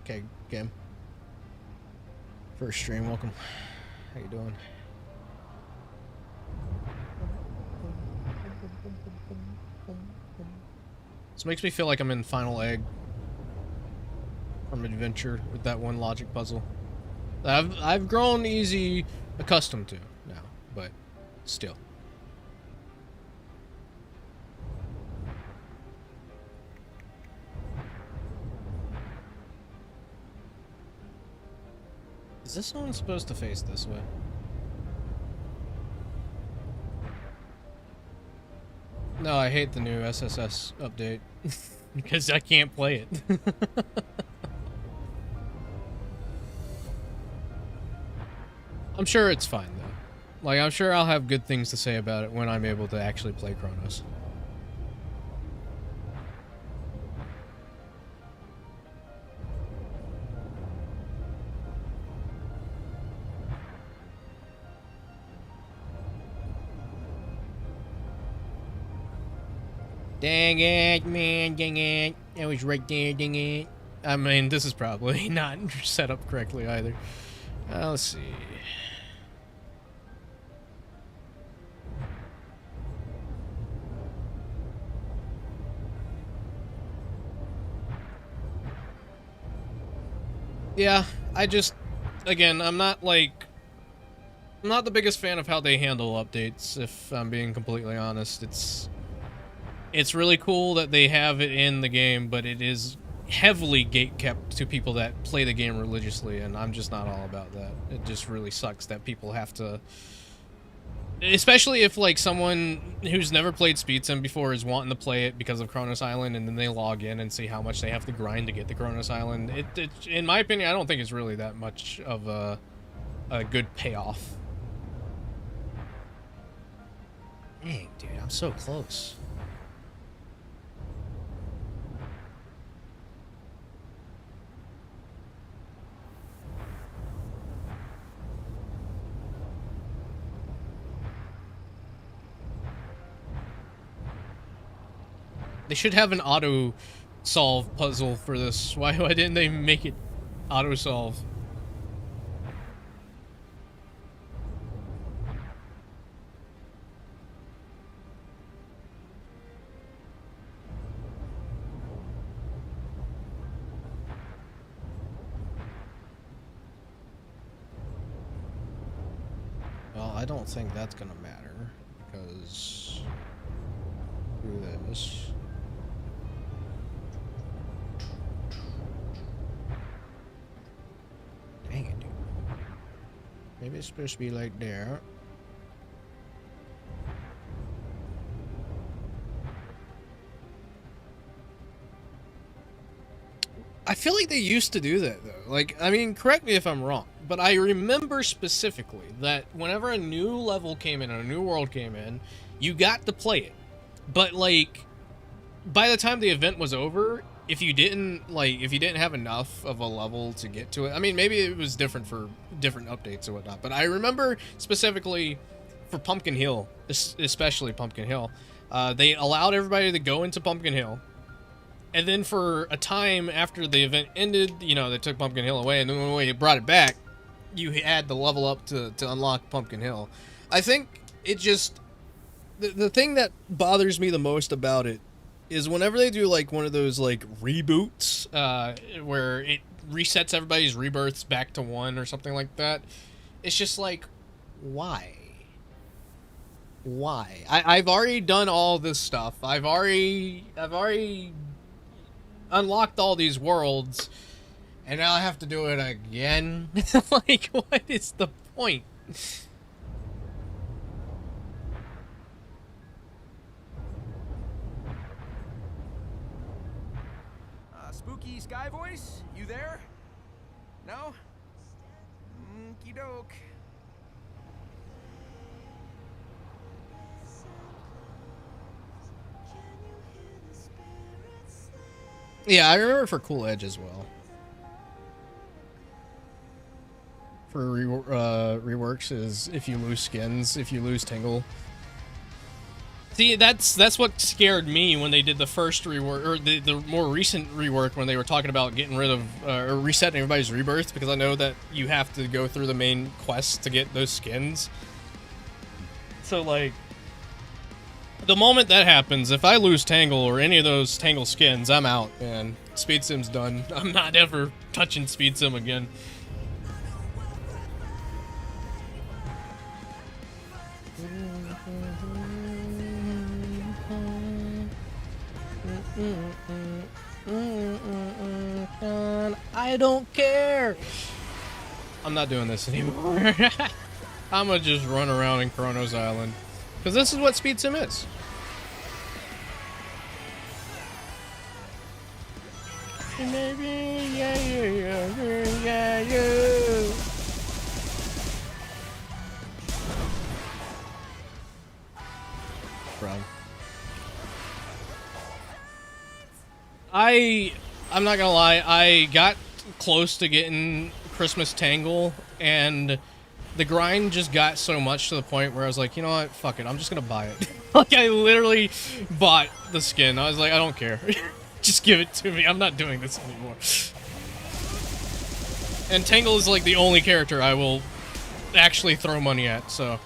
Okay, game. First stream, welcome. How you doing? This makes me feel like I'm in Final Egg from Adventure with that one logic puzzle. I've grown easy accustomed to now, but still. Is this one supposed to face this way? No, I hate the new SSS update because I can't play it. I'm sure it's fine though. Like, I'm sure I'll have good things to say about it when I'm able to actually play Kronos. Dang it, man, dang it. I was right there, dang it. I mean, this is probably not set up correctly either. Let's see. Yeah, I just, again, I'm not the biggest fan of how they handle updates, if I'm being completely honest. It's really cool that they have it in the game, but it is heavily gatekept to people that play the game religiously, and I'm just not all about that. It just really sucks that people have to... Especially if, like, someone who's never played Speed Sim before is wanting to play it because of Kronos Island, and then they log in and see how much they have to grind to get to Kronos Island. In my opinion, I don't think it's really that much of a good payoff. Dang, dude, I'm so close. They should have an auto-solve puzzle for this. Why didn't they make it auto-solve? Well, I don't think that's gonna matter, because... do this. Dang it, dude. Maybe it's supposed to be like there. I feel like they used to do that, though. Like, I mean, correct me if I'm wrong, but I remember specifically that whenever a new level came in, or a new world came in, you got to play it. But like, by the time the event was over, if you didn't have enough of a level to get to it, I mean, maybe it was different for different updates or whatnot, but I remember specifically for Pumpkin Hill, especially Pumpkin Hill, they allowed everybody to go into Pumpkin Hill, and then for a time after the event ended, you know, they took Pumpkin Hill away, and then when they brought it back, you had to level up to unlock Pumpkin Hill. I think it just, the thing that bothers me the most about it is whenever they do like one of those like reboots, where it resets everybody's rebirths back to 1 or something like that. It's just like, why? Why? I've already done all this stuff. I've already unlocked all these worlds, and now I have to do it again. Like, what is the point? Spooky Sky Voice, you there? No? Okie doke. Yeah, I remember for Cool Edge as well. For reworks is if you lose skins, if you lose Tangle. See, that's what scared me when they did the first rework, or the more recent rework, when they were talking about getting rid of, or resetting everybody's rebirths, because I know that you have to go through the main quest to get those skins. So, like, the moment that happens, if I lose Tangle or any of those Tangle skins, I'm out, man. Speed Sim's done. I'm not ever touching Speed Sim again. I don't care. I'm not doing this anymore. I'm gonna just run around in Kronos Island, because this is what Speed Sim is. Run. I'm not gonna lie, I got close to getting Christmas Tangle, and the grind just got so much to the point where I was like, you know what, fuck it, I'm just gonna buy it. Like, I literally bought the skin. I was like, I don't care. Just give it to me. I'm not doing this anymore. And Tangle is like the only character I will actually throw money at, so.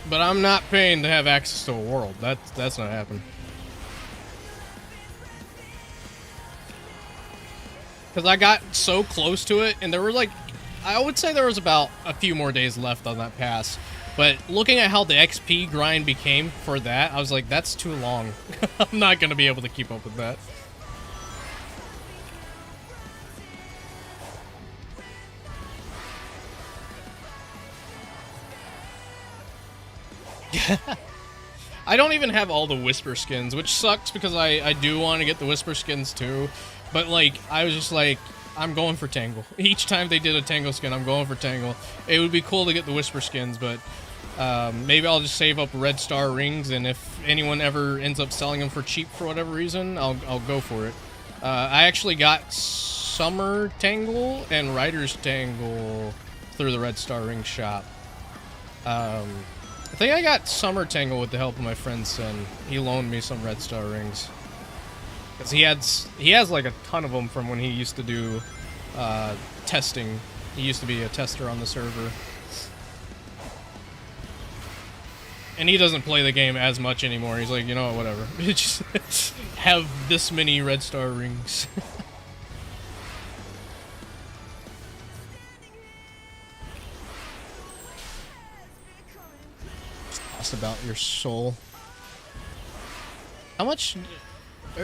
But I'm not paying to have access to a world. That's not happening. Because I got so close to it, and there were like, I would say there was about a few more days left on that pass. But looking at how the XP grind became for that, I was like, that's too long. I'm not going to be able to keep up with that. I don't even have all the Whisper skins, which sucks because I do want to get the Whisper skins too. But like, I was just like, I'm going for Tangle. Each time they did a Tangle skin, I'm going for Tangle. It would be cool to get the Whisper skins, but maybe I'll just save up Red Star rings, and if anyone ever ends up selling them for cheap for whatever reason, I'll go for it. I actually got Summer Tangle and Rider's Tangle through the Red Star ring shop. I think I got Summer Tangle with the help of my friend Sin. He loaned me some Red Star rings. Because he has like a ton of them from when he used to do testing. He used to be a tester on the server. And he doesn't play the game as much anymore. He's like, you know what, whatever. Just have this many Red Star rings. It's about your soul. How much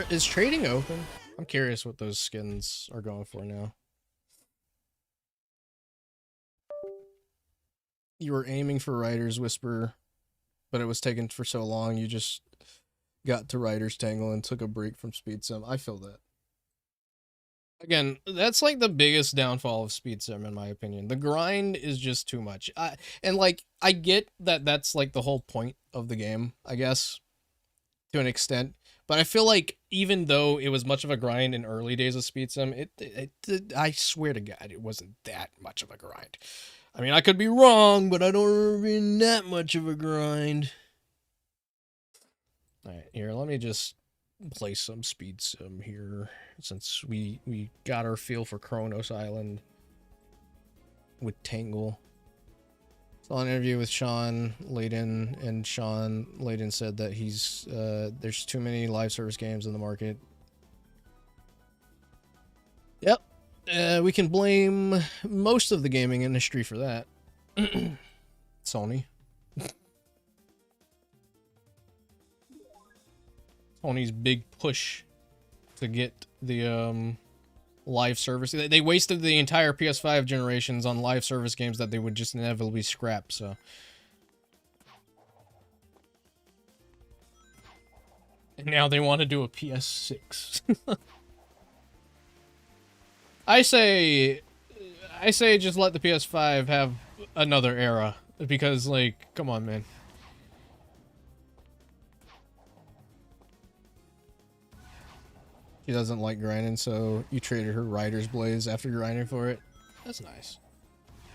is trading open? I'm curious what those skins are going for now. You were aiming for Rider's Whisper, but it was taken for so long you just got to Rider's Tangle and took a break from Speed Sim. I feel that. Again, that's like the biggest downfall of speed sim, in my opinion. The grind is just too much. And like, I get that that's like the whole point of the game, I guess, to an extent. But I feel like even though it was much of a grind in early days of speed sim, I swear to God, it wasn't that much of a grind. I mean, I could be wrong, but I don't remember being that much of a grind. All right, here, let me just play some speed sim here, since we got our feel for Kronos Island with Tangle. Saw an interview with Sean Layden, and Sean Layden said that he's there's too many live service games in the market. Yep, we can blame most of the gaming industry for that. Sony. Sony's big push to get the live service. They wasted the entire PS5 generations on live service games that they would just inevitably scrap, so. And now they want to do a PS6. I say just let the PS5 have another era, because, like, come on, man. She doesn't like grinding, so you traded her Rider's Blaze after grinding for it. That's nice.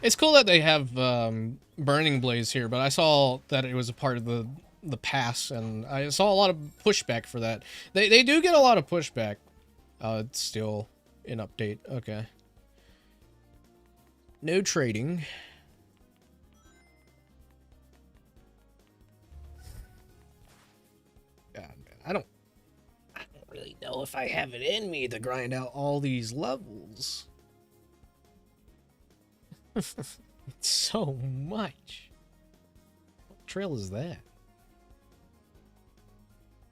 It's cool that they have Burning Blaze here, but I saw that it was a part of the pass, and I saw a lot of pushback for that. They do get a lot of pushback. It's still an update. Okay. No trading. God, man, I don't really know if I have it in me to grind out all these levels. It's so much. What trail is that?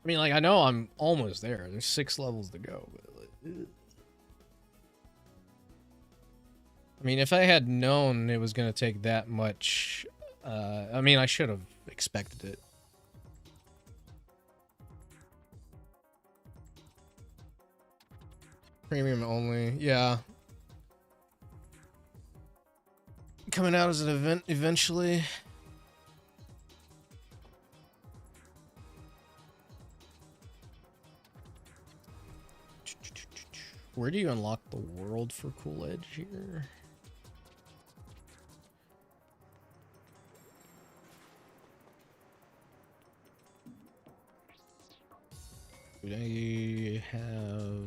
I mean, like, I know I'm almost there. There's 6 levels to go. But like, I mean, if I had known it was going to take that much, I mean, I should have expected it. Premium only, yeah. Coming out as an event eventually. Where do you unlock the world for Cool Edge here? Do they have...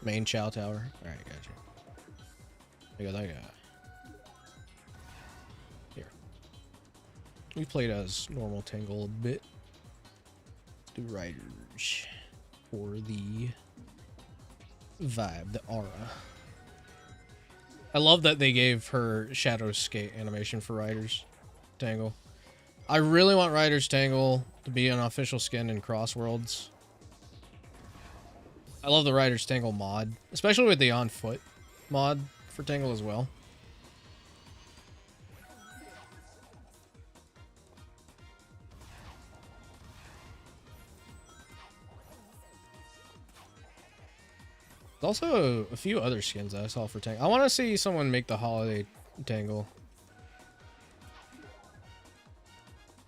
Main Chow Tower? Alright, gotcha. I got that guy. Here. We played as normal Tangle a bit. Let's do Riders for the vibe, the aura. I love that they gave her Shadow Skate animation for Riders Tangle. I really want Riders Tangle to be an official skin in Cross Worlds. I love the Riders Tangle mod, especially with the on foot mod for Tangle as well. There's also a few other skins that I saw for Tangle. I want to see someone make the holiday Tangle.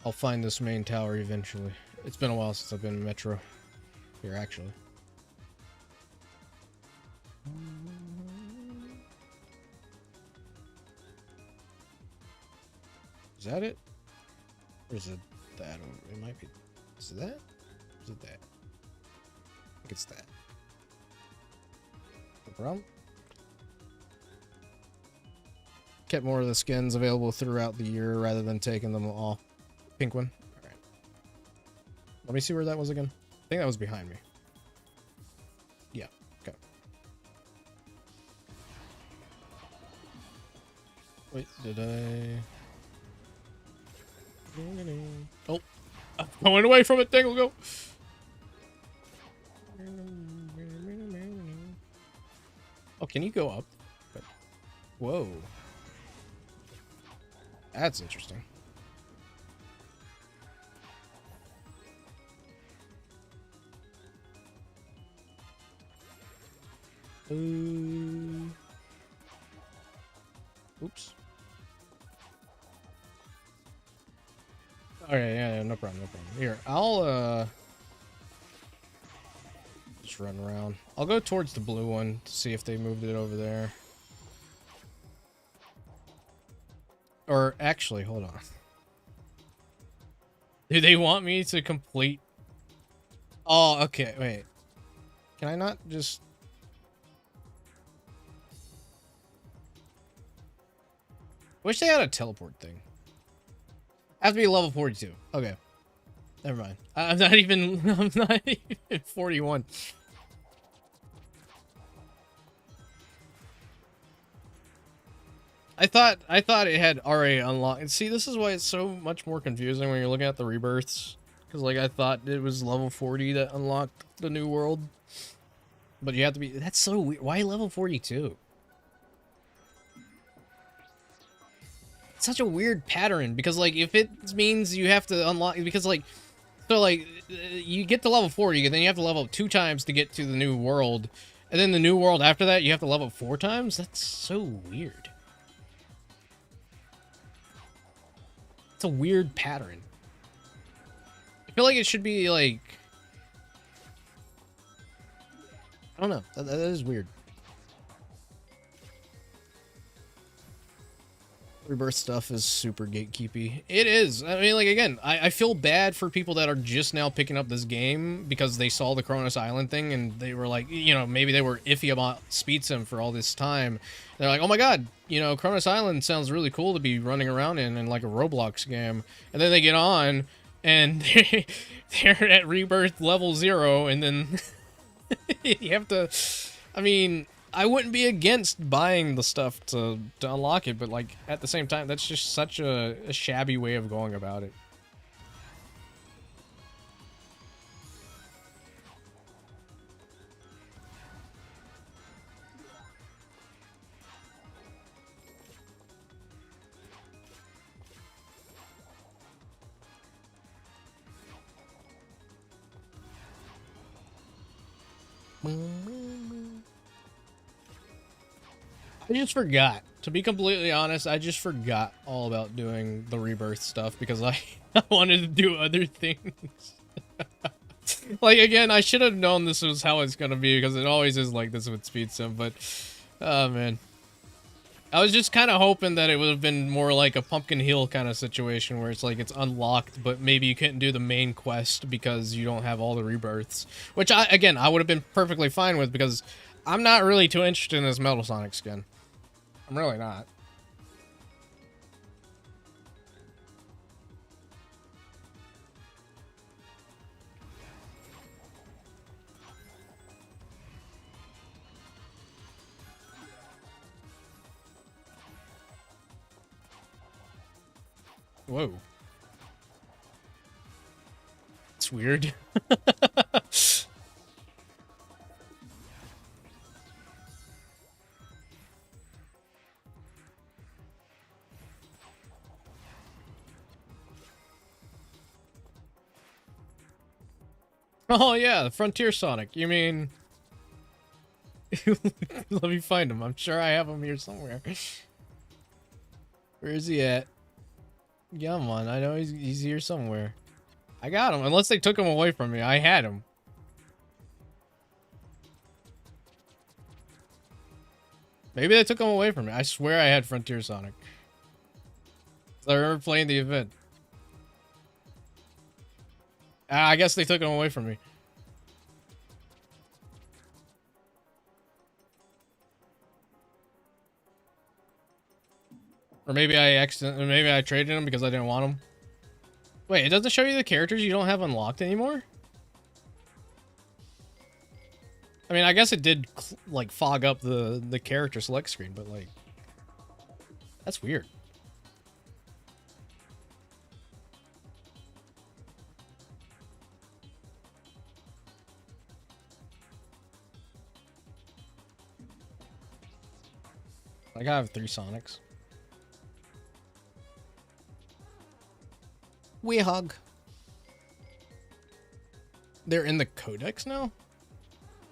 I'll find this main tower eventually. It's been a while since I've been in Metro here, actually. Is that it? Or is it that? It might be. Is it that? Or is it that? I think it's that. No problem. Kept more of the skins available throughout the year rather than taking them off. Pink one. Alright. Let me see where that was again. I think that was behind me. Yeah. Okay. Wait, did I... Oh, I'm going away from it. Tangle, go. Oh, can you go up? Whoa. That's interesting. Oops. Okay, yeah, no problem, no problem. Here, I'll just run around. I'll go towards the blue one to see if they moved it over there. Or actually, hold on. Do they want me to complete? Oh, okay, wait. Can I not just... Wish they had a teleport thing. I have to be level 42. Okay. Never mind. I'm not even 41. I thought it had already unlocked. See, this is why it's so much more confusing when you're looking at the rebirths. Because, like, I thought it was level 40 that unlocked the new world. But you have to be... That's so weird. Why level 42? It's such a weird pattern. Because, like, if it means you have to unlock... Because, like... So, like, you get to level 40, then you have to level up 2 times to get to the new world. And then the new world after that, you have to level up 4 times? That's so weird. It's a weird pattern. I feel like it should be like... I don't know. That is weird. Rebirth stuff is super gatekeepy. It is. I mean, like, again, I feel bad for people that are just now picking up this game because they saw the Kronos Island thing and they were like, you know, maybe they were iffy about Speed Sim for all this time. They're like, oh my god, you know, Kronos Island sounds really cool to be running around in like a Roblox game. And then they get on and they're at Rebirth level 0 and then you have to... I mean... I wouldn't be against buying the stuff to unlock it, but, like, at the same time, that's just such a shabby way of going about it. I just forgot. To be completely honest, I just forgot all about doing the rebirth stuff because I wanted to do other things. Like, again, I should have known this was how it's gonna be because it always is like this with Speed Sim, but... Oh, man. I was just kind of hoping that it would have been more like a Pumpkin Hill kind of situation where it's like it's unlocked, but maybe you couldn't do the main quest because you don't have all the rebirths. Which, I would have been perfectly fine with because I'm not really too interested in this Metal Sonic skin. I'm really not. Whoa. It's weird. Oh yeah, the Frontier Sonic. You mean... Let me find him. I'm sure I have him here somewhere. Where is he at? Come on, I know he's here somewhere. I got him, unless they took him away from me. I had him. Maybe they took him away from me. I swear I had Frontier Sonic. I remember playing the event. I guess they took him away from me. Or maybe maybe I traded him because I didn't want him. Wait, it doesn't show you the characters you don't have unlocked anymore? I mean, I guess it did, like, fog up the character select screen, but, like... That's weird. Like, I have 3 Sonics. We hug. They're in the codex now?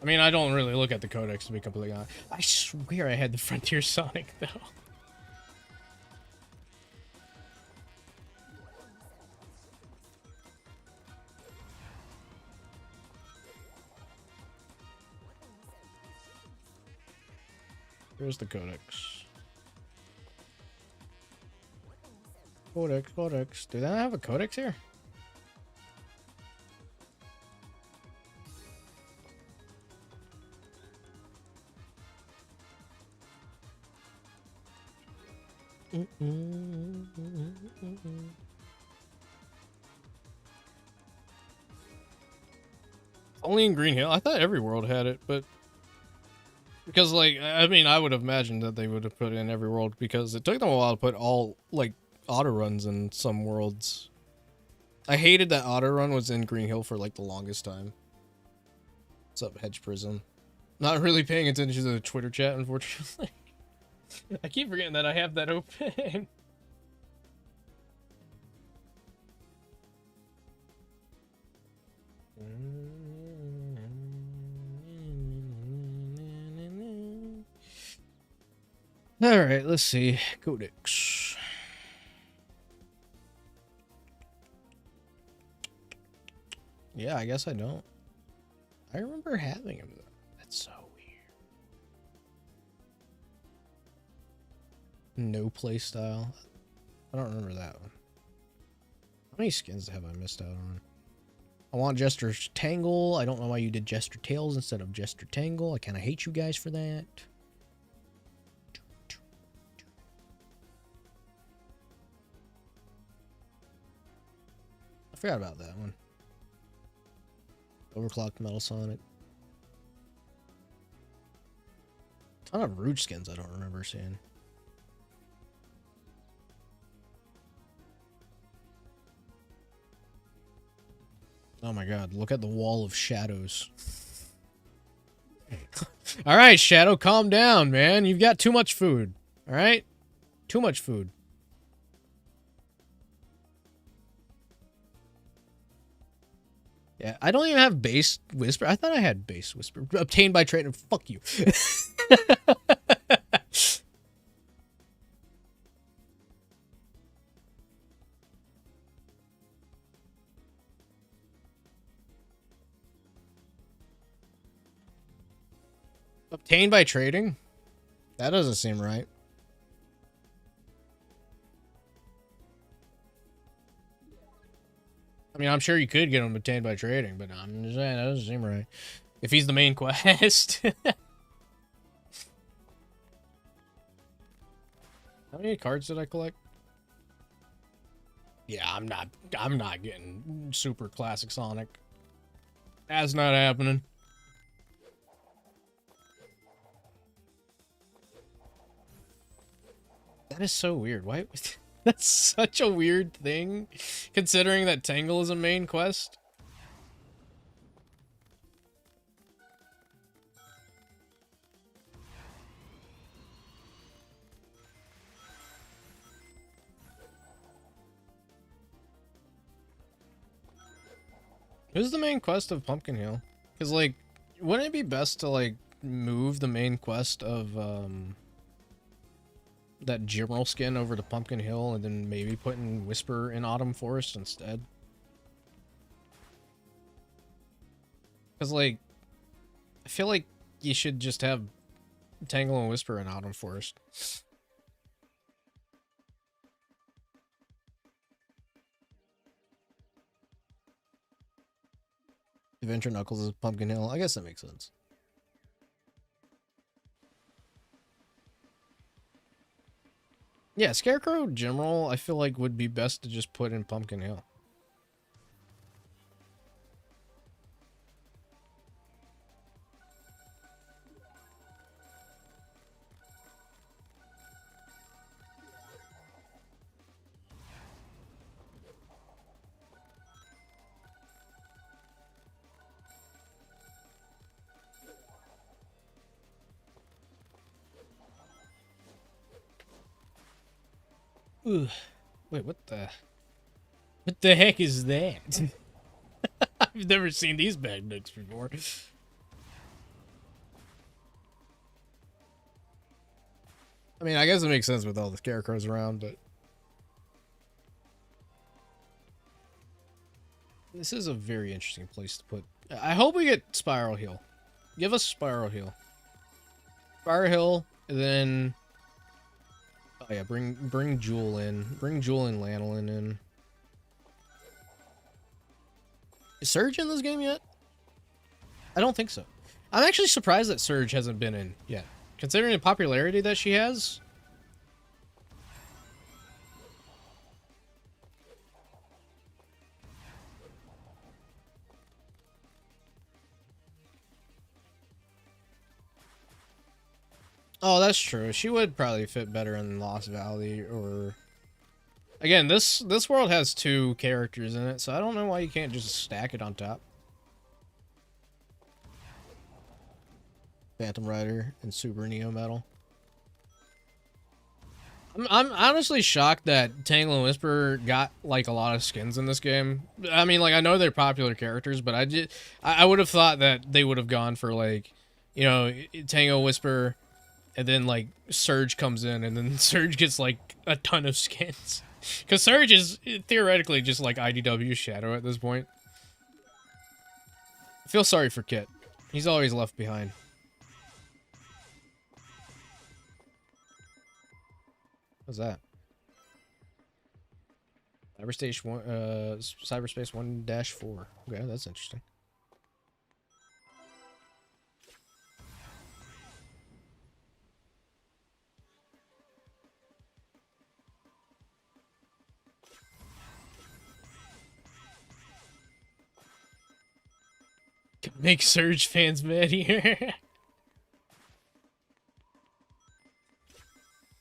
I mean, I don't really look at the codex, to be completely honest. I swear I had the Frontier Sonic, though. Where's the codex? Codex. Do they not have a codex here? Only in Green Hill? I thought every world had it, but... Because, like, I mean, I would have imagined that they would have put it in every world, because it took them a while to put all, like, auto runs in some worlds. I hated that auto run was in Green Hill for, like, the longest time. What's up, Hedge Prism? Not really paying attention to the Twitter chat, unfortunately. I keep forgetting that I have that open. Alright, let's see. Codex. Yeah, I guess I don't. I remember having him, though. That's so weird. No playstyle. I don't remember that one. How many skins have I missed out on? I want Jester Tangle. I don't know why you did Jester Tails instead of Jester Tangle. I kind of hate you guys for that. I forgot about that one. Overclocked Metal Sonic. Ton of Rouge skins I don't remember seeing. Oh my god, look at the wall of shadows. Alright, Shadow, calm down, man. You've got too much food. Alright? Too much food. Yeah, I don't even have base whisper. I thought I had base whisper. Obtained by trade. Fuck you. Obtained by trading? That doesn't seem right. I mean, I'm sure you could get him obtained by trading, but I'm just saying, that doesn't seem right. If he's the main quest. How many cards did I collect? Yeah, I'm not getting super classic Sonic. That's not happening. That is so weird. Why? That's such a weird thing, considering that Tangle is a main quest. Who's the main quest of Pumpkin Hill? Because, like, wouldn't it be best to, like, move the main quest of, that General skin over to Pumpkin Hill and then maybe put in Whisper in Autumn Forest instead? Because, like, I feel like you should just have Tangle and Whisper in Autumn Forest. Adventure Knuckles is Pumpkin Hill. I guess that makes sense. Yeah, Scarecrow General, I feel like would be best to just put in Pumpkin Hill. Ugh. Wait, what the heck is that? I've never seen these bad nooks before. I mean, I guess it makes sense with all the scarecrows around, but this is a very interesting place to put. I hope we get Spiral Heal. Give us Spiral Heal. Spiral Heal, and then oh yeah, bring Jewel in. Bring Jewel and Lanolin in. Is Surge in this game yet? I don't think so. I'm actually surprised that Surge hasn't been in yet. Considering the popularity that she has. Oh, that's true. She would probably fit better in Lost Valley or... Again, this world has 2 characters in it, so I don't know why you can't just stack it on top. Phantom Rider and Super Neo Metal. I'm honestly shocked that Tangle and Whisper got like a lot of skins in this game. I mean, like I know they're popular characters, but I would have thought that they would have gone for like, you know, Tangle, Whisper, and then like Surge comes in, and then Surge gets like a ton of skins. Because Surge is theoretically just like IDW Shadow at this point. I feel sorry for Kit. He's always left behind. What's that? Cyberspace 1-4. Okay, that's interesting. Make Surge fans mad here.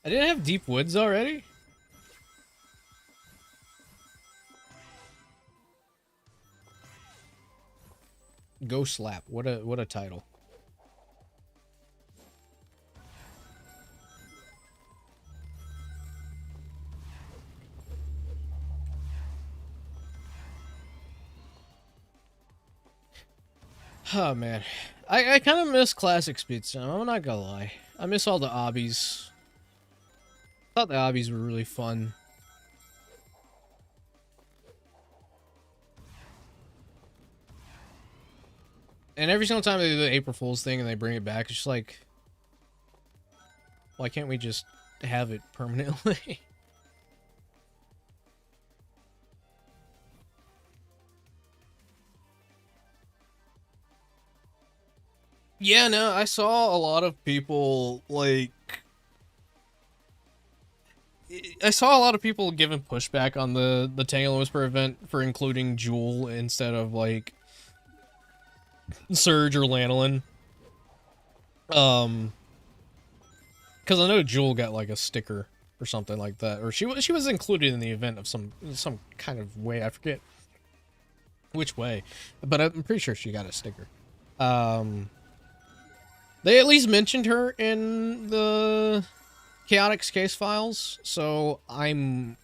I didn't have Deep Woods already? Go Slap. What a title. Oh man. I kind of miss classic Speed Sim, I'm not gonna lie. I miss all the obbies. I thought the obbies were really fun. And every single time they do the April Fool's thing and they bring it back, it's just like, why can't we just have it permanently? Yeah, no, I saw a lot of people, like... I saw a lot of people giving pushback on the Tangle and Whisper event for including Jewel instead of, like, Surge or Lanolin. Because I know Jewel got, like, a sticker or something like that. Or she was included in the event of some kind of way. I forget which way. But I'm pretty sure she got a sticker. They at least mentioned her in the Chaotix case files, so I'm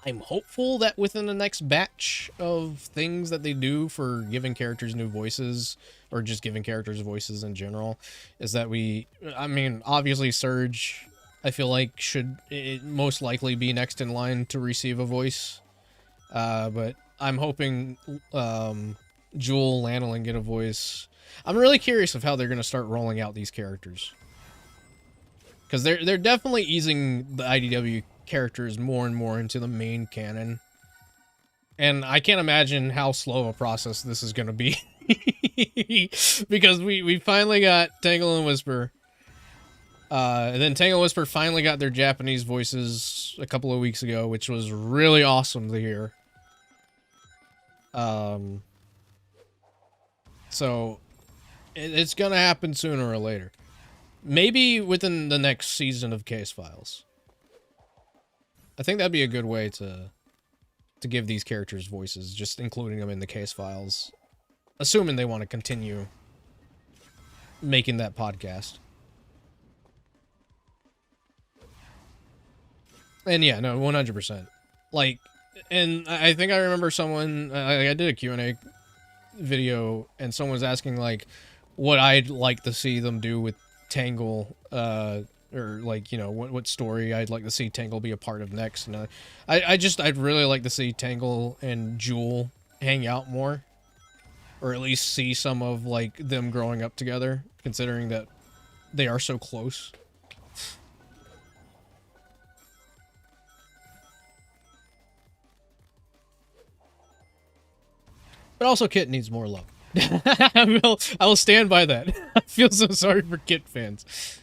hopeful that within the next batch of things that they do for giving characters new voices, or just giving characters voices in general, is that I mean, obviously Surge, I feel like should most likely be next in line to receive a voice, but I'm hoping Jewel, Lanolin get a voice. I'm really curious of how they're going to start rolling out these characters. Because they're definitely easing the IDW characters more and more into the main canon. And I can't imagine how slow a process this is going to be. Because we finally got Tangle and Whisper. And then Tangle and Whisper finally got their Japanese voices a couple of weeks ago, which was really awesome to hear. So... it's gonna happen sooner or later. Maybe within the next season of Case Files. I think that'd be a good way to give these characters voices, just including them in the Case Files. Assuming they want to continue making that podcast. And yeah, no, 100%. Like, and I think I remember someone, I did a Q&A video, and someone was asking, like, what I'd like to see them do with Tangle or like, you know, what story I'd like to see Tangle be a part of next. And I'd really like to see Tangle and Jewel hang out more, or at least see some of like them growing up together, considering that they are so close. But also Kit needs more love. I will stand by that. I feel so sorry for Kit fans.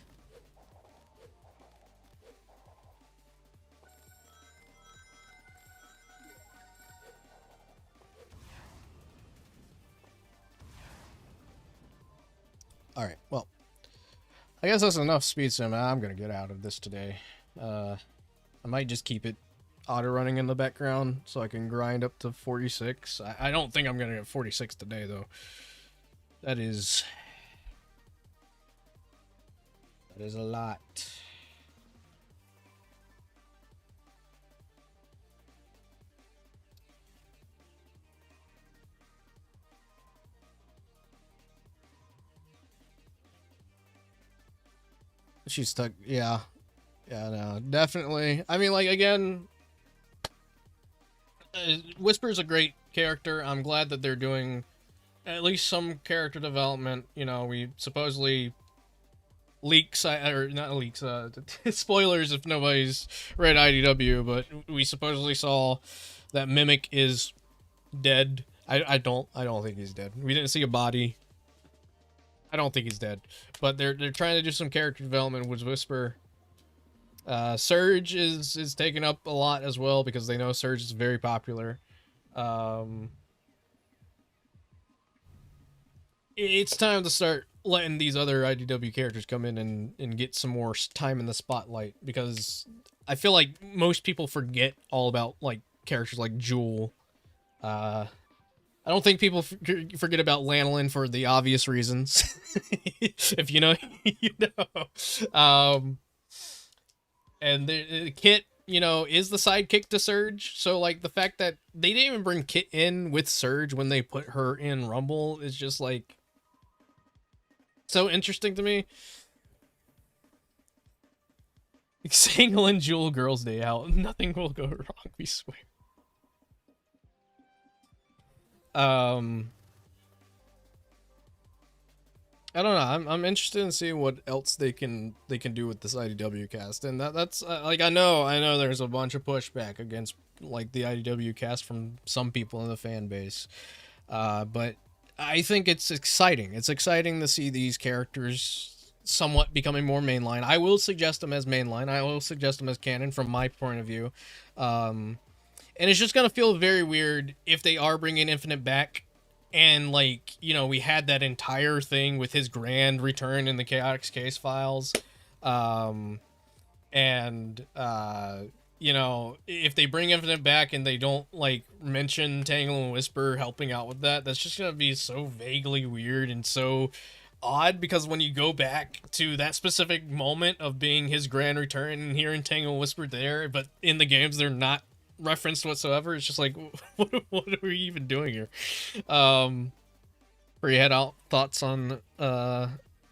Alright, well, I guess that's enough speed sim. I'm gonna get out of this today. I might just keep it auto running in the background so I can grind up to 46. I don't think I'm gonna get 46 today though. That is a lot. She's stuck. Yeah. Yeah, no, definitely. I mean, like, again, Whisper's a great character. I'm glad that they're doing at least some character development. You know, we supposedly leaks, or not leaks, spoilers if nobody's read IDW, but we supposedly saw that Mimic is dead. I don't think he's dead. We didn't see a body. I don't think he's dead, but they're trying to do some character development with Whisper. Surge is taken up a lot as well because they know Surge is very popular. It's time to start letting these other IDW characters come in and get some more time in the spotlight, because I feel like most people forget all about like characters like Jewel. I don't think people forget about Lanolin for the obvious reasons. If you know, you know. And the Kit, you know, is the sidekick to Surge. So, like, the fact that they didn't even bring Kit in with Surge when they put her in Rumble is just, like, so interesting to me. Tangle and Jewel Girls Day Out. Nothing will go wrong, we swear. I don't know. I'm interested in seeing what else they can do with this IDW cast, and that's like I know there's a bunch of pushback against like the IDW cast from some people in the fan base, but I think it's exciting. It's exciting to see these characters somewhat becoming more mainline. I will suggest them as mainline. I will suggest them as canon from my point of view, and it's just gonna feel very weird if they are bringing Infinite back. And, like, you know, we had that entire thing with his grand return in the Chaotix Case files. You know, if they bring Infinite back and they don't, like, mention Tangle and Whisper helping out with that, that's just gonna be so vaguely weird and so odd, because when you go back to that specific moment of being his grand return and hearing Tangle and Whisper there, but in the games they're not referenced whatsoever, it's just like, what are we even doing here? Where you had out thoughts on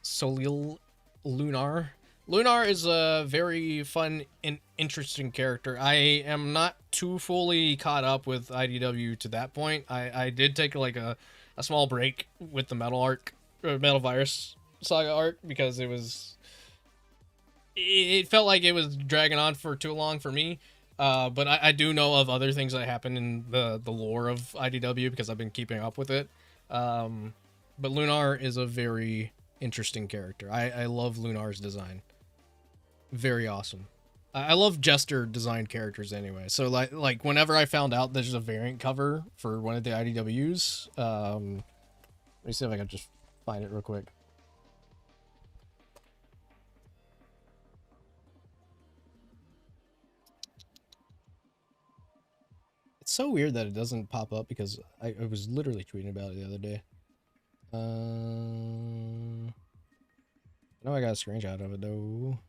Solil Lunar. Lunar is a very fun and interesting character. I am not too fully caught up with IDW to that point. I did take like a small break with the Metal Arc, or Metal Virus Saga arc, because it felt like it was dragging on for too long for me. But I do know of other things that happen in the lore of IDW because I've been keeping up with it. But Lunar is a very interesting character. I love Lunar's design. Very awesome. I love Jester designed characters anyway. So like whenever I found out there's a variant cover for one of the IDWs, let me see if I can just find it real quick. It's so weird that it doesn't pop up because I was literally tweeting about it the other day. I know I got a screenshot of it though.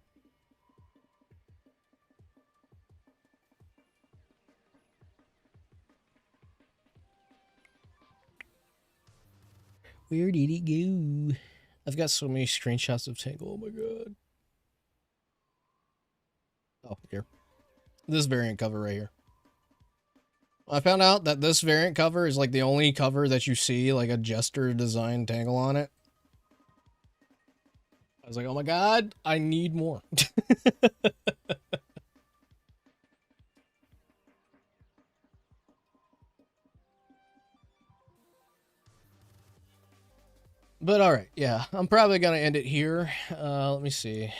Where did it go? I've got so many screenshots of Tangle. Oh my god. Oh, here. This variant cover right here. I found out that this variant cover is like the only cover that you see like a Jester design Tangle on it. I was like, oh my god, I need more. But alright, yeah, I'm probably gonna end it here. Let me see.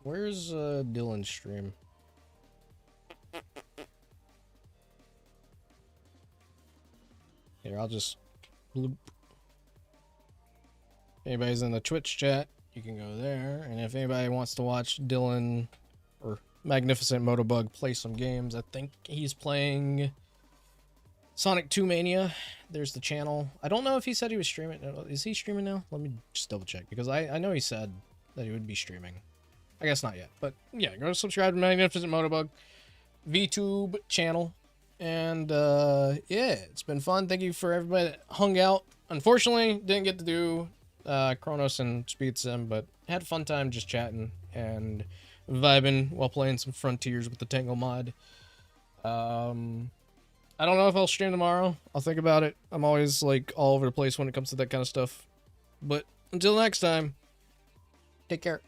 Where's Dylan's stream? Here, I'll just bloop. If anybody's in the Twitch chat, you can go there. And if anybody wants to watch Dylan or Magnificent Motobug play some games, I think he's playing Sonic 2 Mania. There's the channel. I don't know if he said he was streaming. Is he streaming now? Let me just double check, because I know he said that he would be streaming. I guess not yet, but yeah, go subscribe to Magnificent Motobug VTube channel. And yeah, it's been fun. Thank you for everybody that hung out. Unfortunately, didn't get to do Kronos and Speed Sim, but had a fun time just chatting and vibing while playing some Frontiers with the Tangle mod. I don't know if I'll stream tomorrow. I'll think about it. I'm always like all over the place when it comes to that kind of stuff. But until next time, take care.